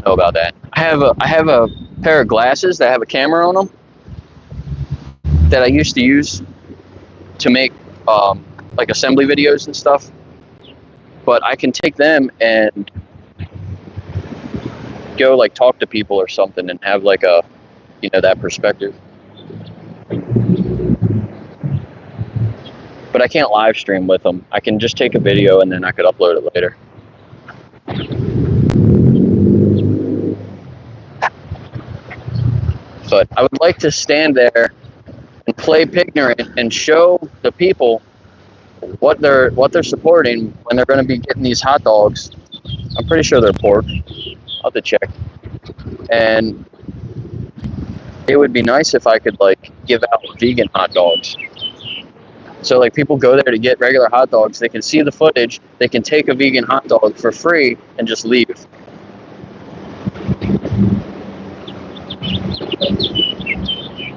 S1: about that. I have a pair of glasses that have a camera on them that I used to use to make like assembly videos and stuff, but I can take them and go like talk to people or something and have like a, that perspective. But I can't live stream with them. I can just take a video and then I could upload it later. But I would like to stand there and play Pignorant and show the people what they're supporting when they're going to be getting these hot dogs. I'm pretty sure they're pork. I'll have to check. And it would be nice if I could like give out vegan hot dogs. So like people go there to get regular hot dogs, they can see the footage, they can take a vegan hot dog for free and just leave.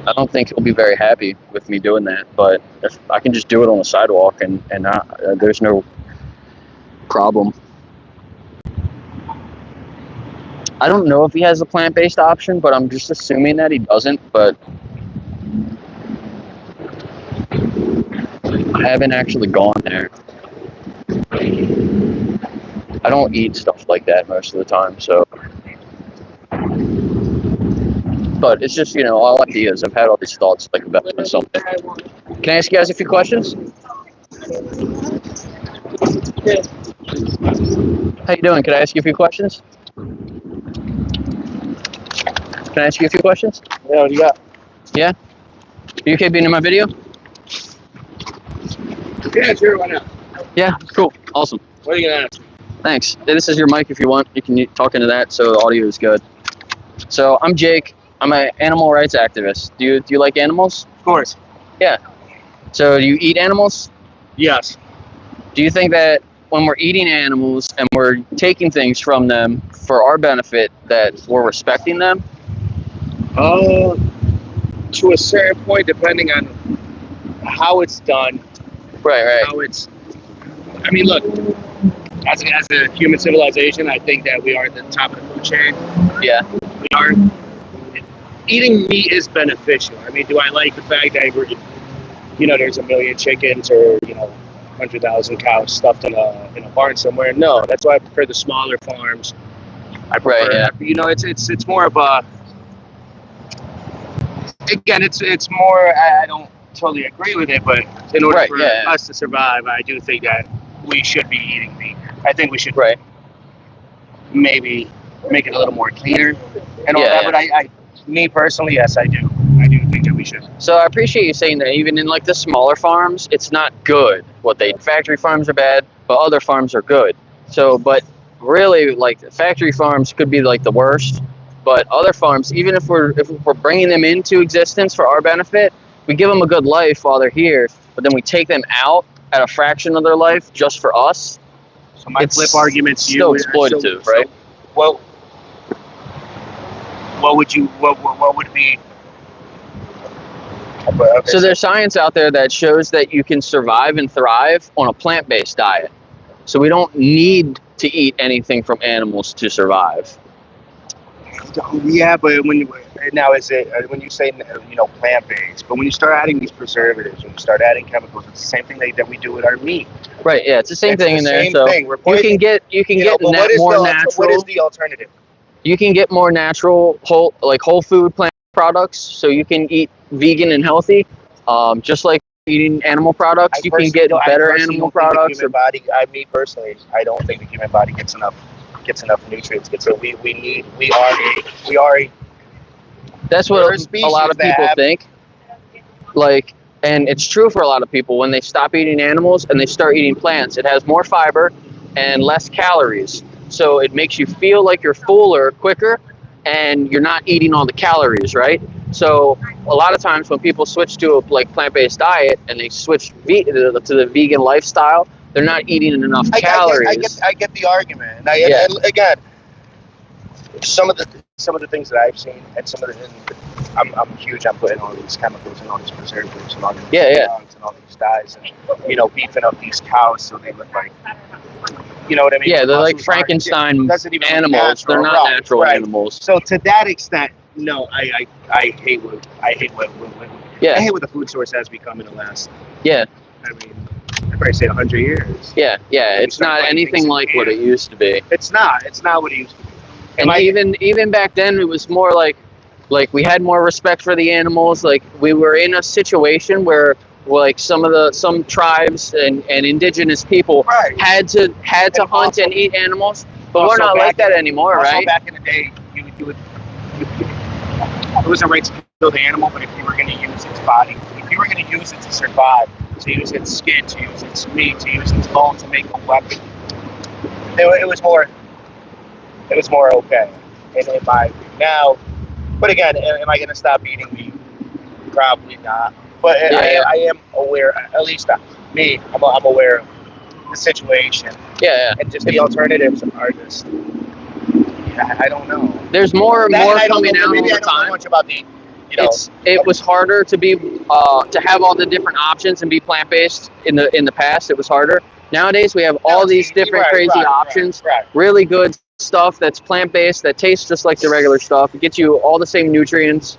S1: I don't think he'll be very happy with me doing that, but if I can just do it on the sidewalk and there's no problem. I don't know if he has a plant-based option, but I'm just assuming that he doesn't, but I haven't actually gone there. I don't eat stuff like that most of the time, so. But it's just, all ideas. I've had all these thoughts like about doing something. Can I ask you guys a few questions? How you doing? Can I ask you a few questions? Can I ask you a few questions?
S5: Yeah, what do you got?
S1: Yeah? You okay being in my video?
S5: Yeah, sure, why not?
S1: Yeah, cool. Awesome.
S5: What are you gonna ask me?
S1: Thanks. This is your mic if you want. You can talk into that so the audio is good. So I'm Jake. I'm an animal rights activist. Do you like animals?
S5: Of course.
S1: Yeah. So do you eat animals?
S5: Yes.
S1: Do you think that when we're eating animals and we're taking things from them for our benefit, that we're respecting them?
S5: To a certain point, depending on how it's done,
S1: Right.
S5: how it's. I mean, look, as a human civilization, I think that we are at the top of the food chain.
S1: Yeah.
S5: We are. Eating meat is beneficial. I mean, do I like the fact that there's a million chickens or 100,000 cows stuffed in a barn somewhere? No, that's why I prefer the smaller farms. I prefer, it's more of a. Again, it's more. I don't totally agree with it, but in order for us to survive, I do think that we should be eating meat. I think we should maybe make it a little more cleaner and all that. But me personally, yes, I do. I do think that we should.
S1: So I appreciate you saying that. Even in like the smaller farms, it's not good. Factory farms are bad, but other farms are good. So, but really, like factory farms could be like the worst. But other farms, even if we're bringing them into existence for our benefit, we give them a good life while they're here, but then we take them out at a fraction of their life just for us.
S5: So my flip argument to
S1: you is still exploitative, right?
S5: Well, what would be?
S1: So there's science out there that shows that you can survive and thrive on a plant-based diet. So we don't need to eat anything from animals to survive.
S5: Yeah, but when you say plant-based, but when you start adding these preservatives, when you start adding chemicals, it's the same thing that we do with our meat.
S1: Right. Yeah, it's the same thing in there. So you can get more natural.
S5: What is the alternative?
S1: You can get more natural whole food plant products, so you can eat vegan and healthy, just like eating animal products. You can get better animal products.
S5: Me personally, I don't think the human body gets enough nutrients. So we are a.
S1: That's what a lot of people think. And it's true for a lot of people. When they stop eating animals and they start eating plants, it has more fiber and less calories. So it makes you feel like you're fuller quicker, and you're not eating all the calories, right? So a lot of times when people switch to a plant-based diet and they switch to the vegan lifestyle, they're not eating enough calories.
S5: I get the argument, and again, some of the things that I've seen, and I'm huge on putting all these chemicals and all these preservatives and all these drugs and all these dyes and beefing up these cows so they look like, you know what I mean?
S1: Yeah, they're like Frankenstein animals. They're not natural animals.
S5: So to that extent, no, I hate what I hate what the food source has become in the last.
S1: Yeah.
S5: I mean, I'd probably say 100 years.
S1: Yeah. It's not anything like what it used to be.
S5: It's not what it used to be.
S1: And even back then, it was more like we had more respect for the animals. Like we were in a situation where some tribes and indigenous people had to hunt and eat animals, but we're not like that anymore, right?
S5: Back in the day, you would it wasn't right to kill the animal, but if you were going to use its body, if you were going to use it to survive, to use its skin, to use its meat, to use its bone to make a weapon, it was more okay in my view. Now, but again, am I going to stop eating meat? Probably not. But I am aware, at least me, I'm aware of the situation.
S1: Yeah.
S5: And just the alternatives are just, I don't know.
S1: There's more coming out all the time.
S5: I don't know much about the,
S1: It was harder to be to have all the different options and be plant-based in the past. It was harder. Nowadays we have all these different crazy options. Really good stuff that's plant-based that tastes just like the regular stuff. It gets you all the same nutrients.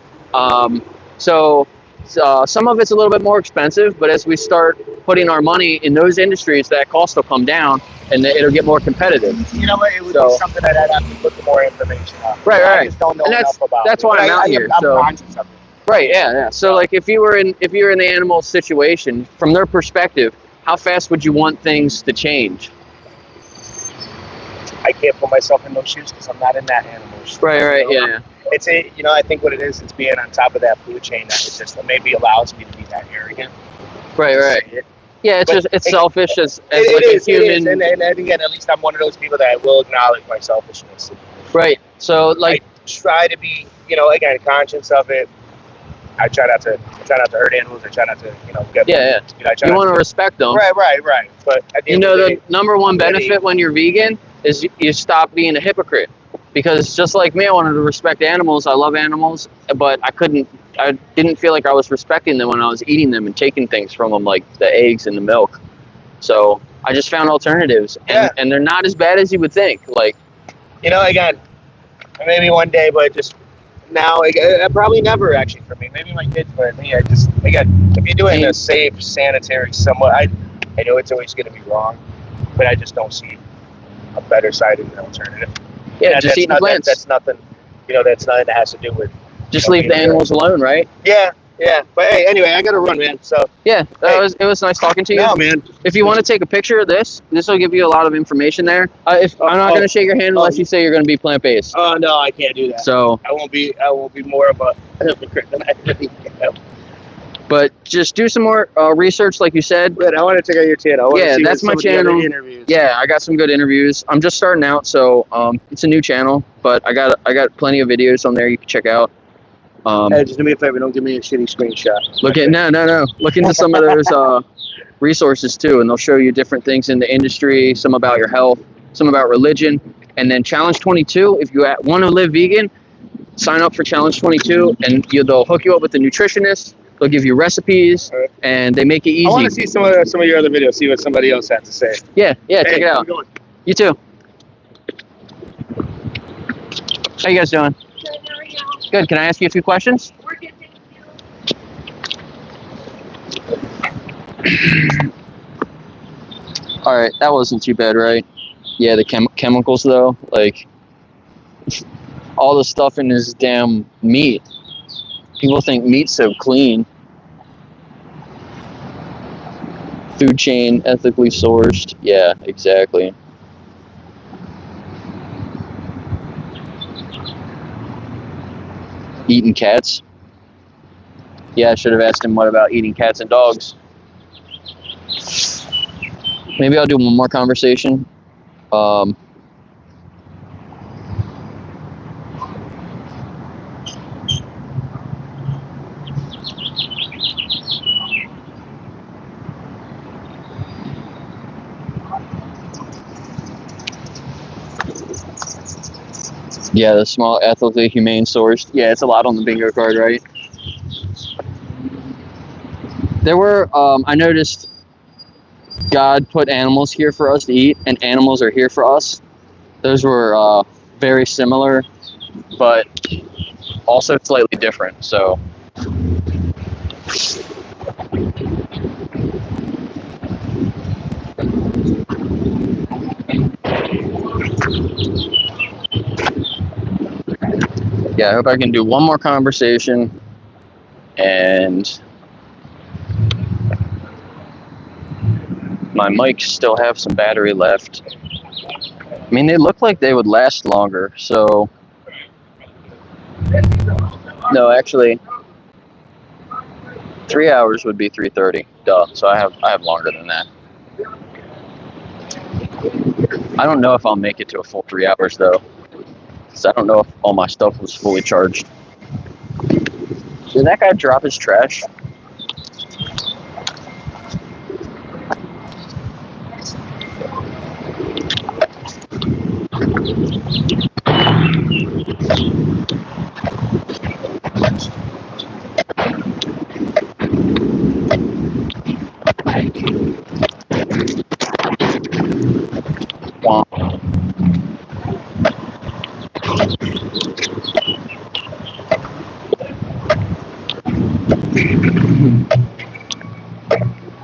S1: So some of it's a little bit more expensive, but as we start putting our money in those industries, that cost will come down and it'll get more competitive.
S5: You know what? It would be something that I'd have to put more information on.
S1: Right.
S5: I just don't know enough about
S1: that's why I'm out here.
S5: I'm conscious of it.
S1: Right. Yeah. So like if you're in the animal situation, from their perspective, how fast would you want things to change?
S5: I can't put myself in those shoes because I'm not in that animal shoes.
S1: Right. Yeah.
S5: It's I think what it is, it's being on top of that food chain that it just maybe allows me to be that arrogant.
S1: Right. Yeah, it's selfish as
S5: a human. And again, at least I'm one of those people that I will acknowledge my selfishness.
S1: Right. So I
S5: try to be, again, conscious of it. I try not to hurt animals. I try not to, get
S1: Yeah,
S5: You know, I try
S1: you
S5: not
S1: want to respect them.
S5: Right. But at the
S1: You
S5: end
S1: know,
S5: of the
S1: the
S5: day,
S1: number one benefit when you're vegan is you stop being a hypocrite. Because just like me, I wanted to respect animals. I love animals, but I didn't feel like I was respecting them when I was eating them and taking things from them, like the eggs and the milk. So I just found alternatives, and they're not as bad as you would think. Like,
S5: again, maybe one day, but just now, probably never actually for me. Maybe my kids, but me, again, if you're doing a safe, sanitary, somewhat, I know it's always going to be wrong, but I just don't see a better side of an alternative.
S1: yeah, just eat plants.
S5: That's nothing, that's nothing that has to do with.
S1: Just leave the animals alone, right?
S5: Yeah. But hey, anyway, I gotta run, man. So
S1: yeah, it was nice talking to you.
S5: No, man.
S1: If you want to take a picture of this will give you a lot of information there. I'm not going to shake your hand unless you say you're going to be plant-based.
S5: Oh no, I can't do that.
S1: So
S5: I won't be more of a hypocrite than I really am.
S1: But just do some more research, like you said.
S5: Good. I want to check out your channel.
S1: Yeah, that's my channel. Yeah, I got some good interviews. I'm just starting out, so it's a new channel, but I got plenty of videos on there you can check out.
S5: Hey, just do me a favor. Don't give me a shitty screenshot.
S1: No. Look into some of those resources too, and they'll show you different things in the industry, some about your health, some about religion, and then Challenge 22. If you want to live vegan, sign up for Challenge 22, and they'll hook you up with a nutritionist. They'll give you recipes, and they make it easy.
S5: I want to see some of your other videos, see what somebody else has to say.
S1: Yeah, check it out. You too. How you guys doing? Good. Can I ask you a few questions?
S8: We're good, thank you.
S1: All right, that wasn't too bad, right? Yeah, the chemicals though, like all the stuff in this damn meat. People think meat's so clean. Food chain, ethically sourced. Yeah, exactly. Eating cats. Yeah, I should have asked him what about eating cats and dogs. Maybe I'll do one more conversation. Yeah, the small, ethically humane sourced. Yeah, it's a lot on the bingo card, right? There were, I noticed God put animals here for us to eat, and animals are here for us. Those were very similar, but also slightly different, so. Yeah, I hope I can do one more conversation, and my mics still have some battery left. I mean, they look like they would last longer, so. No, actually, 3 hours would be 3:30. Duh. So I have longer than that. I don't know if I'll make it to a full 3 hours though, because I don't know if all my stuff was fully charged. Did that guy drop his trash?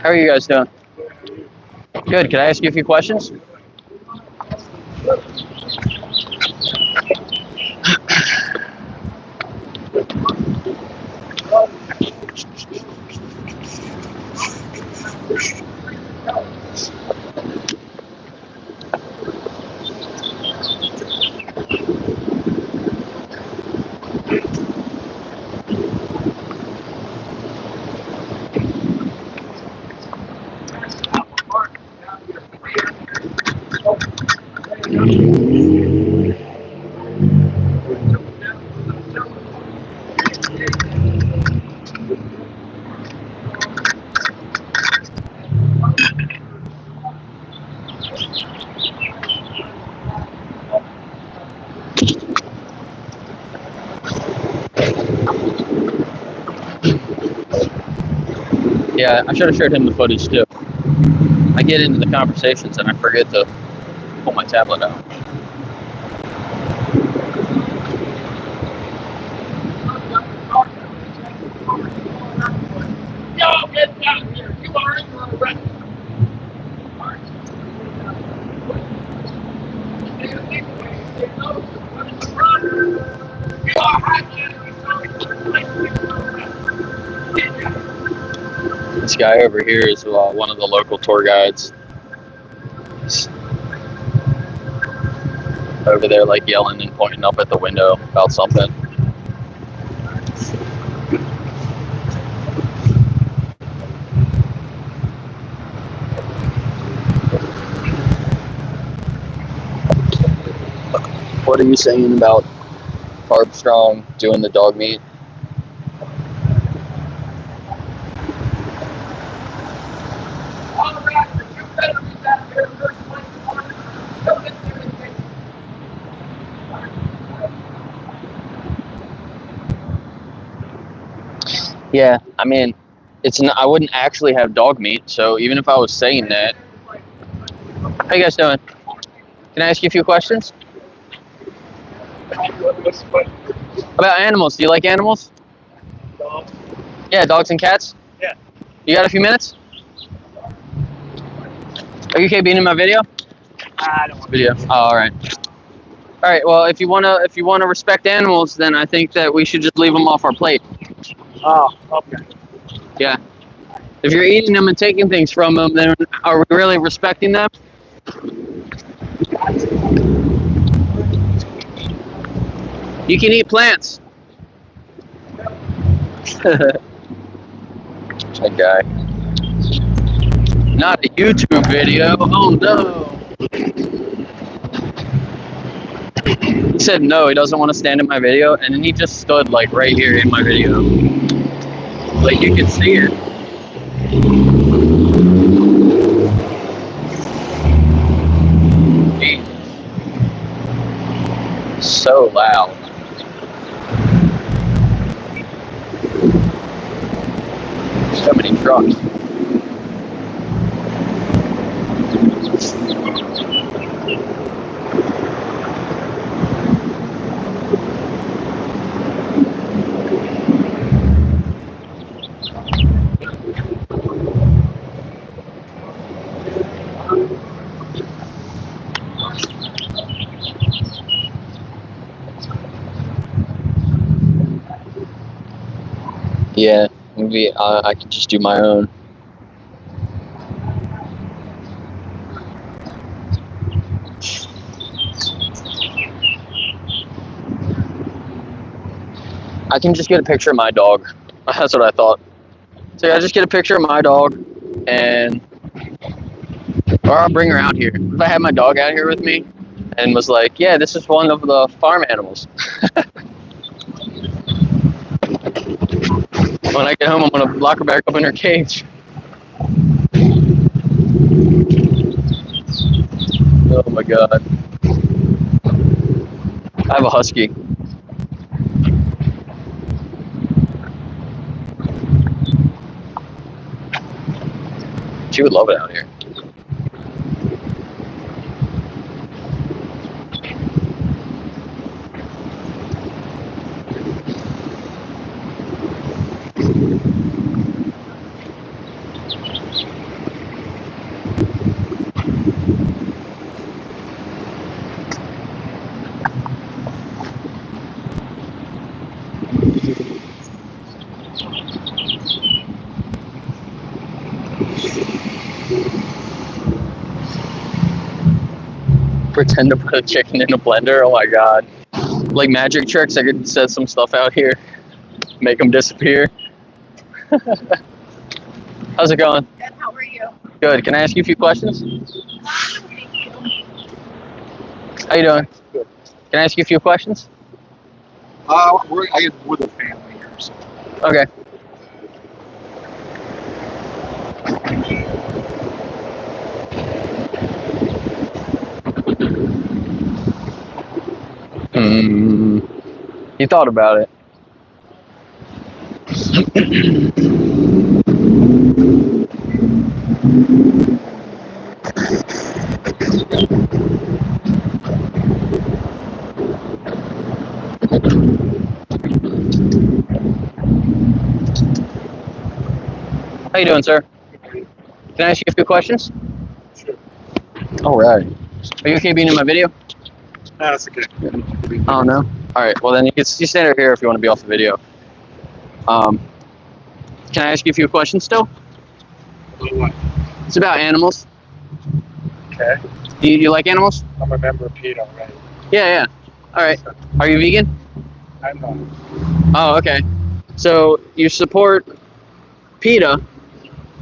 S1: How are you guys doing? Good. Can I ask you a few questions? Yeah, I should have showed him the footage too. I get into the conversations and I forget to pull my tablet out.
S5: Yo, get down here. You are in your arrest.
S1: This guy over here is one of the local tour guides. He's over there like yelling and pointing up at the window about something. What are you saying about Armstrong doing the dog meat? Yeah, I mean, it's not, I wouldn't actually have dog meat, so even if I was saying that. How you guys doing? Can I ask you a few questions? About animals. Do you like animals?
S5: Dogs.
S1: Yeah, dogs and cats?
S5: Yeah.
S1: You got a few minutes? Are you okay being in my video?
S5: I don't want
S1: Video. Oh, all right. All right. Well, if you wanna respect animals, then I think that we should just leave them off our plate.
S5: Oh, okay.
S1: Yeah. If you're eating them and taking things from them, then are we really respecting them? You can eat plants. That guy. Not a YouTube video. Oh no. He said no, he doesn't want to stand in my video, and then he just stood like right here in my video. Like you can see it. Jeez. So loud. So many trucks. Yeah, maybe I could just do my own. I can just get a picture of my dog. That's what I thought. So yeah, I just get a picture of my dog, and or I'll bring her out here. If I had my dog out here with me, and was like, "Yeah, this is one of the farm animals." When I get home, I'm gonna lock her back up in her cage. Oh my god. I have a husky. She would love it out here. Pretend to put a chicken in a blender. Oh my god. Like magic tricks, I could set some stuff out here. Make them disappear. How's it going?
S8: Good, how are you?
S1: Good. Can I ask you a few questions? How you doing?
S5: Good.
S1: Can I ask you a few questions?
S5: I'm with a family here, so.
S1: Okay. You thought about it. How you doing, sir? Can I ask you a few questions?
S5: Sure.
S1: All right. Are you okay being in my video?
S5: No, that's okay.
S1: Oh no. All right. Well, then you stand over here if you want to be off the video. Can I ask you a few questions still?
S5: What?
S1: It's about animals.
S5: Okay.
S1: You like animals?
S5: I'm a member of Peta already.
S1: Yeah. All right. Are you vegan?
S5: I'm not.
S1: Oh, okay. So you support PETA,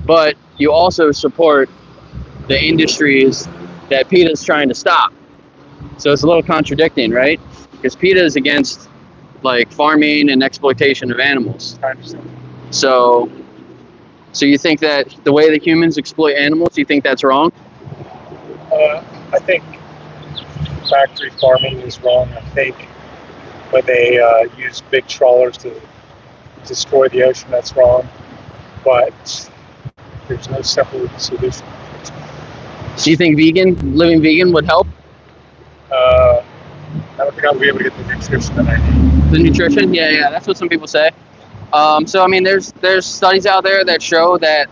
S1: but you also support the industries that PETA is trying to stop. So it's a little contradicting, right? Because PETA is against like farming and exploitation of animals.
S5: I understand.
S1: So you think that the way that humans exploit animals, you think that's wrong?
S5: I think factory farming is wrong. I think when they use big trawlers to destroy the ocean, that's wrong. But there's no simple solution.
S1: So you think living vegan would help?
S5: I don't think I'll be able to get the nutrition that I need.
S1: The nutrition? Yeah, that's what some people say. So I mean, there's studies out there that show that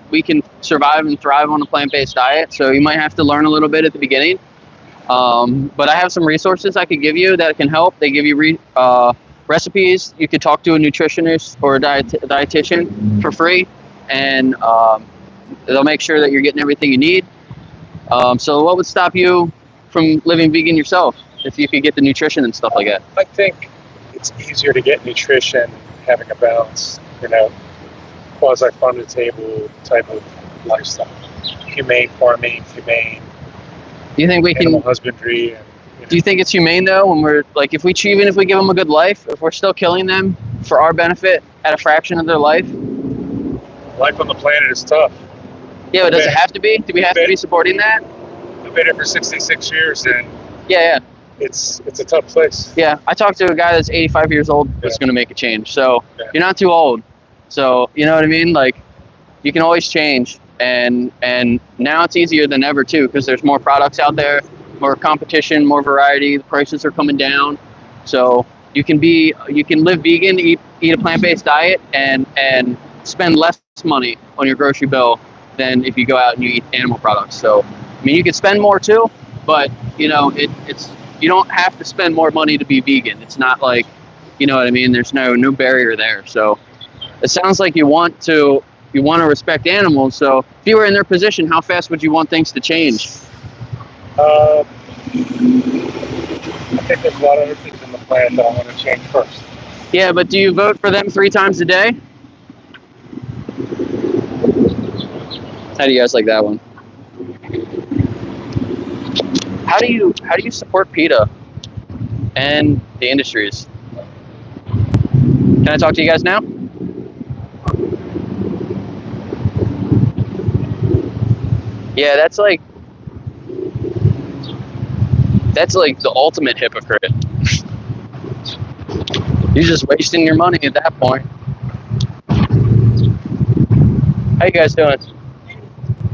S1: we can survive and thrive on a plant-based diet. So you might have to learn a little bit at the beginning. But I have some resources I could give you that can help. They give you recipes. You could talk to a nutritionist or a dietitian for free, and they'll make sure that you're getting everything you need. So what would stop you from living vegan yourself if you could get the nutrition and stuff like that?
S5: I think it's easier to get nutrition having a balanced, quasi-farm to table type of lifestyle. Humane farming, humane
S1: Do you think we
S5: animal
S1: can?
S5: husbandry. And,
S1: Do you think it's humane though when we're like, if we even if we give them a good life, if we're still killing them for our benefit at a fraction of their life?
S5: life on the planet is tough.
S1: Yeah, but does it have to be? Do we have to be supporting that?
S5: I've been here for 66 years, and
S1: Yeah.
S5: it's a tough place.
S1: Yeah, I talked to a guy that's 85 years old that's going to make a change. So you're not too old. So you know what I mean? Like, you can always change. And now it's easier than ever too, because there's more products out there, more competition, more variety. The prices are coming down. So you can live vegan, eat a plant-based diet, and spend less money on your grocery bill than if you go out and you eat animal products. So I mean, you could spend more too, but it's you don't have to spend more money to be vegan. It's not like, you know what I mean? There's no barrier there. So it sounds like you want to respect animals. So if you were in their position, how fast would you want things to change?
S5: I think there's a lot of other things in the planet that I want to change first.
S1: Yeah, but do you vote for them 3 times a day? How do you guys like that one? How do you support PETA and the industries? Can I talk to you guys now? Yeah, that's like the ultimate hypocrite. You're just wasting your money at that point. How you guys doing?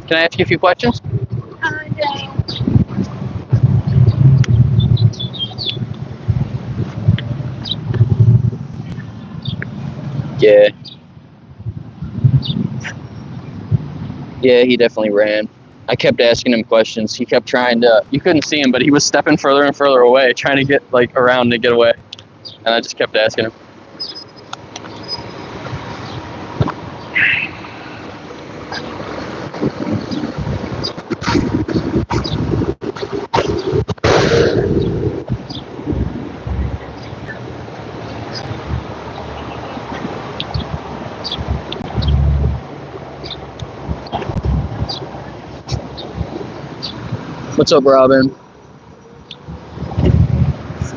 S1: Can I ask you a few questions?
S8: Yeah.
S1: Yeah. Yeah, he definitely ran. I kept asking him questions. He kept trying to, you couldn't see him, but he was stepping further and further away, trying to get around to get away. And I just kept asking him. What's up, Robin?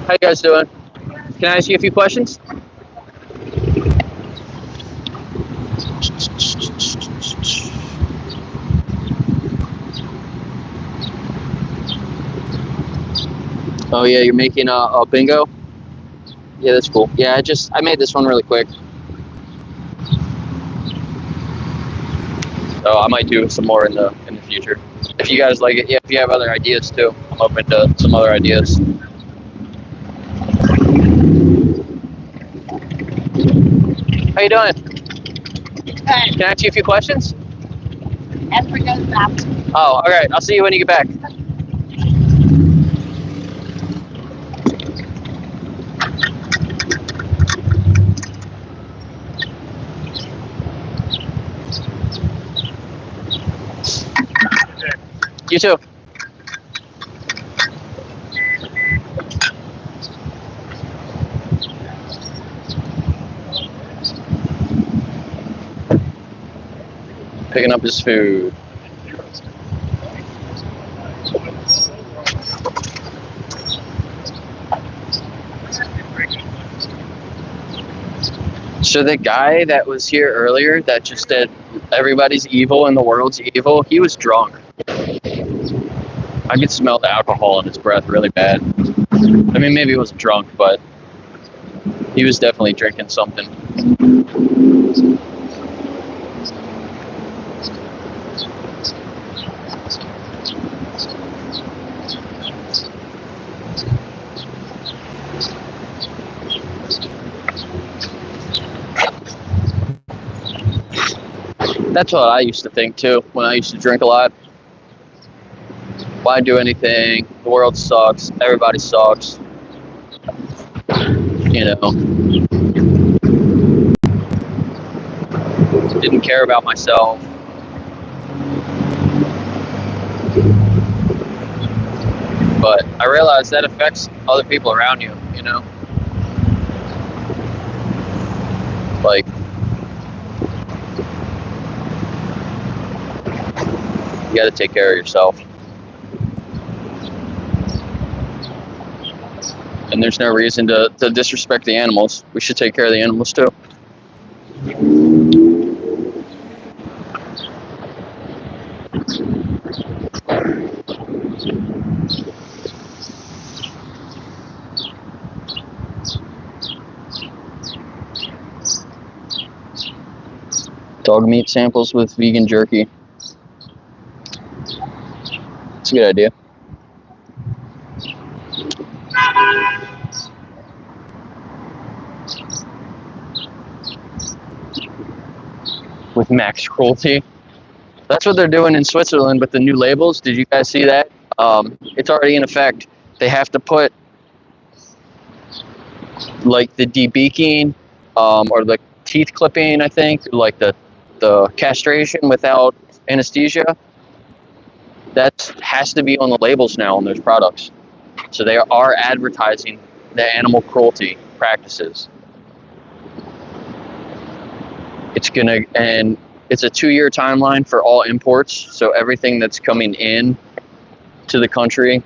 S1: How you guys doing? Can I ask you a few questions? Oh yeah, you're making a bingo? Yeah, that's cool. Yeah, I made this one really quick. So I might do some more in the future. If you guys like it, yeah. If you have other ideas too, I'm open to some other ideas. How you doing? Can I ask you a few questions?
S8: After goes back.
S1: Oh, all right. I'll see you when you get back. You too. Picking up his food. So the guy that was here earlier that just said everybody's evil and the world's evil, he was drunk. I could smell the alcohol in his breath really bad. I mean, maybe he wasn't drunk, but he was definitely drinking something. That's what I used to think too when I used to drink a lot. Why do anything? The world sucks. Everybody sucks. You know. Didn't care about myself. But I realized that affects other people around you, you know? Like, you gotta take care of yourself. And there's no reason to disrespect the animals. We should take care of the animals too. Dog meat samples with vegan jerky. It's a good idea. With max cruelty. That's what they're doing in Switzerland with the new labels. Did you guys see that? It's already in effect. They have to put like the debeaking or the teeth clipping, I think, like the castration without anesthesia. That has to be on the labels now on those products. So they are advertising the animal cruelty practices. It's a 2-year timeline for all imports. So everything that's coming in to the country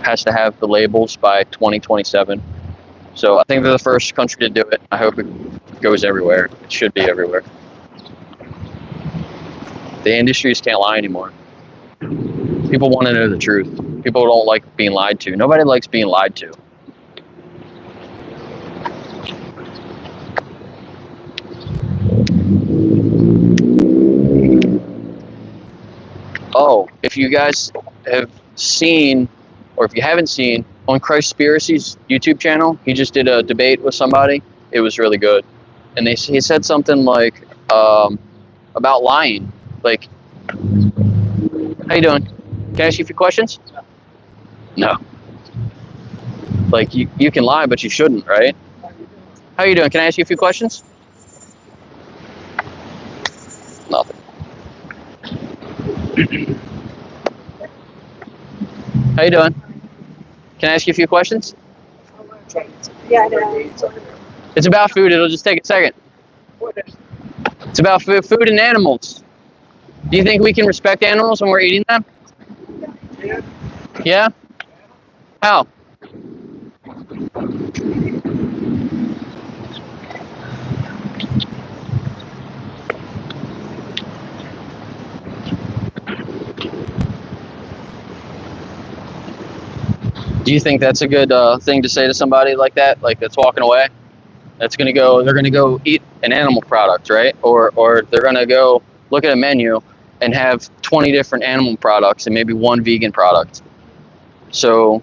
S1: has to have the labels by 2027. So I think they're the first country to do it. I hope it goes everywhere. It should be everywhere. The industries can't lie anymore. People want to know the truth. People don't like being lied to. Nobody likes being lied to. Oh, if you guys have seen, or if you haven't seen, on Christspiracy's YouTube channel, he just did a debate with somebody. It was really good. And he said something like about lying. Like, how you doing? Can I ask you a few questions? No. Like, you can lie, but you shouldn't, right? How you doing? Can I ask you a few questions? Nothing. How you doing? Can I ask you a few questions?
S2: Yeah, no.
S1: It's about food. It'll just take a second. It's about food and animals. Do you think we can respect animals when we're eating them? Yeah? How? Do you think that's a good thing to say to somebody like that, like that's walking away? That's gonna go. They're gonna go eat an animal product, right? Or they're gonna go look at a menu and have 20 different animal products and maybe one vegan product. So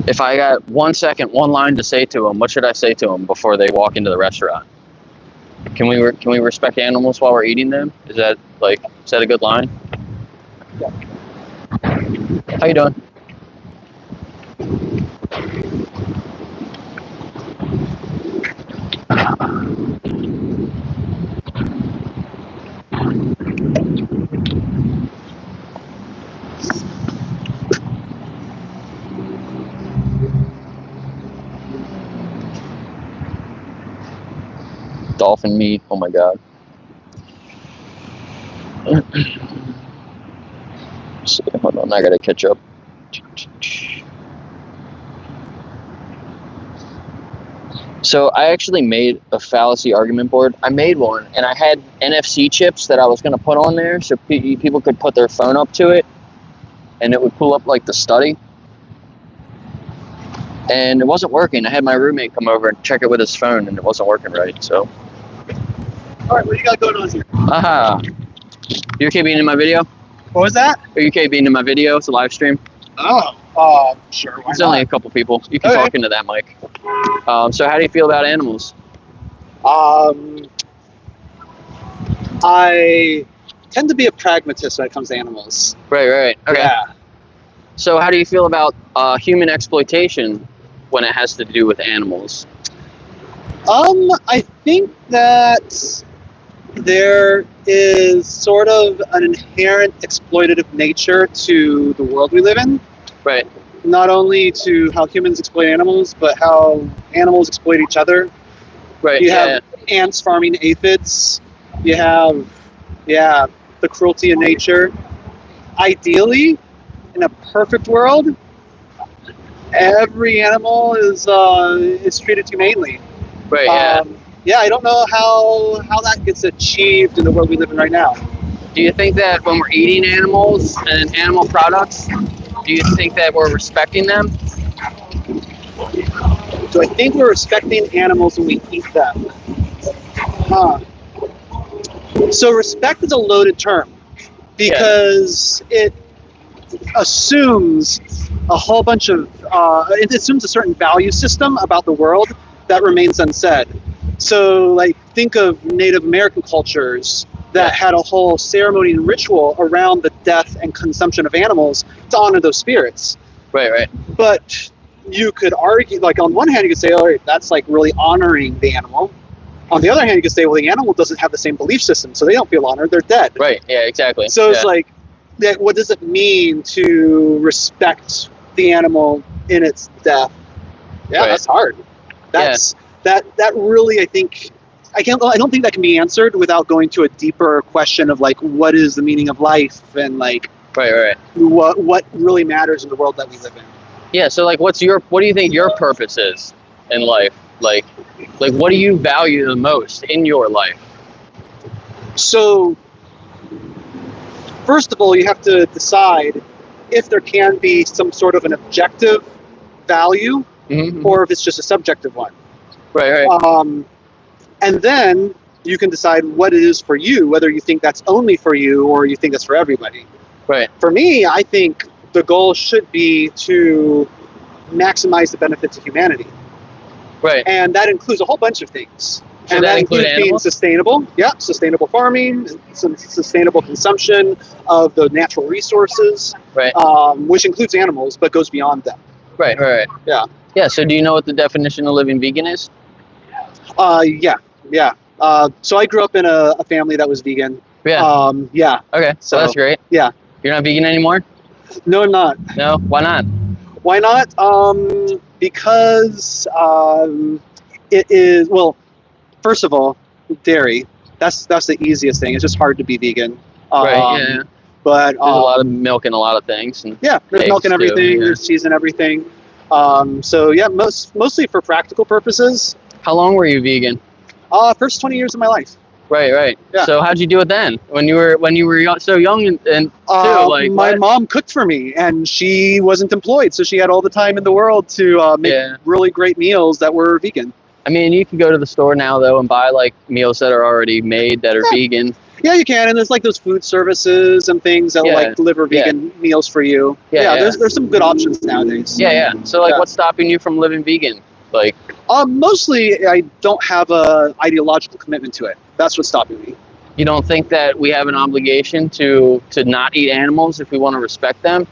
S1: if I got 1 second, one line to say to them, what should I say to them before they walk into the restaurant? Can we respect animals while we're eating them? Is that a good line?
S5: Yeah.
S1: How you doing? Dolphin meat. Oh my god. So, hold on, I gotta catch up. So I actually made a fallacy argument board. I made one, and I had NFC chips that I was gonna put on there, so people could put their phone up to it, and it would pull up like the study. And it wasn't working. I had my roommate come over and check it with his phone, and it wasn't working right. So.
S5: All right, what do you got going on here?
S1: Aha. You okay being in my video?
S5: What was that?
S1: Are you okay being in my video? It's a live stream.
S5: Oh, sure. Why
S1: There's
S5: not?
S1: only a couple people. You can
S5: Okay.
S1: talk into that mic. So how do you feel about animals?
S9: I tend to be a pragmatist when it comes to animals.
S1: Right. Okay.
S9: Yeah.
S1: So how do you feel about human exploitation when it has to do with animals?
S9: I think that there is sort of an inherent exploitative nature to the world we live in.
S1: Right.
S9: Not only to how humans exploit animals, but how animals exploit each other.
S1: Right.
S9: You have ants farming aphids. You have, the cruelty in nature. Ideally, in a perfect world, every animal is treated humanely.
S1: Right. Yeah.
S9: I don't know how that gets achieved in the world we live in right now.
S1: Do you think that when we're eating animals and animal products, do you think that we're respecting them?
S9: Do I think we're respecting animals when we eat them? So respect is a loaded term because it assumes a whole bunch of, it assumes a certain value system about the world that remains unsaid. So think of Native American cultures that had a whole ceremony and ritual around the death and consumption of animals to honor those spirits.
S1: Right.
S9: But you could argue, on one hand, you could say, all right, that's really honoring the animal. On the other hand, you could say, well, the animal doesn't have the same belief system, so they don't feel honored, they're dead.
S1: Right, yeah, exactly.
S9: So it's what does it mean to respect the animal in its death? Yeah,
S1: Right.
S9: that's hard. That really, I think, I don't think that can be answered without going to a deeper question of what is the meaning of life and
S1: Right.
S9: what really matters in the world that we live in.
S1: Yeah, so what do you think your purpose is in life? What do you value the most in your life?
S9: So, first of all, you have to decide if there can be some sort of an objective value
S1: Mm-hmm.
S9: or if it's just a subjective one.
S1: Right.
S9: And then you can decide what it is for you, whether you think that's only for you or you think that's for everybody.
S1: Right.
S9: For me, I think the goal should be to maximize the benefits of humanity.
S1: Right.
S9: And that includes a whole bunch of things.
S1: Should
S9: and
S1: that
S9: that
S1: include
S9: includes being
S1: animals?
S9: sustainable. Yeah, sustainable farming, some sustainable consumption of the natural resources,
S1: Right.
S9: which includes animals, but goes beyond them.
S1: Right.
S9: Yeah.
S1: Yeah, so do you know what the definition of living vegan is?
S9: Yeah. So I grew up in a family that was vegan.
S1: Yeah. Okay, so that's great.
S9: Yeah.
S1: You're not vegan anymore?
S9: No, I'm not.
S1: No? Why not?
S9: Why not? Because it is, well, first of all, dairy. That's the easiest thing. It's just hard to be vegan.
S1: Right, yeah.
S9: But
S1: There's a lot of milk in a lot of things. And
S9: yeah, there's milk and
S1: eggs, too,
S9: everything.
S1: yeah.
S9: There's cheese and everything. So yeah, mostly for practical purposes.
S1: How long were you vegan?
S9: First 20 years of my life.
S1: Right.
S9: Yeah.
S1: So how'd you do it then? When you were so young and too, like
S9: my
S1: what?
S9: mom cooked for me, and she wasn't employed, so she had all the time in the world to make
S1: Yeah.
S9: really great meals that were vegan.
S1: I mean, you can go to the store now though and buy like meals that are already made that are vegan.
S9: Yeah, you can, and there's like those food services and things that will like deliver vegan meals for you.
S1: Yeah.
S9: There's some good options nowadays.
S1: Yeah. So like, what's stopping you from living vegan? Like,
S9: mostly I don't have a ideological commitment to it. That's what's stopping me.
S1: you don't think that we have an obligation to not eat animals if we want to respect them?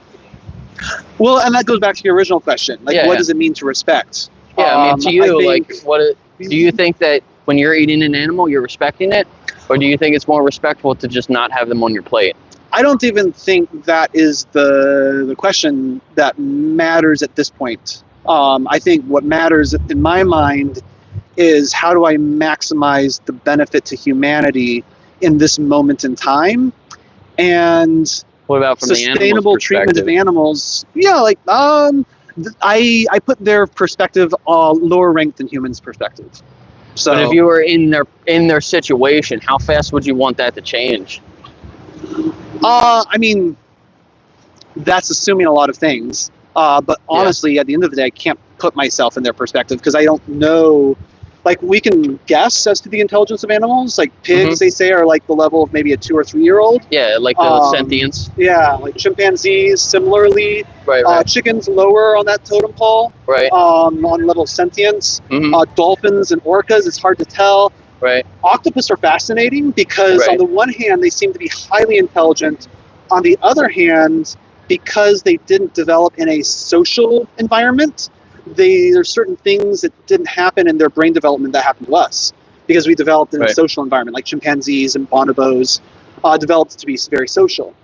S9: Well, and that goes back to your original question. Like, what does it mean to respect?
S1: Yeah, I mean, to you,
S9: think,
S1: like, do you think that when you're eating an animal, you're respecting it? Or do you think it's more respectful to just not have them on your plate?
S9: I don't even think that is the question that matters at this point. I think what matters in my mind is how do I maximize the benefit to humanity in this moment in time, and
S1: what about from
S9: sustainable
S1: the
S9: treatment of animals? Yeah, like I put their perspective lower ranked than humans' perspective. So,
S1: but if you were in their situation, how fast would you want that to change?
S9: I mean, that's assuming a lot of things. But honestly, at the end of the day, I can't put myself in their perspective because I don't know. Like, we can guess as to the intelligence of animals. Like pigs, they say, are like the level of maybe a 2 or 3 year old.
S1: Yeah, like the sentience.
S9: Yeah, like chimpanzees, similarly.
S1: Right.
S9: Chickens lower on that totem pole.
S1: Right.
S9: On level of sentience. Dolphins and orcas, it's hard to tell.
S1: Right.
S9: Octopus are fascinating because on the one hand, they seem to be highly intelligent. On the other hand, because they didn't develop in a social environment, there's certain things that didn't happen in their brain development that happened to us because we developed in a social environment, like chimpanzees and bonobos developed to be very social.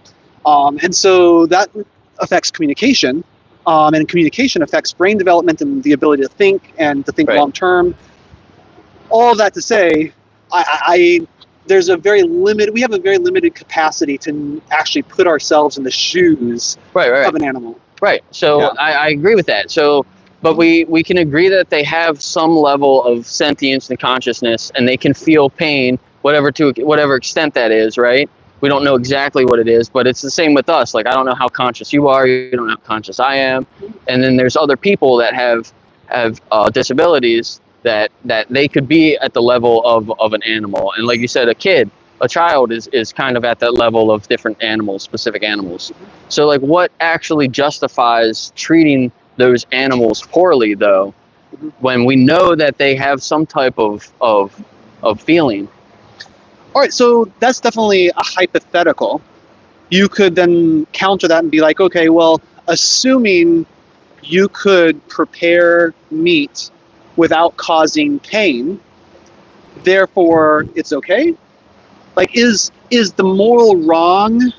S9: And so that affects communication, and communication affects brain development and the ability to think and to think long term. All of that to say, there's we have a very limited capacity to actually put ourselves in the shoes of an animal.
S1: Right. So I agree with that. So, but we can agree that they have some level of sentience and consciousness, and they can feel pain, to whatever extent that is, right? We don't know exactly what it is, but it's the same with us. Like, I don't know how conscious you are, you don't know how conscious I am. And then there's other people that have disabilities that they could be at the level of an animal. And like you said, a child is kind of at that level of different animals, specific animals. So like, what actually justifies treating those animals poorly though, when we know that they have some type of feeling?
S9: All right, so that's definitely a hypothetical. You could then counter that and be like, okay, well, assuming you could prepare meat without causing pain, therefore it's okay? Like, is the moral wrong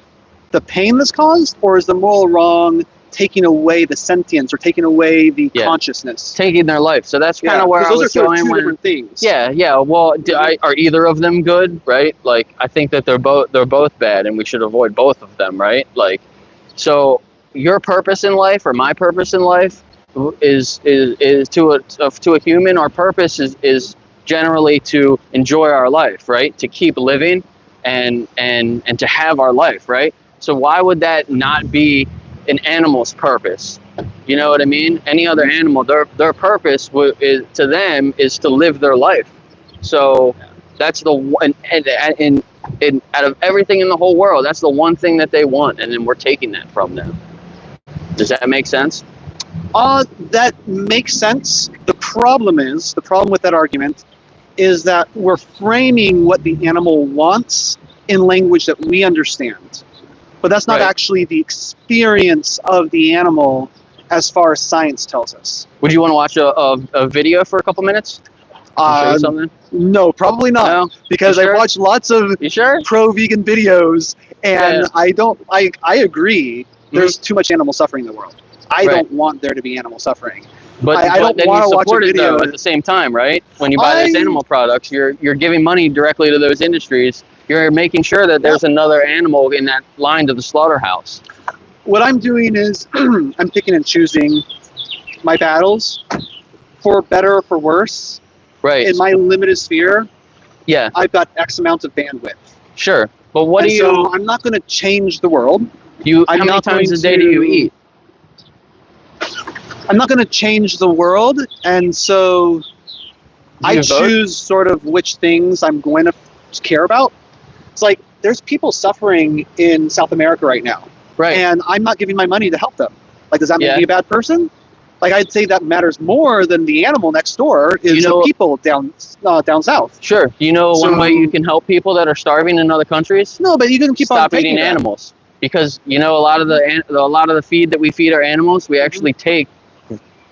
S9: the pain that's caused, or is the moral wrong taking away the sentience or taking away the consciousness?
S1: Taking their life. So that's kind of where I was going.
S9: Two different things.
S1: Yeah. Well, are either of them good, right? Like, I think that they're both bad, and we should avoid both of them, right? Like, so your purpose in life or my purpose in life is to a human. Our purpose is generally to enjoy our life, right? To keep living and to have our life, right? So why would that not be an animal's purpose? You know what I mean? Any other animal, their purpose to them is to live their life. So that's the one, and out of everything in the whole world, that's the one thing that they want, and then we're taking that from them. Does that make sense?
S9: That makes sense. The problem with that argument is that we're framing what the animal wants in language that we understand. But that's not actually the experience of the animal as far as science tells us.
S1: Would you want to watch a video for a couple minutes? Show you something?
S9: No, probably not.
S1: No?
S9: Because I watched lots of pro-vegan videos, and I agree there's too much animal suffering in the world. I don't want there to be animal suffering.
S1: But
S9: I don't
S1: then
S9: want
S1: you
S9: to watch a
S1: support it
S9: video
S1: though, at the same time, right? When you buy those animal products, you're giving money directly to those industries. You're making sure that there's another animal in that line to the slaughterhouse.
S9: What I'm doing is I'm picking and choosing my battles for better or for worse.
S1: Right.
S9: In my limited sphere,
S1: Yeah,
S9: I've got X amount of bandwidth.
S1: sure. But what
S9: And
S1: do
S9: so I'm not going to change the world.
S1: how
S9: I'm
S1: many
S9: not
S1: times a
S9: going
S1: day do you
S9: to-
S1: eat?
S9: I'm not going to change the world, and so
S1: Do
S9: I
S1: you vote?
S9: choose sort of which things I'm going to care about. It's like there's people suffering in South America right now,
S1: Right.
S9: and I'm not giving my money to help them. Like, does that make
S1: Yeah.
S9: me a bad person? Like, I'd say that matters more than the animal next door is
S1: You know-
S9: the people down south.
S1: Sure. You know one
S9: So-
S1: way you can help people that are starving in other countries?
S9: No, but you can keep on
S1: Stop
S9: taking
S1: eating
S9: that.
S1: animals, because you know a lot of the feed that we feed our animals, we actually take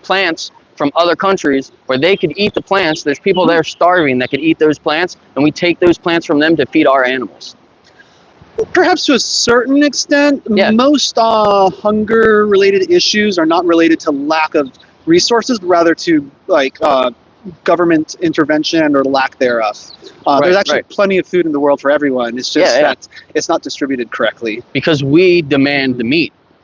S1: plants from other countries where they could eat the plants. There's people there starving that could eat those plants, and we take those plants from them to feed our animals.
S9: Perhaps to a certain extent.
S1: Yeah.
S9: Most hunger-related issues are not related to lack of resources, but rather to like government intervention or lack thereof. There's actually plenty of food in the world for everyone. It's just
S1: Yeah, yeah.
S9: that it's not distributed correctly.
S1: Because we demand the meat.